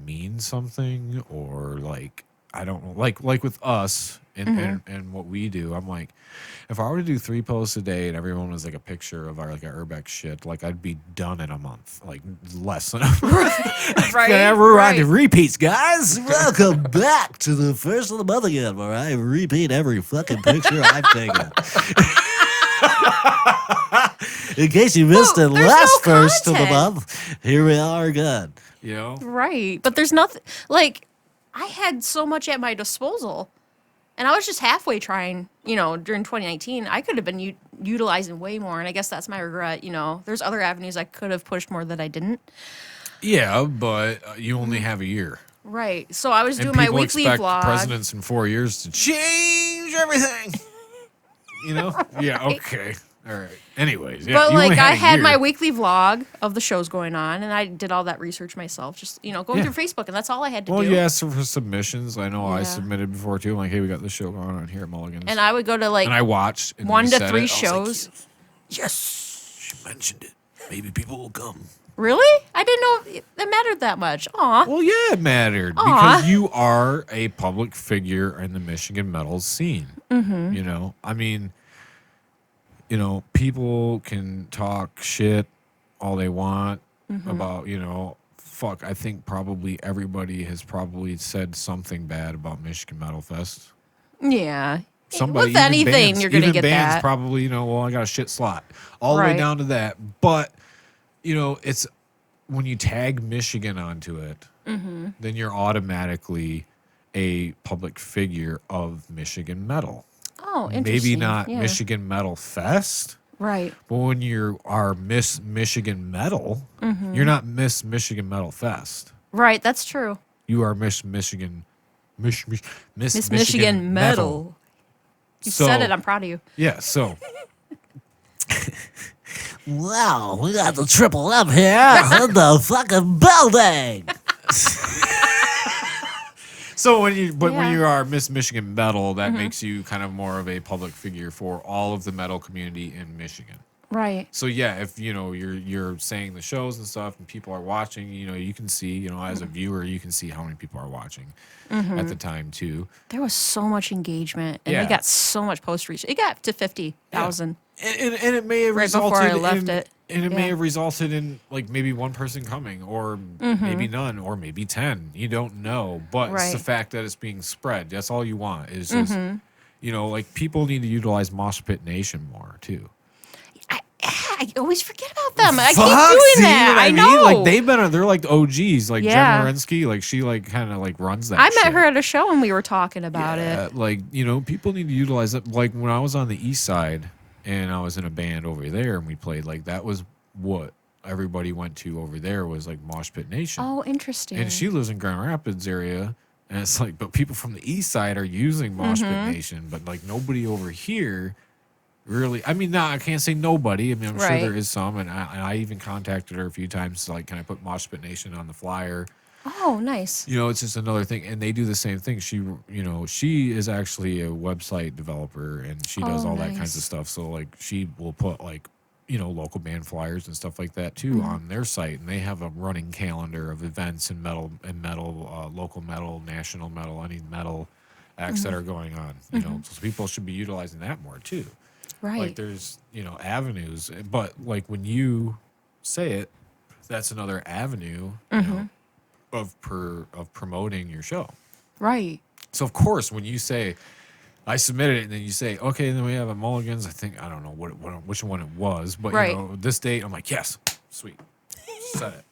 mean something or like I don't know. Like with us and what we do, I'm like, if I were to do 3 posts a day and everyone was like a picture of our like our Urbex shit, like I'd be done in a month, like less than a month. Right. We're on to repeats, guys. Welcome back to the first of the month again, where I repeat every fucking picture I've taken. In case you missed it there's last no first of the content. month, here we are again. You know? Right. But there's nothing like I had so much at my disposal. And I was just halfway trying, during 2019. I could have been utilizing way more. And I guess that's my regret. There's other avenues I could have pushed more that I didn't. Yeah, but you only have a year. Right. So I was And doing my people weekly expect vlog. presidents in 4 years to change everything. Yeah, okay. All right. Anyways, yeah. But you only I a had year. my weekly vlog of the shows going on, and I did all that research myself. Just going Yeah. through Facebook, and that's all I had to Well, do. you asked for submissions. I know I Yeah. submitted before too. I'm like, hey, we got this show going on here at Mulligan's. And I would go to And I watched. And 1 you to said 3 it. I was like, shows. yes, she mentioned it. Maybe people will come. Really? I didn't know it mattered that much. Aw. Well, yeah, it mattered because you are a public figure in the Michigan metal scene. Mm-hmm. I mean, people can talk shit all they want about, fuck. I think probably everybody has probably said something bad about Michigan Metal Fest. Yeah. Somebody, With even anything, bands, you're going to even get bands that. probably, well, I got a shit slot. All the way Right. down to that. But, it's when you tag Michigan onto it, then you're automatically a public figure of Michigan metal. Oh, interesting. Maybe not Yeah. Michigan Metal Fest, Right. but when you are Miss Michigan Metal, you're not Miss Michigan Metal Fest. Right. That's true. You are Miss Michigan, Miss Michigan Metal. You said it. I'm proud of you. Yeah, so. Wow, we got the triple M here in the fucking building. So when you are Miss Michigan Metal, that makes you kind of more of a public figure for all of the metal community in Michigan. Right. So yeah, if you're saying the shows and stuff and people are watching, you can see, as a viewer, you can see how many people are watching at the time too. There was so much engagement, and Yeah. they got so much post reach. It got to 50,000. And it may have Right resulted before I left in, it. and it may Yeah. have resulted in like maybe one person coming, or maybe none, or maybe 10. You don't know, but it's the Right. fact that it's being spread. That's all you want. Is just like people need to utilize Mosh Pit Nation more too. I always forget about them. I Fuck, keep see doing that. what I mean? know. Like they're like the OGs. Like Yeah. Jen Wierenski, like she like kind of like runs that. I met shit. her at a show, and we were talking about it. Like, people need to utilize it. Like when I was on the east side and I was in a band over there and we played, like that was what everybody went to over there was like Mosh Pit Nation. Oh, interesting. And she lives in Grand Rapids area. And it's like, but people from the east side are using Mosh Pit Nation, but like nobody over here really. I mean, I can't say nobody. I mean, I'm sure Right. there is some. And I even contacted her a few times to like, can I put Mosh Pit Nation on the flyer? Oh, nice. It's just another thing, and they do the same thing. She is actually a website developer, and she does Oh, all that kinds nice. of stuff. So like, she will put like, local band flyers and stuff like that too on their site, and they have a running calendar of events and metal, local metal, national metal, any metal acts that are going on. So people should be utilizing that more too. Right. Like there's avenues, but like when you say it, that's another avenue. Of promoting your show. Right. So of course, when you say I submitted it, and then you say, okay, then we have a Mulligan's. I don't know which one it was, but Right. this date, I'm like, yes, sweet, said it.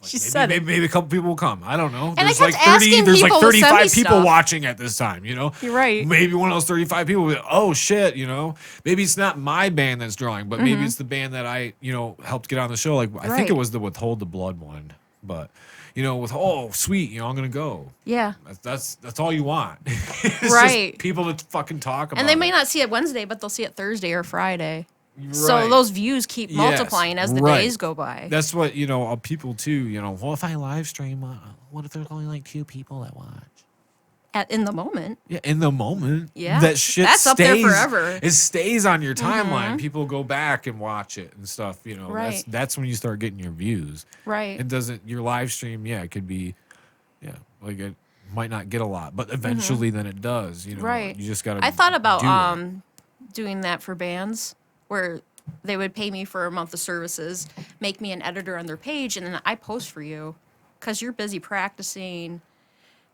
Like, She said it. Maybe a couple people will come. I don't know. I There's kept like 30. asking There's like people to send me 35 people stuff. watching at this time. You're right. Maybe one of those 35 people will be, oh shit, maybe it's not my band that's drawing, but maybe it's the band that I helped get on the show. Like I think Right. it was the Withhold the Blood one, but. With sweet, I'm gonna go. Yeah. That's all you want. It's just Right. people to fucking talk about. And they it. may not see it Wednesday, but they'll see it Thursday or Friday. Right. So those views keep Yes, multiplying as the right. days go by. That's what people too. Well, if I live stream, what if there's only like 2 people that watch? In the moment. Yeah, in the moment. Yeah. That shit That's stays up there forever. It stays on your timeline. People go back and watch it and stuff. Right. That's when you start getting your views. Right. It doesn't your live stream. Yeah, it could be. Yeah, like it. might not get a lot, but eventually then it does. You know, Right. you just gotta. I thought about do it. doing that for bands where they would pay me for a month of services, make me an editor on their page, and then I post for you because you're busy practicing,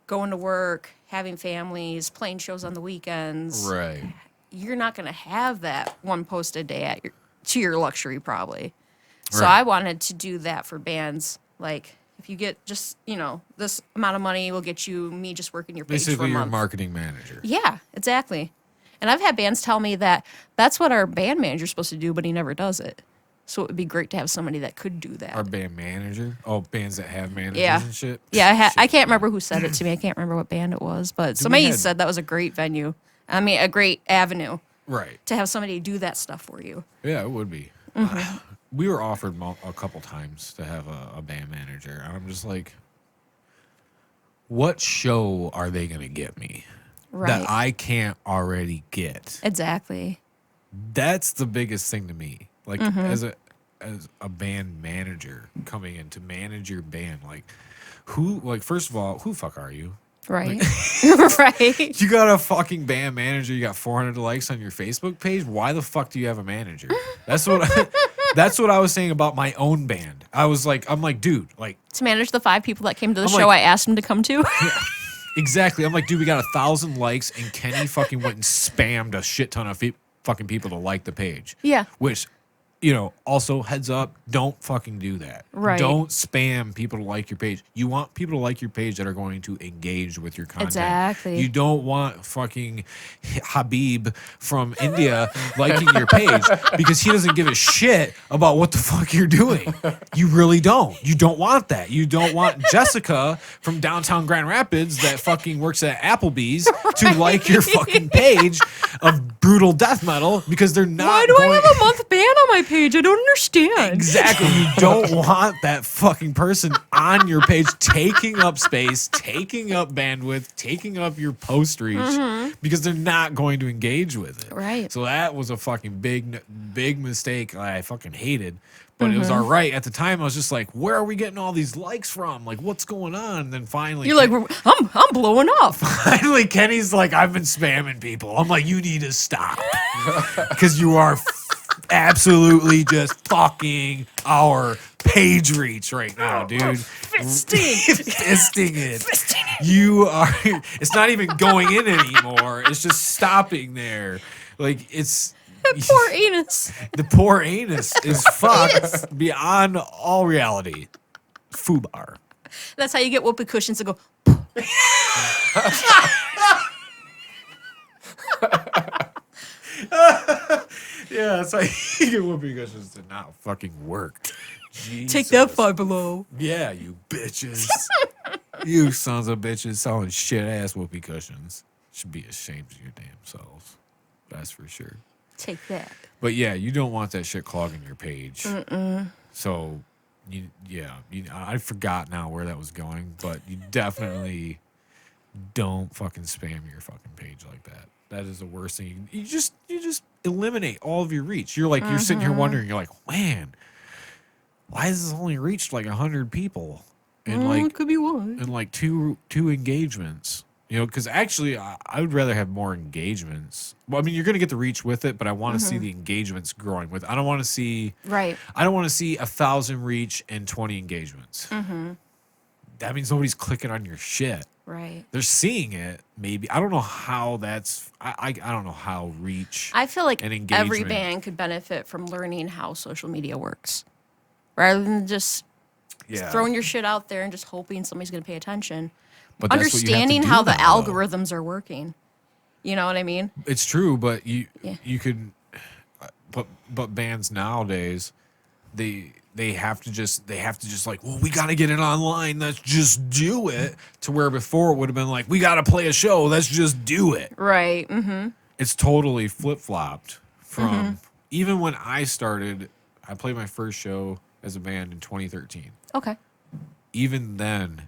going to work, having families, playing shows on the weekends. Right. You're not going to have that one post a day to your luxury probably. So Right. I wanted to do that for bands. Like if you get just, this amount of money will get you me just working your page for Basically, a your month. marketing manager. Yeah, exactly. And I've had bands tell me that that's what our band manager's supposed to do, but he never does it. So it would be great to have somebody that could do that. Our band manager. Oh, bands that have managers Yeah. and shit. Yeah, I Shit. can't remember who said it to me. I can't remember what band it was, but somebody had- said that was a great venue. I mean, a great avenue Right. to have somebody do that stuff for you. Yeah, it would be. Mm-hmm. We were offered a couple times to have a band manager, and I'm just like, what show are they gonna get me Right. that I can't already get? Exactly. That's the biggest thing to me. Like Mm-hmm. as a band manager coming in to manage your band, like who? Like first of all, who the fuck are you? Right. Right. You got a fucking band manager. You got 400 likes on your Facebook page. Why the fuck do you have a manager? That's what. That's what I was saying about my own band. I'm like, dude, like To manage the 5 people that came to the I'm show like- I asked him to come to. exactly. I'm like, dude, we got 1,000 likes, and Kenny fucking went and spammed a shit ton of fucking people to like the page. Yeah. Which, also heads up, don't fucking do that. Right. Don't spam people to like your page. You want people to like your page that are going to engage with your content. Exactly. You don't want fucking Habib from India liking your page because he doesn't give a shit about what the fuck you're doing. You really don't. You don't want that. You don't want Jessica from downtown Grand Rapids that fucking works at Applebee's to like your fucking page of brutal death metal because they're not Why do I going- have a month ban on my page? I don't understand. Exactly. You don't want that fucking person on your page taking up space, taking up bandwidth, taking up your post reach because they're not going to engage with it. Right. So that was a fucking big mistake I fucking hated. But it was all right. At the time, I was just like, where are we getting all these likes from? Like, what's going on? And then finally... You're like, I'm blowing up. Finally, Kenny's like, I've been spamming people. I'm like, you need to stop. Because you are absolutely just fucking our page reach right now, dude. Fisting it. You are, it's not even going in anymore. It's just stopping there. Like, it's... Poor anus. The poor anus is fucked beyond all reality. Foobar. That's how you get whoopee cushions to go. Yeah, that's how you get whoopee cushions to not fucking work. Take that Jesus. 5 below. Yeah, you bitches. You sons of bitches selling shit ass whoopee cushions. Should be ashamed of your damn selves. That's for sure. Take that. But yeah, you don't want that shit clogging your page. So, I forgot now where that was going, but you definitely don't fucking spam your fucking page like that. That is the worst thing. You just eliminate all of your reach. You're like, you're sitting here wondering, you're like, man, why has this only reached like 100 people and like could be one. and like two engagements? Because actually, I would rather have more engagements. Well, I mean, you're going to get the reach with it, but I want to see the engagements growing with. I don't want to see. Right. I don't want to see 1,000 reach and 20 engagements. That means nobody's clicking on your shit. Right. They're seeing it. Maybe I don't know how that's. I don't know how reach. I feel like and every engagement. band could benefit from learning how social media works, rather than just Yeah. throwing your shit out there and just hoping somebody's going to pay attention. But that's what you have to Understanding do how the now, though. algorithms are working. You know what I mean? It's true, but you Yeah. could, but bands nowadays, they have to just like, well, we got to get it online. Let's just do it. To where before it would have been like, we got to play a show. Let's just do it. Right. Mm-hmm. It's totally flip flopped from even when I started. I played my first show as a band in 2013. Okay. Even then,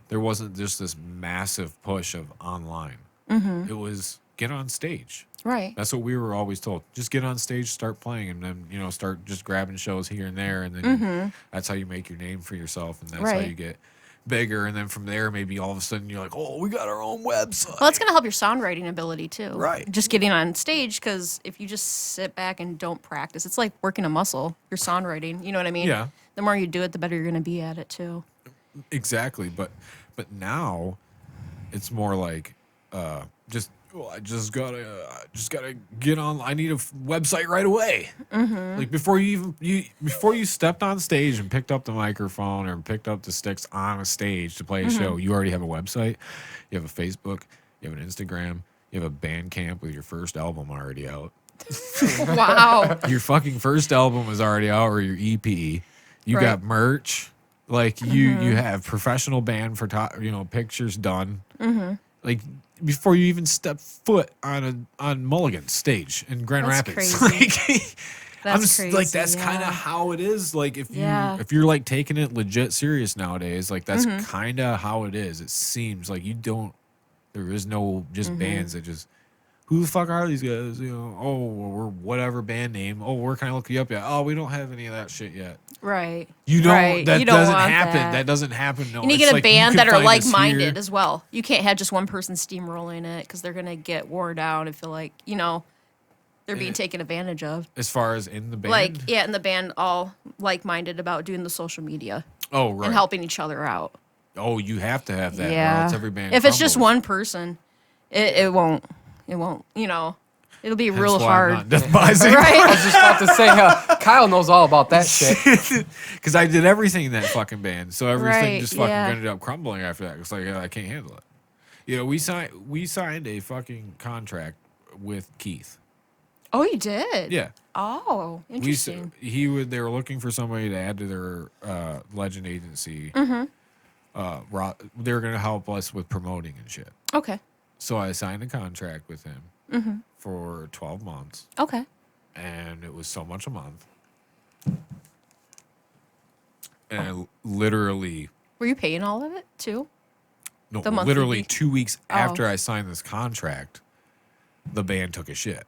there wasn't just this massive push of online. It was get on stage. Right. That's what we were always told. Just get on stage, start playing, and then, start just grabbing shows here and there. And then that's how you make your name for yourself. And that's how Right. you get bigger, and then from there, maybe all of a sudden you're like, oh, we got our own website. Well, it's going to help your songwriting ability too. Right. Just getting on stage, because if you just sit back and don't practice, it's like working a muscle, your songwriting. You know what I mean? Yeah. The more you do it, the better you're going to be at it too. Exactly, but now it's more like I just gotta get on. I need a website right away. Mm-hmm. Like before you stepped on stage and picked up the microphone or picked up the sticks on a stage to play a show, you already have a website. You have a Facebook. You have an Instagram. You have a Bandcamp with your first album already out. Wow. Your fucking first album is already out, or your EP. You got merch. Like you have professional band pictures done. Mm-hmm. Like before you even step foot on Mulligan's stage in Grand Rapids. Crazy. That's crazy. Like that's kind of how it is. Like if you're like taking it legit serious nowadays, like that's kind of how it is. It seems like there is no just bands that just. Who the fuck are these guys? Oh, we're whatever band name. Oh, where can I look you up yet? Oh, we don't have any of that shit yet. Right. You don't. Right. That you don't doesn't want happen. That doesn't happen. No. You need to get a band that are like-minded as well. You can't have just one person steamrolling it, because they're gonna get worn down and feel like they're being taken advantage of. As far as in the band, in the band, all like-minded about doing the social media. Oh, right. And helping each other out. Oh, you have to have that. Yeah. Or else every band. If it's just crumbles. one person, it won't. It won't. It'll be Hence real why hard. I'm not Death by Zero. I Right. was just about to say, Kyle knows all about that shit. Because I did everything in that fucking band, so everything Right, just fucking yeah. ended up crumbling after that. It's like I can't handle it. We signed a fucking contract with Keith. Oh, you did? Yeah. Oh, interesting. They were looking for somebody to add to their Legend agency. Mm-hmm. They were going to help us with promoting and shit. Okay. So I signed a contract with him for 12 months. Okay. And it was so much a month. And I literally... Were you paying all of it, too? No, The monthly literally fee? 2 weeks after I signed this contract, the band took a shit.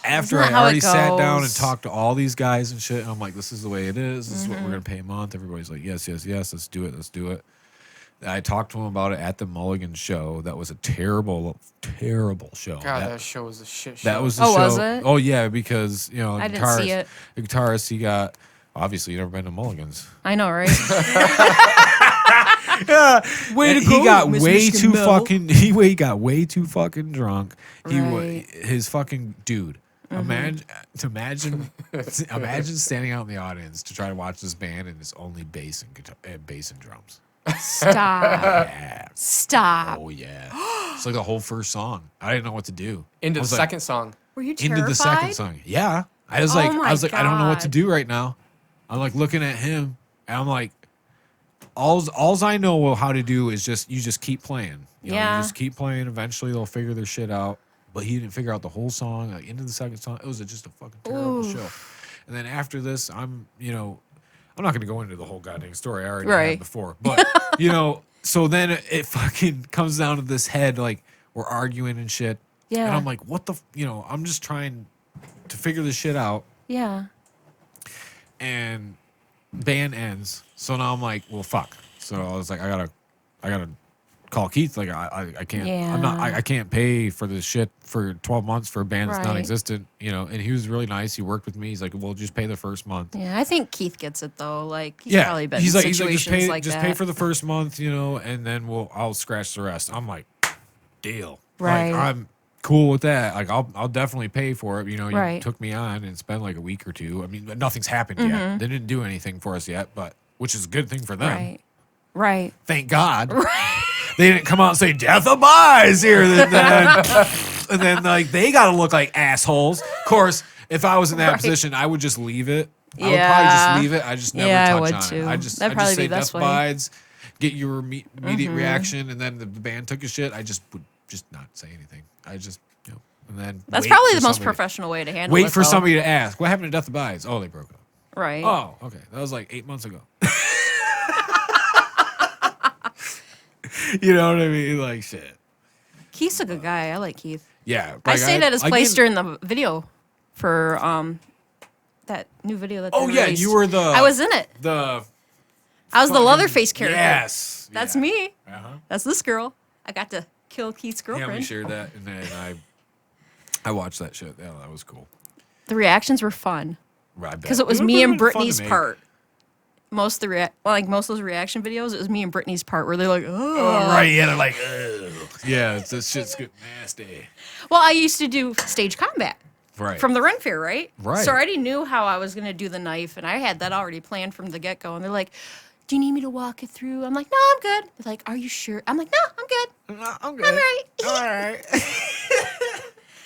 After that I how it already sat down and goes? talked to all these guys and shit, and I'm like, this is the way it is. This is what we're going to pay a month. Everybody's like, yes, yes, yes, let's do it. I talked to him about it at the Mulligan show. That was a terrible, terrible show. God, that show was a shit show. That was the Oh, show. was it? Oh, yeah, because, I didn't see it. The guitarist, he got, obviously, you've never been to Mulligan's. I know, right? Way to go, he got way too fucking. He got way too fucking drunk. Right. His fucking dude. Imagine standing out in the audience to try to watch this band, and it's only bass and guitar, bass and drums. Stop. Yeah. Stop. Oh yeah. It's like the whole first song. I didn't know what to do. Into I the was like, second song. Were you terrified? Into the second song. Yeah. I was like, I don't know what to God. do right now. I'm like looking at him, and I'm like, All's I know how to do is you just keep playing. You just keep playing. Eventually they'll figure their shit out. But he didn't figure out the whole song. Like into the second song, it was just a fucking terrible show. And then after this, I'm not going to go into the whole goddamn story. I already had before. But so then it fucking comes down to this head, like we're arguing and shit. Yeah. And I'm like, what the, I'm just trying to figure this shit out. Yeah. And band ends. So now I'm like, well, fuck. So I was like, I gotta call Keith. Like I can't. Yeah. I can't pay for this shit for 12 months for a band that's Right. non-existent. And he was really nice. He worked with me. He's like, well, just pay the first month. Yeah, I think Keith gets it though. Like he's probably been in he's like, situations like just that. pay for the first month, and then I'll scratch the rest. I'm like, deal. Right. Like, I'm cool with that. Like I'll definitely pay for it. You Right. took me on, and it's been like a week or two. I mean, nothing's happened yet. They didn't do anything for us yet, but which is a good thing for them. Right. Right. Thank God. They didn't come out and say Death Abides here. And then like they got to look like assholes. Of course, if I was in that Right. position, I would just leave it. I would Yeah. probably just leave it. I just never Yeah, I touch would on too. it. That'd I probably just say be the Death best way. Abides, get your immediate reaction, and then the band took a shit. I just would just not say anything. I just and then That's wait probably for the most somebody- professional way to handle it. Wait for though. somebody to ask, what happened to Death Abides? Oh, they broke up. Right. Oh, okay. That was like 8 months ago. You know what I mean? Like shit. Keith's a good guy. I like Keith. Yeah. I like, stayed at his I place gave- during the video for that new video that. Oh they yeah, released. you were the. I was in it. the I was the Leatherface character. Yes. That's yeah. me. Uh-huh. That's this girl. I got to kill Keith's Yeah, we girlfriend. shared that, and then I watched that shit. Yeah, that was cool. The reactions were fun Right, because it was me and Brittany's part. Most of the most of those reaction videos, it was me and Brittany's part where they're like, oh. Oh, right, yeah, they're like, ugh. Yeah, this shit's good, nasty. Well, I used to do stage combat. Right. From the Run Fair, right? Right. So I already knew how I was going to do the knife, and I had that already planned from the get-go. And they're like, do you need me to walk it through? I'm like, no, I'm good. They're like, are you sure? I'm like, no, I'm good. No, I'm good. I'm right. All right.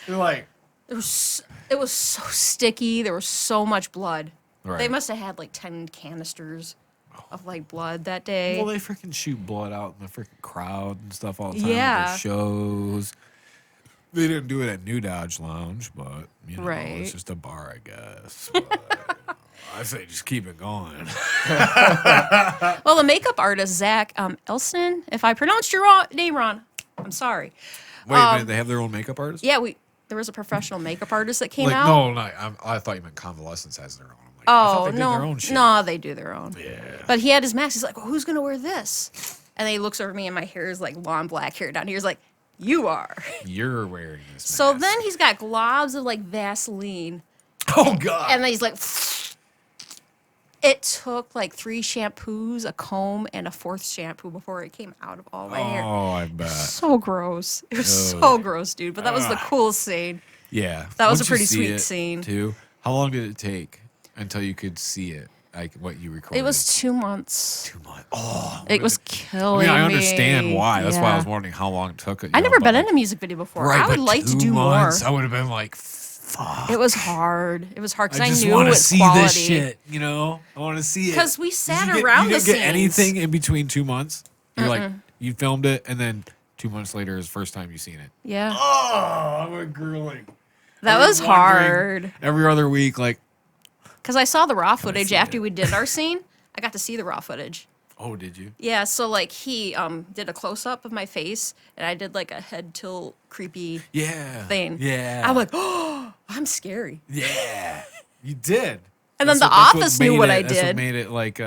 You're like, It was so sticky. There was so much blood. Right. They must have had like 10 canisters of like blood that day. well, they freaking shoot blood out in the freaking crowd and stuff all the time. Yeah. At their shows. They didn't do it at New Dodge Lounge, but you know, Right. it's just a bar, I guess. But, I say just keep it going. Well, the makeup artist, Zach Elston, if I pronounced your name wrong, I'm sorry. Wait a minute, they have their own makeup artist? Yeah, there was a professional makeup artist that came Like, out. no, I thought you meant Convalescence has their own. I'm like, I thought Oh, they did no. their own shit. No, they do their own. Yeah. But he had his mask. He's like, well, who's going to wear this? And then he looks over me, and my hair is like long black hair down here. He's like, you are. You're wearing this So mask. then he's got globs of like Vaseline. Oh, God. And then he's like, it took like 3 shampoos, a comb, and a 4th shampoo before it came out of all my hair. Oh, I bet. So gross. It was Ugh. so gross, dude. But that was the coolest scene. Yeah. That was Once a pretty you see sweet it, scene. Too. How long did it take until you could see it? Like what you recorded? It was 2 months. 2 months. Oh, It was I killing mean, me. I understand why. That's why I Yeah. was wondering how long it took it. I never been like, in a music video before. Right, I would but like to 2 do months, more. I would have been like, fuck. It was hard. It was hard because I I just knew want to its see quality. this shit. You know, I want to see it. Because we sat you around you the didn't get scenes. anything in between 2 months. You're like, you filmed it, and then 2 months later is the first time you seen it. Yeah, Oh, I'm grueling. that was hard. Every other week, like, Because I saw the raw footage see after it? we did our scene. I got to see the raw footage. oh, did you? Yeah, so like he did a close up of my face, and I did like a head tilt creepy Yeah. thing. Yeah. I'm like, oh, I'm scary. Yeah. You did. And then That's The that's Office knew made what it- I That's what did. made it like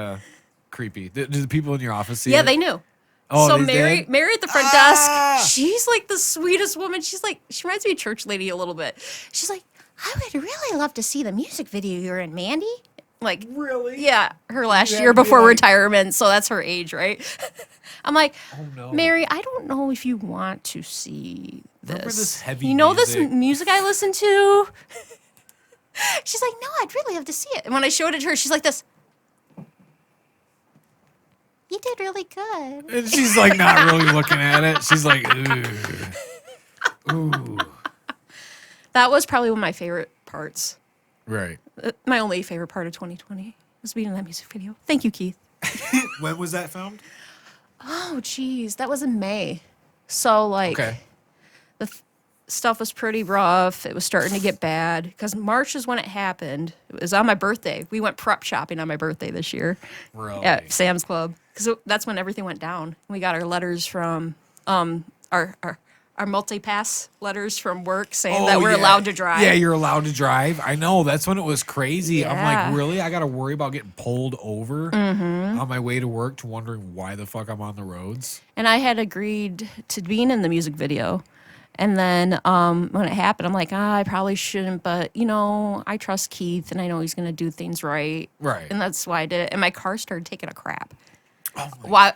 creepy. Did the people in your office see Yeah, it? they knew. Oh, so they Mary, did? Mary at the front Ah! desk, she's like the sweetest woman. She's like, she reminds me of church lady a little bit. She's like, I would really love to see the music video you're in, Mandy. Like, Really? yeah, her last You year had to be before like- retirement, so that's her age, right? I'm like, Oh, no. Mary, I don't know if you want to see this. Remember this heavy you know music? this music I listen to? She's like, no, I'd really love to see it. And when I showed it to her, she's like this. You did really good. And she's like not really looking at it. She's like, ooh. Ooh. That was probably one of my favorite parts. Right. My only favorite part of 2020 was being in that music video. Thank you, Keith. When was that filmed? Oh, geez. That was in May. So, like, Okay. the stuff was pretty rough. It was starting to get bad because March is when it happened. It was on my birthday. We went prep shopping on my birthday this year Really? at Sam's Club because that's when everything went down. We got our letters from our multi-pass letters from work saying that we're yeah. allowed to drive. Yeah, you're allowed to drive. I know. That's when it was crazy. I'm Yeah. like, really? I got to worry about getting pulled over on my way to work to wondering why the fuck I'm on the roads. And I had agreed to being in the music video. And then when it happened, I'm like, I probably shouldn't, but, you know, I trust Keith, and I know he's going to do things right. Right. And that's why I did it. And my car started taking a crap. Oh my While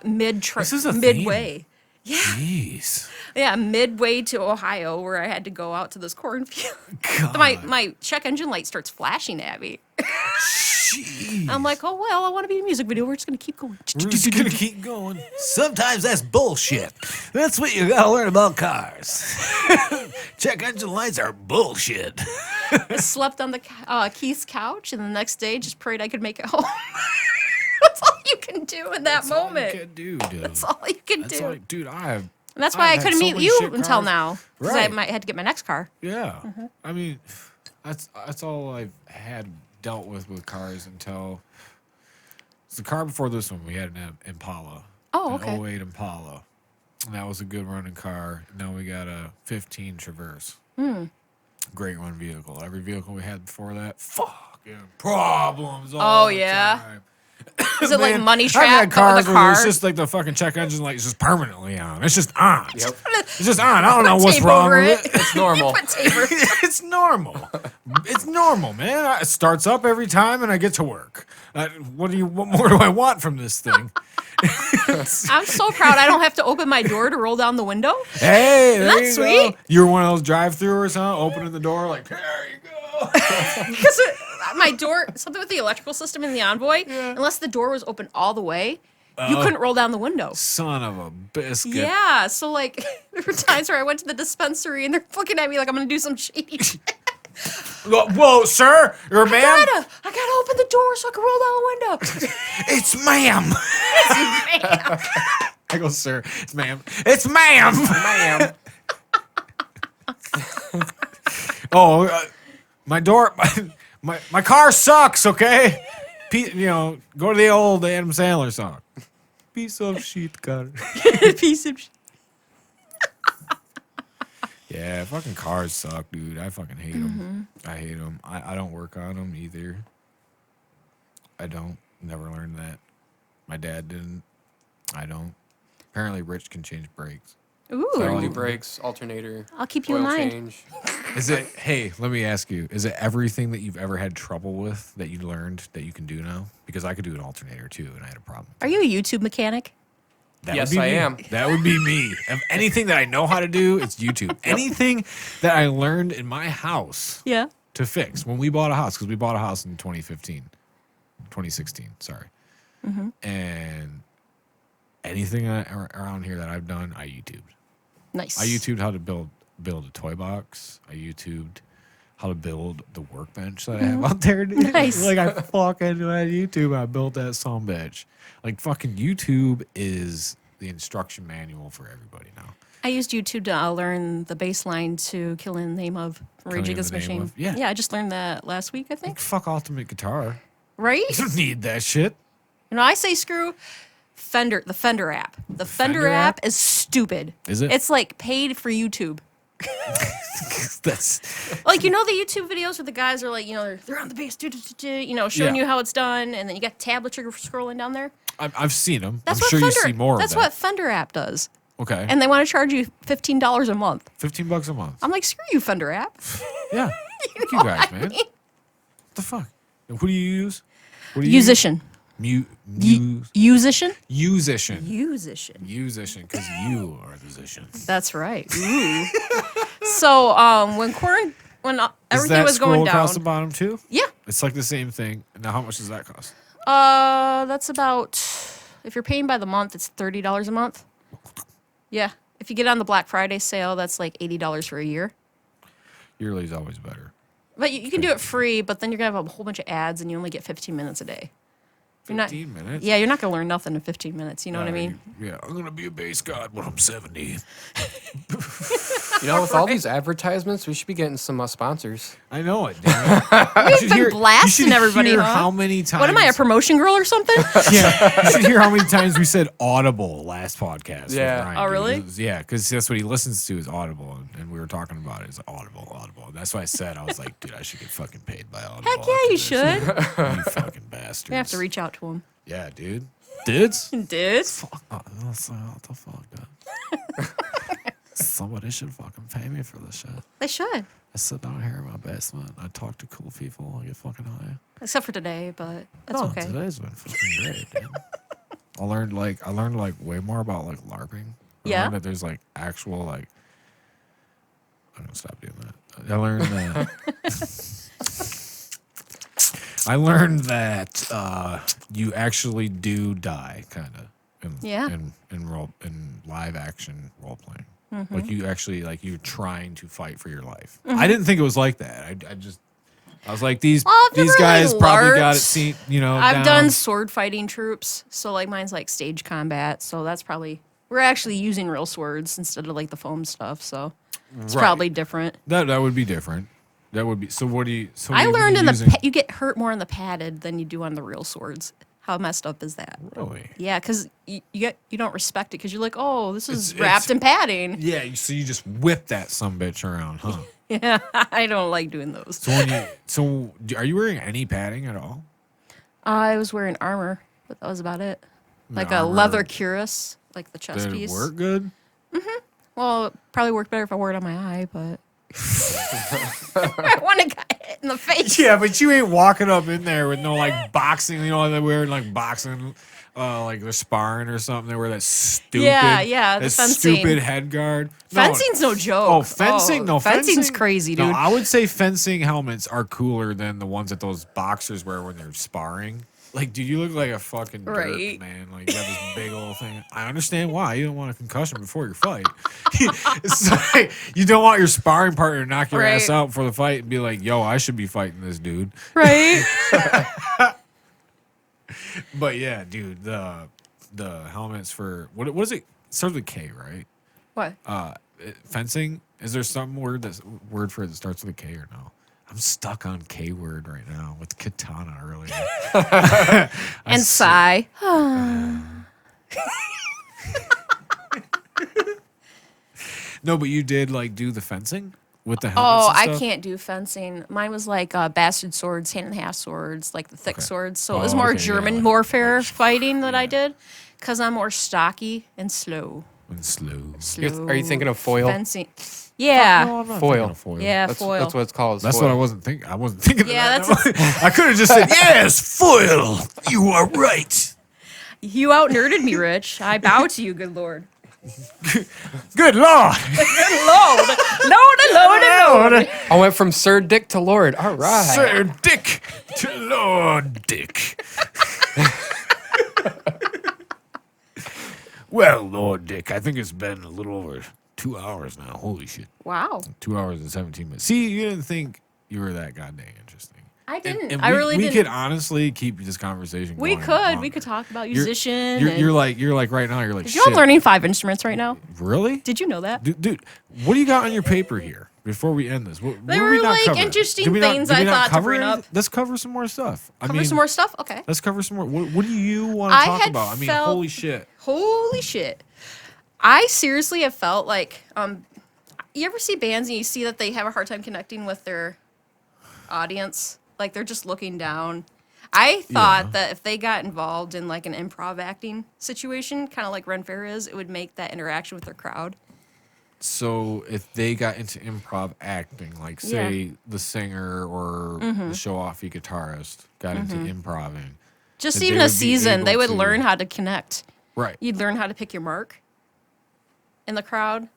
This is a midway. Jeez. Yeah, midway to Ohio, where I had to go out to this cornfield. God. my check engine light starts flashing at me. Jeez. I'm like, oh, well, I want to be in a music video. We're just going to keep going. We're just gonna keep going. Sometimes that's bullshit. That's what you gotta learn about cars. Check engine lights are bullshit. I slept on the Keith's couch, and the next day just prayed I could make it home. That's all you can do in that moment. All you can do, dude. That's all you can That's do. all, dude. I have. And that's why I I've had couldn't so meet many you shit until cars. now. Because Right. I had to get my next car. Yeah. I mean, that's all I've had dealt with cars until it's the car before this one. We had an Impala. Oh, an okay. 08 Impala. And that was a good running car. Now we got a 15 Traverse. Great run vehicle. Every vehicle we had before that, fucking problems all Oh, the yeah? time. Is it like Man, Money I've Trap had but cars with a where car? it's just like the fucking check engine light is just permanently on. It's just on. Yep. It's just on. I don't know what's Tape wrong over with it. It's normal. Put tape over it. It's normal. It's normal, man. It starts up every time, and I get to work. What more do I want from this thing? I'm so proud I don't have to open my door to roll down the window. Hey, there that you sweet? go. You're one of those drive-throughers, huh? Opening the door like, there you go. Because my door, something with the electrical system in the Envoy, unless the door was open all the way, you couldn't roll down the window. Son of a biscuit. Yeah, so like there were times where I went to the dispensary and they're looking at me like I'm gonna do some shady shit. Whoa, sir, or ma'am. I gotta open the door so I can roll down the window. It's ma'am. I go, sir. It's ma'am. It's ma'am. Ma'am. My door. My car sucks. Okay. Go to the old Adam Sandler song. Piece of shit car. Piece of shit. Yeah, fucking cars suck, dude. I fucking hate them. I hate them. I don't work on them either. I don't. Never learned that. My dad didn't. I don't. Apparently, Rich can change brakes. Ooh. New brakes, alternator. I'll keep you in oil mind. change. Is it? Hey, let me ask you. Is it everything that you've ever had trouble with that you learned that you can do now? Because I could do an alternator too, and I had a problem. Are you a YouTube mechanic? That Yes, would be I me. am. That would be me. Of anything that I know how to do, it's YouTube. Anything that I learned in my house Yeah. to fix when we bought a house, because we bought a house in 2016, sorry. And anything around here that I've done, I YouTubed. Nice. I YouTubed how to build a toy box. I YouTubed how to build the workbench that I have out there, dude. Nice. Like I fucking went YouTube, I built that sumbitch. Like fucking YouTube is the instruction manual for everybody now. I used YouTube to learn the bass line to Kill in the Name of Rage in Against the the Name Machine. of- yeah. Yeah, I just learned that last week, I think. Like fuck Ultimate Guitar. Right? You don't need that shit. You know, I say screw the Fender app. The Fender Fender app app? is stupid. Is it? It's like paid for YouTube. That's Like, you know the YouTube videos where the guys are like, they're on the bass, showing Yeah. you how it's done, and then you got tablet trigger scrolling down there. I've seen them. I'm That's what sure Fender, you see more That's of that. what Fender app does. Okay. And they want to charge you $15 a month. $15 a month. I'm like, screw you, Fender app. Yeah. Fuck you guys, man. What the fuck? And who do you use? What do you Musician. Musician. Musician? Musician. Musician. Musician, because you are the musician. That's right. Ooh. So when everything was going down, across the bottom too? yeah, It's like the same thing. Now, how much does that cost? that's about, if you're paying by the month, it's $30 a month. Yeah, if you get on the Black Friday sale, that's like $80 for a year. Yearly's always better. But you can do it free, but then you're gonna have a whole bunch of ads, and you only get 15 minutes a day. You're not, 15 minutes? yeah, you're not gonna learn nothing in 15 minutes. You know what I mean? Yeah, I'm going to be a bass god when I'm 70. With all these advertisements, we should be getting some sponsors. I know it, damn it. We've been blasting everybody, hear huh? how many times... What am I, a promotion girl or something? Yeah, you should hear how many times we said Audible last podcast. with Yeah. Ryan, Oh, dude. really? Yeah, because that's what he listens to is Audible, and we were talking about it. It's Audible. And that's why I said, I was like, dude, I should get fucking paid by Audible. Heck yeah, after you this. should. You fucking bastards. You have to reach out to him. Yeah, dude. Dudes? Dude. Fuck, what the fuck, dude? Somebody should fucking pay me for this shit. They should. I sit down here in my basement. I talk to cool people. I get fucking high. Except for today, but that's okay. Today's been fucking great, dude. I learned way more about like LARPing. I Yeah? learned that there's like actual like. I'm gonna stop doing that. I learned that. I learned that you actually do die, kind of. Yeah. In live action role playing. Mm-hmm. Like you actually you're trying to fight for your life. I didn't think it was like that. I was like these Well, I've never guys really probably got it LARPed. seen. I've down. done sword fighting troops, so like mine's like stage combat, so that's probably we're actually using real swords instead of like the foam stuff, so it's Right. probably different. That would be different. That would be. So what do you? So I what are learned you in using? you get hurt more in the padded than you do on the real swords. How messed up is that? Really? Yeah, because you don't respect it because you're like, oh, this is It's- wrapped in padding. Yeah. So you just whip that sumbitch around, huh? Yeah, I don't like doing those. Are you wearing any padding at all? I was wearing armor. but that was about it. The Like a armor, leather cuirass, like the chest did piece. it work good? Well, it probably worked better if I wore it on my eye, but I want to get hit in the face. Yeah, but you ain't walking up in there with no like boxing. You know, they're wearing like boxing, like they're sparring or something. They wear that stupid, the that fencing. stupid head guard. Fencing's no joke. Oh, fencing, no, fencing's crazy, dude. No, I would say fencing helmets are cooler than the ones that those boxers wear when they're sparring. Like, dude, you look like a fucking Right. dirt, man. Like, you got this big old thing. I understand why. You don't want a concussion before your fight. It's like, you don't want your sparring partner to knock your ass Right. out before the fight and be like, yo, I should be fighting this dude. Right? But yeah, dude, the helmets for, what is it? It starts with K, right? What? Fencing? Is there some word for it that starts with a K or no? I'm stuck on K word right now with katana earlier. And sigh. No, but you did like do the fencing with the helmets. Oh, and I stuff? can't do fencing. Mine was like bastard swords, hand and half swords, like the thick Okay. swords. So it Oh, was more okay, yeah, German like- warfare fighting that I did, because I'm more stocky and slow. And slow. Slow Are you thinking of foil? fencing? Yeah. No, I'm not Foil. thinking of foil. Yeah, That's, foil. that's what it's called. is That's foil. what I wasn't thinking. I wasn't thinking Yeah, of that. I could have just said, yes, foil. You are right. You out nerded me, Rich. I bow to you, good Lord. Good Lord. Good Lord. Lord. I went from Sir Dick to Lord. All right. Sir Dick to Lord Dick. Well, Lord Dick, I think it's been a little over 2 hours now. Holy shit. Wow. 2 hours and 17 minutes. See, you didn't think you were that goddamn interesting. I didn't. And I really we didn't. could honestly keep this conversation We going. could. We longer. could talk about You're- musician. You're like right now, you're like, Did you know I'm shit. learning 5 instruments right now? Really? Did you know that? Dude, what do you got on your paper here before we end this? What They did were, we not like, cover? interesting Did we not- things did we I not thought to cover bring anything? up. Let's cover some more stuff. Cover some more stuff? Okay. Let's cover some more. What do you want to I talk had about? I mean, felt- holy shit. Holy shit. I seriously have felt like, you ever see bands and you see that they have a hard time connecting with their audience? Like they're just looking down. I thought that if they got involved in like an improv acting situation, kind of like Ren Fair is, it would make that interaction with their crowd. So if they got into improv acting, like say the singer or the show-offy guitarist got into improving, Just that even they a would be season, they able would to- learn how to connect. right? You'd learn how to pick your mark in the crowd.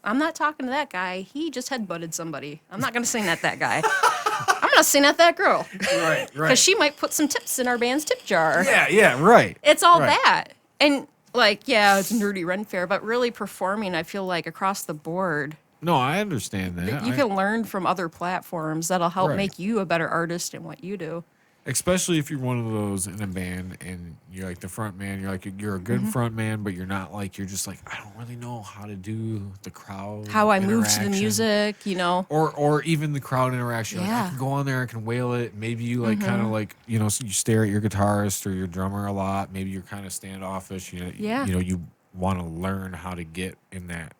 I'm not talking to that guy. He just headbutted somebody. I'm not going to sing at that guy. I'm going to sing at that girl. Right, Because she might put some tips in our band's tip jar. Yeah, right. It's all Right. that. And, like, yeah, it's nerdy Ren Fair, but really performing, I feel like, across the board, No, I understand that. you can learn from other platforms that'll help Right. make you a better artist in what you do. Especially if you're one of those in a band and you're like the front man, you're a good front man, but you're not like, you're just like, I don't really know how to do the crowd. How I move to the interaction. music, you know. Or even the crowd interaction. Like, I Yeah. can go on there, I can wail it. Maybe you like kind of like, you know, so you stare at your guitarist or your drummer a lot. Maybe you're kind of standoffish. Yeah. You know, you want to learn how to get in that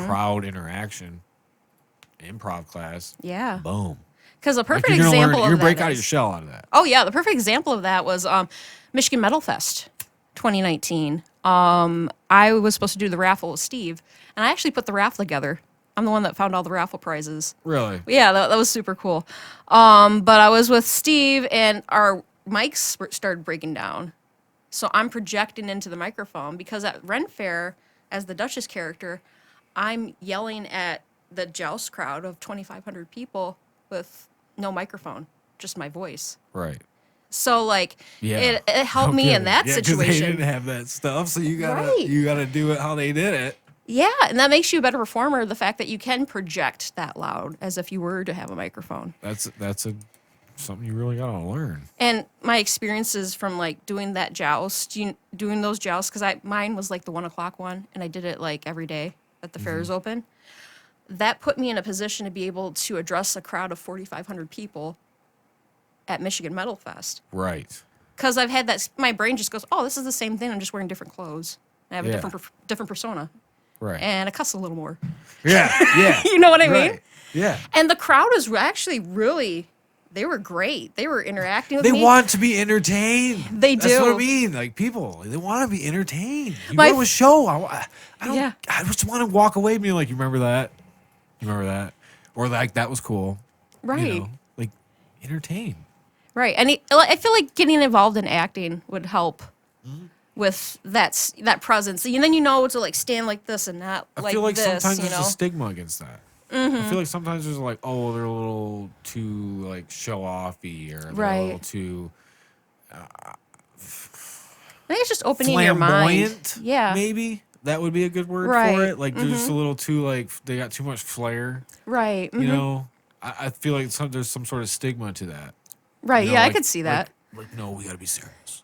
crowd interaction. Improv class. Yeah. Boom. Because a Like, perfect you're gonna example learn, you're of gonna break that out of is- your shell out of that. Oh yeah, the perfect example of that was Michigan Metal Fest 2019. I was supposed to do the raffle with Steve, and I actually put the raffle together. I'm the one that found all the raffle prizes. Really? Yeah, that was super cool. But I was with Steve, and our mics started breaking down. So I'm projecting into the microphone because at Ren Fair, as the Duchess character, I'm yelling at the joust crowd of 2,500 people with no microphone, just my voice. Right. So like Yeah. it helped me in that Yeah, 'cause situation. they didn't have that stuff, so you gotta Right. you gotta do it how they did it. Yeah, and that makes you a better performer, the fact that you can project that loud as if you were to have a microphone. That's something you really gotta learn. And my experiences from like doing that joust, doing those jousts, because mine was like the 1:00 one, and I did it like every day that the fair is open. That put me in a position to be able to address a crowd of 4,500 people at Michigan Metal Fest. Right. Because I've had that, my brain just goes, oh, this is the same thing. I'm just wearing different clothes. I have a Yeah. different persona, Right. and I cuss a little more. yeah. You know what I mean? Right. Yeah. And the crowd is actually really they were great. They were interacting with They me. want to be entertained. They That's what I do. mean. Like people, they want to be entertained. You My go to a show. I don't. Yeah. I just want to walk away and be like, you remember that? You remember that? Or like that was cool. Right. You know, like entertain. Right. And I feel like getting involved in acting would help with that presence. And then you know to like stand like this and not I like feel like this, sometimes you there's know? a stigma against that. I feel like sometimes there's like, oh, they're a little too like show offy, or they're a Right. little too I think it's just opening your flamboyant. mind. Yeah. Maybe that would be a good word Right. for it. Like they're just a little too like they got too much flair. Right. You know, I feel like there's some sort of stigma to that. Right. You know, Yeah, I like- could see that. Like, no, we gotta be serious.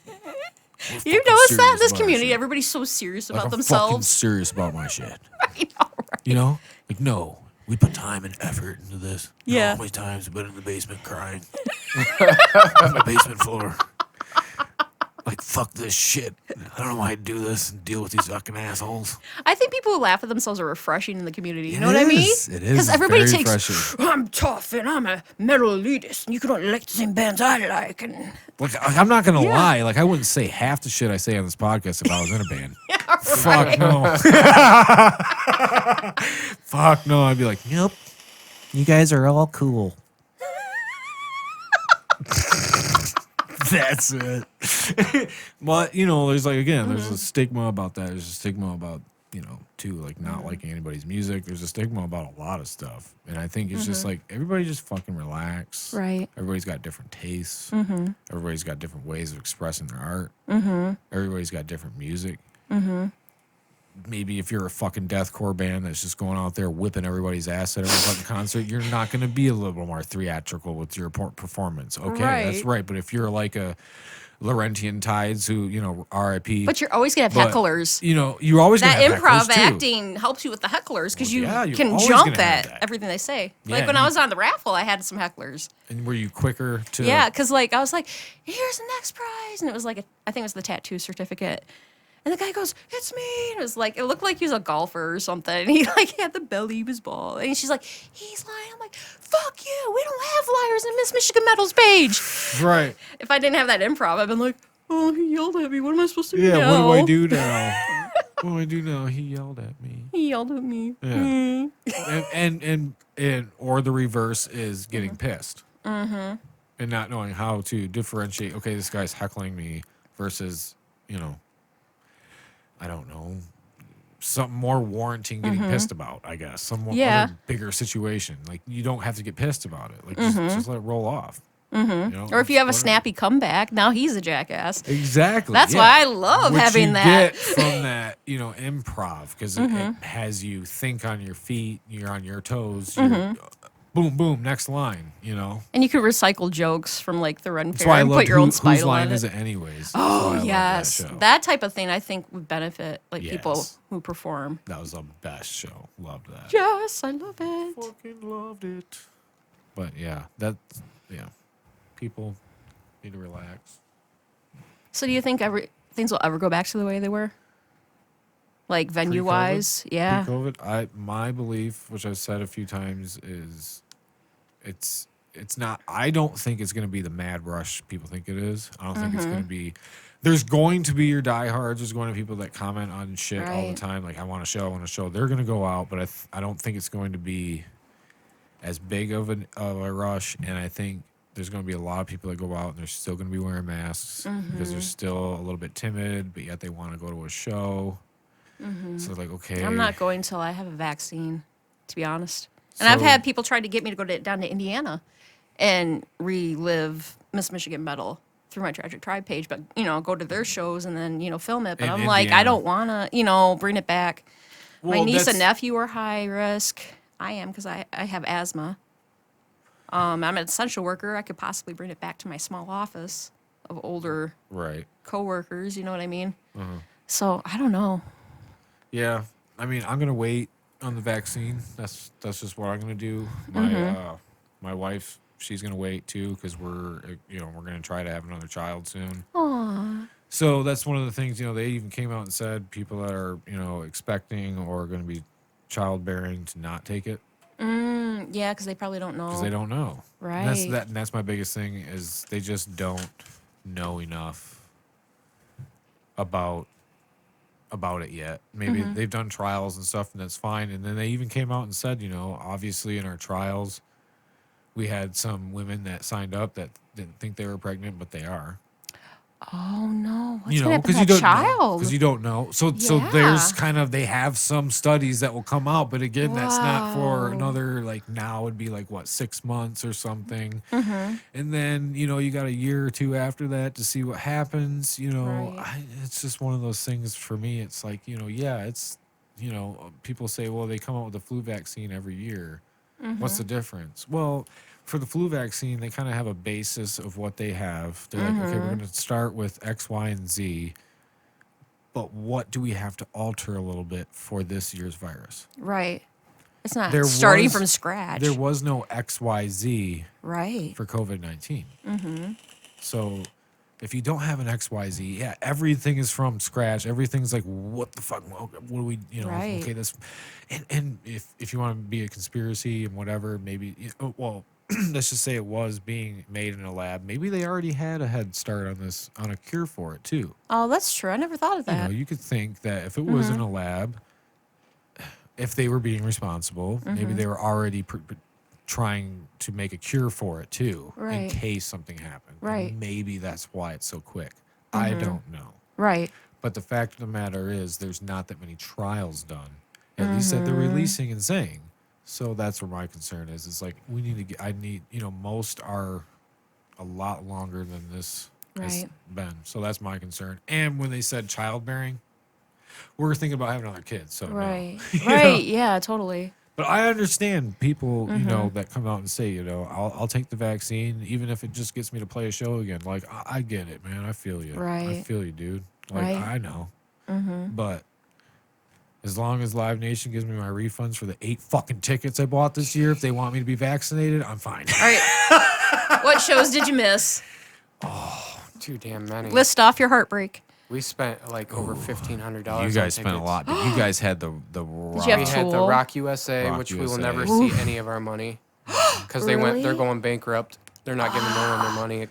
We're You fucking notice that serious in this about our community, shit. everybody's so serious Like, about I'm fucking themselves. serious about my shit. I know, right? You know, like no, we put time and effort into this. You know Yeah. how many times I've been in the basement crying on the basement floor. Like fuck this shit. I don't know why I do this and deal with these fucking assholes. I think people who laugh at themselves are refreshing in the community. You It know what I mean? is. It is. Because everybody Very takes, refreshing. I'm tough and I'm a metal elitist and you can only like the same bands I like. And Like I'm not gonna Yeah. lie. Like I wouldn't say half the shit I say on this podcast if I was in a band. yeah, Fuck right. no. Fuck no. I'd be like, yep. You guys are all cool. That's it. But you know, there's like again, there's a stigma about that. There's a stigma about too, like not liking anybody's music. There's a stigma about a lot of stuff, and I think it's just like everybody just fucking relax. Right. Everybody's got different tastes. Everybody's got different ways of expressing their art. Everybody's got different music. Maybe if you're a fucking deathcore band that's just going out there whipping everybody's ass at every fucking concert, you're not going to be a little more theatrical with your performance. Okay, that's Right. right. But if you're like a Laurentian Tides, who R.I.P. But you're always going to have But, hecklers. you're always That gonna have improv hecklers, too. acting helps you with the hecklers because Well, yeah, you you're can always jump gonna have at that. everything they say. Yeah, Like when and I you- was on the raffle, I had some hecklers. And were you quicker to? Yeah, because like I was like, here's the next prize, and it was like I think it was the tattoo certificate. And the guy goes, "It's me." And it was like it looked like he was a golfer or something. And he like had the belly of his ball. And she's like, "He's lying." I'm like, "Fuck you! We don't have liars in Miss Michigan Medals page." Right. If I didn't have that improv, I'd been like, "Oh, he yelled at me. What am I supposed to do Yeah. now?" What do I do now? What do I do now? He yelled at me. He yelled at me. Yeah. and or the reverse is getting pissed and not knowing how to differentiate. Okay, this guy's heckling me versus I don't know, something more warranting getting pissed about. I guess some Yeah. other bigger situation. Like you don't have to get pissed about it. Like just let it roll off. Or if you have a snappy comeback, now he's a jackass. Exactly. That's yeah. why I love Which having you that. get from that, improv because it has you think on your feet, you're on your toes, you're, boom, boom, next line, And you could recycle jokes from like the Ren That's Fair why I and loved put your own whose spice line on is it. it anyways? Oh, That's why I loved yes. that show. That type of thing I think would benefit like people Yes. who perform. That was the best show. Loved that. Yes, I love it. Fucking loved it. But yeah, people need to relax. So do you think things will ever go back to the way they were? Like venue wise? Yeah. Pre-COVID, my belief, which I've said a few times, is it's not. I don't think it's going to be the mad rush people think it is. I don't think it's going to be. There's going to be your diehards. There's going to be people that comment on shit all the Right. time. Like I want a show, I want a show. They're going to go out, but I don't think it's going to be as big of a rush. And I think there's going to be a lot of people that go out and they're still going to be wearing masks because they're still a little bit timid, but yet they want to go to a show. So like, okay, I'm not going till I have a vaccine, to be honest. And I've So- had people try to get me to go down to Indiana and relive Miss Michigan Medal through my Tragic Tribe page, but go to their shows and then film it. But In I'm like, I Indiana. don't want to bring it back. My Well, niece that's- and nephew are high risk. I am because I have asthma. I'm an essential worker. I could possibly bring it back to my small office of older right. coworkers. You know what I mean? So I don't know. Yeah, I mean, I'm gonna wait on the vaccine. That's just what I'm gonna do. My wife, she's gonna wait too because we're gonna try to have another child soon. Aww. So that's one of the things. They even came out and said people that are expecting or going to be childbearing to not take it. Yeah, because they probably don't know. because they don't know. Right. And that's my biggest thing is they just don't know enough about it yet. Maybe they've done trials and stuff, and that's fine. And then they even came out and said, obviously in our trials, we had some women that signed up that didn't think they were pregnant, but they are. Oh no! What's gonna happen to that Because child? you don't know. So there's they have some studies that will come out, but again, that's not for another now it'd be 6 months or something, and then you got a year or two after that to see what happens. Right. It's just one of those things for me. It's it's people say, well, they come out with the flu vaccine every year. What's the difference? Well, for the flu vaccine, they kind of have a basis of what they have. They're like, okay, we're going to start with X, Y, and Z, but what do we have to alter a little bit for this year's virus? Right. It's not starting from scratch. There was no XYZ right. for COVID-19. So if you don't have an XYZ, yeah, everything is from scratch. Everything's like, what the fuck? What do we, Right. okay, this. And if you want to be a conspiracy and whatever, maybe, let's just say it was being made in a lab. Maybe they already had a head start on a cure for it too. Oh, that's true. I never thought of that. You could think that if it was in a lab, if they were being responsible, maybe they were already trying to make a cure for it too, in Right. case something happened. Right. And maybe that's why it's so quick. I don't know. Right. But the fact of the matter is, there's not that many trials done, at least that they're releasing and saying. So that's where my concern is. It's like we need to get. I need. Most are a lot longer than this has Right. been. So that's my concern. And when they said childbearing, we're thinking about having another kid. So no. Right. You know? Right. Yeah, totally. But I understand people, that come out and say, I'll take the vaccine, even if it just gets me to play a show again. Like, I get it, man. I feel you. I Right. feel you, dude. Like, Right. I know. But as long as Live Nation gives me my refunds for the 8 fucking tickets I bought this year, if they want me to be vaccinated, I'm fine. All right. What shows did you miss? Too damn many. List off your heartbreak. We spent over $1,500. You guys spent a lot, but you guys had the rock. you have We had the Tool? Rock USA, Rock which we will USA. never see any of our money because they're Really? going bankrupt. They're not giving no one their money.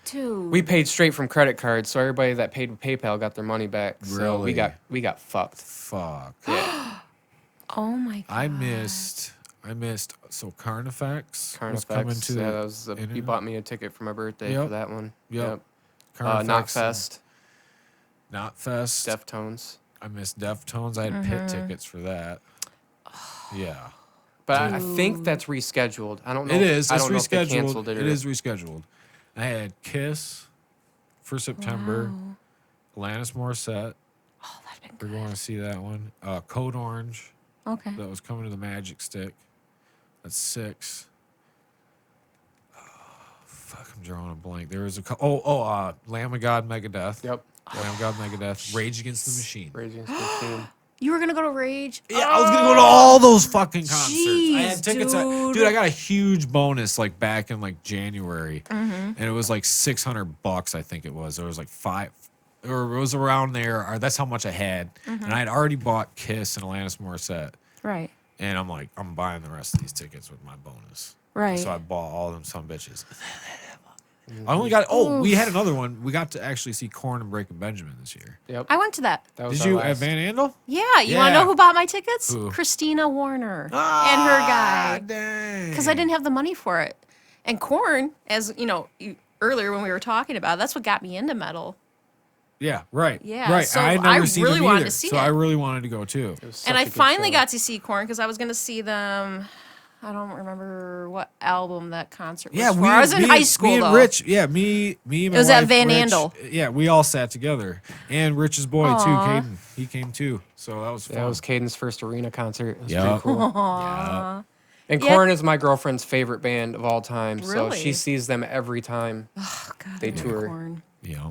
Dude. We paid straight from credit cards, so everybody that paid with PayPal got their money back. So Really? we got fucked. Fuck. Yeah. Oh my god. I missed so Carnifex was coming Carnifex. to Yeah, that was you bought me a ticket for my birthday Yep. for that one. Yep. Knockfest, Knotfest. Deftones. I missed Deftones. I had pit tickets for that. Yeah. But I think that's rescheduled. I don't know. It is. I It's don't know if they canceled rescheduled. it. It is rescheduled. I had Kiss for September. Alanis Morissette. Oh, that'd been We're going to see that one. Code Orange. Okay. That was coming to the Magic Stick. That's 6. Fuck, I'm drawing a blank. There was a Lamb of God, Megadeth. Yep. Lamb of God, Megadeth. Rage Against the Machine. Rage Against the Machine. You were gonna go to Rage? Yeah, I was gonna go to all those fucking concerts. I Jeez, had tickets. dude. Dude, I got a huge bonus back in January, and it was $600. I think it was. There was 5, or it was around there. Or that's how much I had, and I had already bought Kiss and Alanis Morissette, Right. and I'm like, I'm buying the rest of these tickets with my bonus. Right. So I bought all them some bitches. I only got. Oh, we had another one. We got to actually see Korn and Breaking Benjamin this year. Yep. I went to that. That was Did our you last. at Van Andel? Yeah. You want to Yeah. know who bought my tickets? Who? Christina Warner and her guy. Dang. Because I didn't have the money for it. And Korn, as earlier when we were talking about, that's what got me into metal. Yeah, right. Yeah, right. so I I never seen really them wanted either, to see so it. I really wanted to go too. It was And such I a good finally show. got to see Korn because I was going to see them. I don't remember what album that concert was Yeah, for. I was in high school, me and though. Rich. Yeah, me and my It was at wife, Van Rich, Andel. Yeah, we all sat together, and Rich's boy too, Aw. Caden. He came too, so that was fun. That was Caden's first arena concert. It was Yeah. pretty cool. Yeah. And Yeah. Korn is my girlfriend's favorite band of all time. So Really? she sees them every time. Oh, God, They I love tour. Korn. Yeah.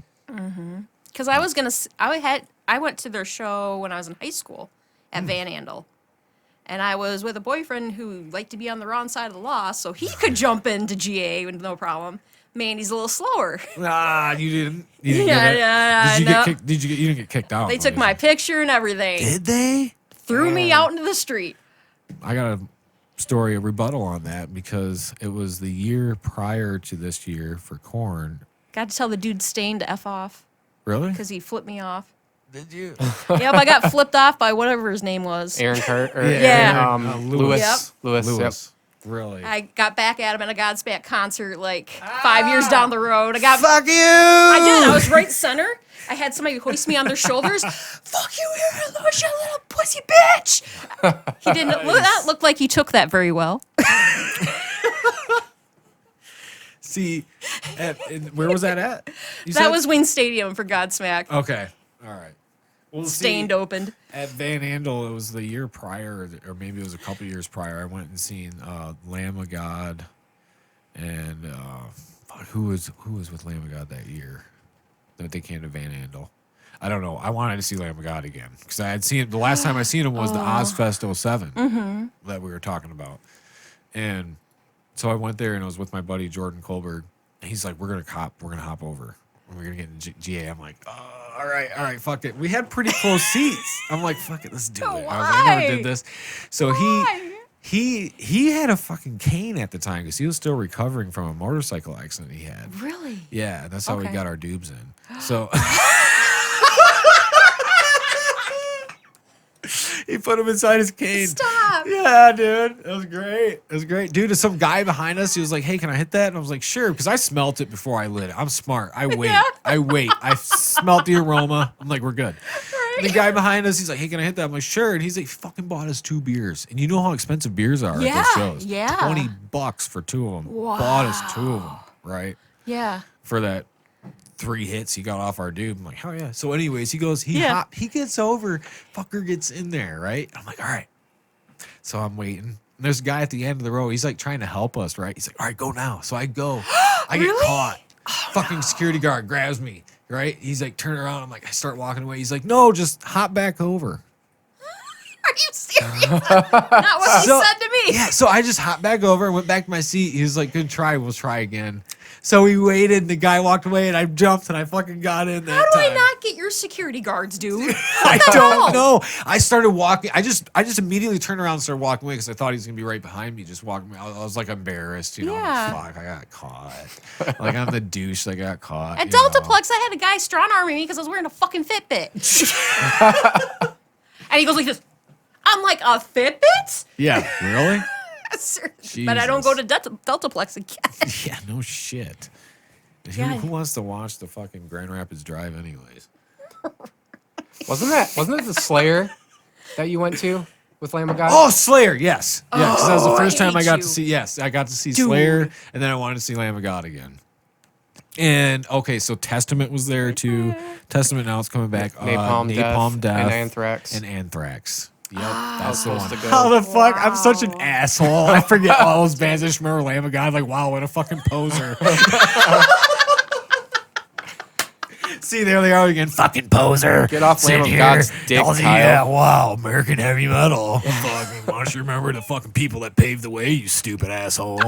Because I was gonna, I went to their show when I was in high school at Van Andel, and I was with a boyfriend who liked to be on the wrong side of the law, so he could jump into GA with no problem. Mandy's a little slower. Ah, you didn't. You didn't Yeah, get it? yeah, Did you no. get kicked? Did you get? You didn't get kicked out. They though, took did my you? picture and everything, Did they? threw me Man. out into the street. I gotta story, a rebuttal on that, because it was the year prior to this year for Korn. Got to tell the dude Stain to F off Really? because he flipped me off. Did you? Yep, I got flipped off by whatever his name was. Aaron Carter. Yeah. Lewis. Yep. Lewis. Yep. Really? I got back at him at a Godsmack concert like 5 years down the road. Fuck you! I did. I was right center. I had somebody hoist me on their shoulders. Fuck you, Aaron Lewis, you little pussy bitch. He didn't not look like he took that very well. See, where was that at? You That said? was Wayne Stadium for Godsmack. Okay. All right. Well, Stained opened. At Van Andel, it was the year prior, or maybe it was a couple years prior. I went and seen Lamb of God, and who was with Lamb of God that year? That they came to Van Andel. I don't know. I wanted to see Lamb of God again because I had seen the last time I seen him was the Ozfest 07 that we were talking about, and so I went there and I was with my buddy Jordan Kohlberg. And he's like, "We're gonna hop over. We're gonna get in GA." I'm like, all right, fuck it. We had pretty close seats. I'm like, fuck it, let's do it. I was like, I never did this. So he had a fucking cane at the time because he was still recovering from a motorcycle accident he had. Really? Yeah, that's how we got our dubs in. So he put him inside his cane. Stop. Yeah, dude. It was great. It was great. Dude, some guy behind us, he was like, hey, can I hit that? And I was like, sure, because I smelt it before I lit it. I'm smart. I wait. Yeah. I wait. I smelt the aroma. I'm like, we're good. Right. The guy behind us, he's like, hey, can I hit that? I'm like, sure. And he's like, fucking bought us 2 beers. And you know how expensive beers are Yeah, at those shows. yeah. $20 for 2 of them. Wow. Bought us 2 of them, right? Yeah. For that 3 hits he got off our dude. I'm like, hell yeah. So anyways, he goes, he gets over, fucker gets in there, right? I'm like, all right. So I'm waiting. And there's a guy at the end of the row. He's like trying to help us, right? He's like, all right, go now. So I go. I get Really? caught. Fucking security guard grabs me, right? He's like, turn around. I'm like, I start walking away. He's like, no, just hop back over. Are you serious? Not what he said to me. Yeah, so I just hopped back over and went back to my seat. He was like, good try, we'll try again. So we waited, and the guy walked away, and I jumped, and I fucking got in that How do time. I not get your security guards, dude? I don't know. I started walking. I just immediately turned around and started walking away because I thought he was going to be right behind me, just walking. I was like embarrassed, you know. Yeah. Like, fuck, I got caught. Like, I'm the douche that got caught. At you know. Deltaplex, I had a guy strong arming me because I was wearing a fucking Fitbit. And he goes like this. I'm like, a Fitbit? Yeah, really? But I don't go to Deltaplex again. Yeah, no shit. Yeah. Who wants to watch the fucking Grand Rapids Drive anyways? Wasn't it the Slayer that you went to with Lamb of God? Oh, Slayer, yes. Yeah, because that was the first time I hate got you. to see, yes, I got to see Dude. Slayer, and then I wanted to see Lamb of God again. And, okay, so Testament was there, too. Testament now it's coming back. Napalm Death. and Anthrax. And Anthrax. Yep, Ah. that's the one. supposed to go. How the fuck? I'm such an Wow. asshole. I forget all those bands. I just remember Lamb of God. Like, wow, what a fucking poser. See, there they are again. Fucking poser. Get off Sit Lamb of here. God's dick, Oh, Kyle. yeah, wow, American heavy metal. Fucking, why don't you remember the fucking people that paved the way, you stupid asshole?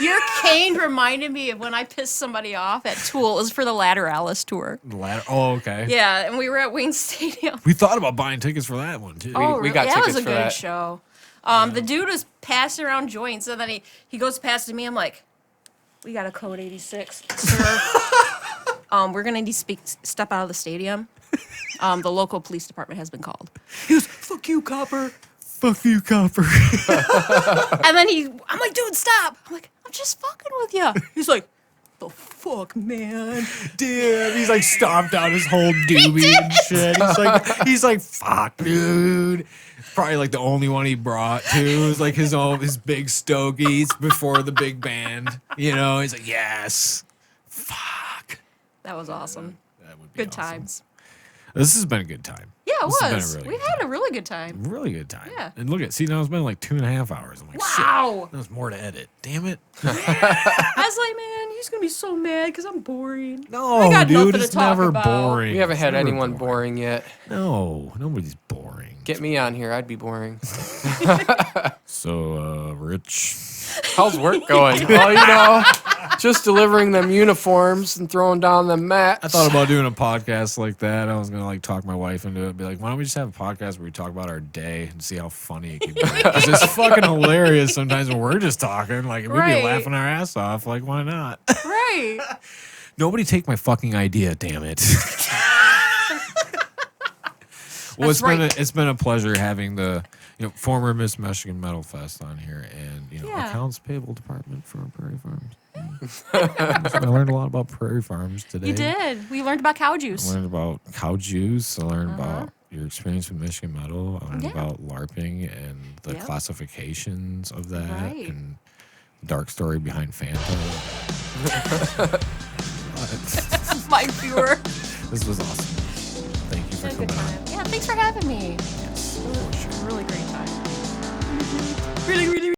Your cane reminded me of when I pissed somebody off at Tool. It was for the Lateralis tour. The ladder. Oh, okay. Yeah, and we were at Wayne Stadium. We thought about buying tickets for that one, too. we really? got That was tickets a for good that. show. The dude was passing around joints, and then he goes past to me. I'm like, we got a code 86, sir. We're gonna need to step out of the stadium. The local police department has been called. He goes, fuck you, copper. Fuck you, copper. And then I'm like, dude, stop. I'm like, I'm just fucking with you. He's like, the fuck, man. Damn, he's like stomped out his whole doobie and shit. He's like, fuck, dude. Probably like the only one he brought too. It was like his big stogies before the big band. You know, he's like, yes. Fuck. That was awesome. That would be Good awesome. times. This has been a good time. Yeah, it This has been a was. really We good had a really good time. Really good time. Yeah. And look at, see, now it's been like 2.5 hours. I'm like, Wow. shit. There's more to edit. Damn it. I was like, man, he's gonna be so mad because I'm boring. No, I got dude, nothing to it's talk never about. boring. We haven't It's had never anyone boring yet. No, nobody's boring. Get me on here. I'd be boring. So, Rich. How's work going? Oh, you know, just delivering them uniforms and throwing down the mats. I thought about doing a podcast like that. I was gonna like talk my wife into it, be like, "Why don't we just have a podcast where we talk about our day and see how funny it can be?" Because it's fucking hilarious sometimes when we're just talking. Like we'd Right. be laughing our ass off. Like why not? Right. Nobody take my fucking idea, damn it. Well, That's right. it's been a pleasure having the former Miss Michigan Metal Fest on here, and Yeah. accounts payable department for Prairie Farms. I learned a lot about Prairie Farms today. You did. We learned about cow I juice. learned about cow juice. I learned about your experience with Michigan Metal. I learned Yeah. about LARPing and the Yep. classifications of that Right. and the dark story behind Fanta. My viewer. This was awesome. Thank you for Had a good coming on. time. Yeah, thanks for having me. Yes, It was for sure. a really great time. Really, really,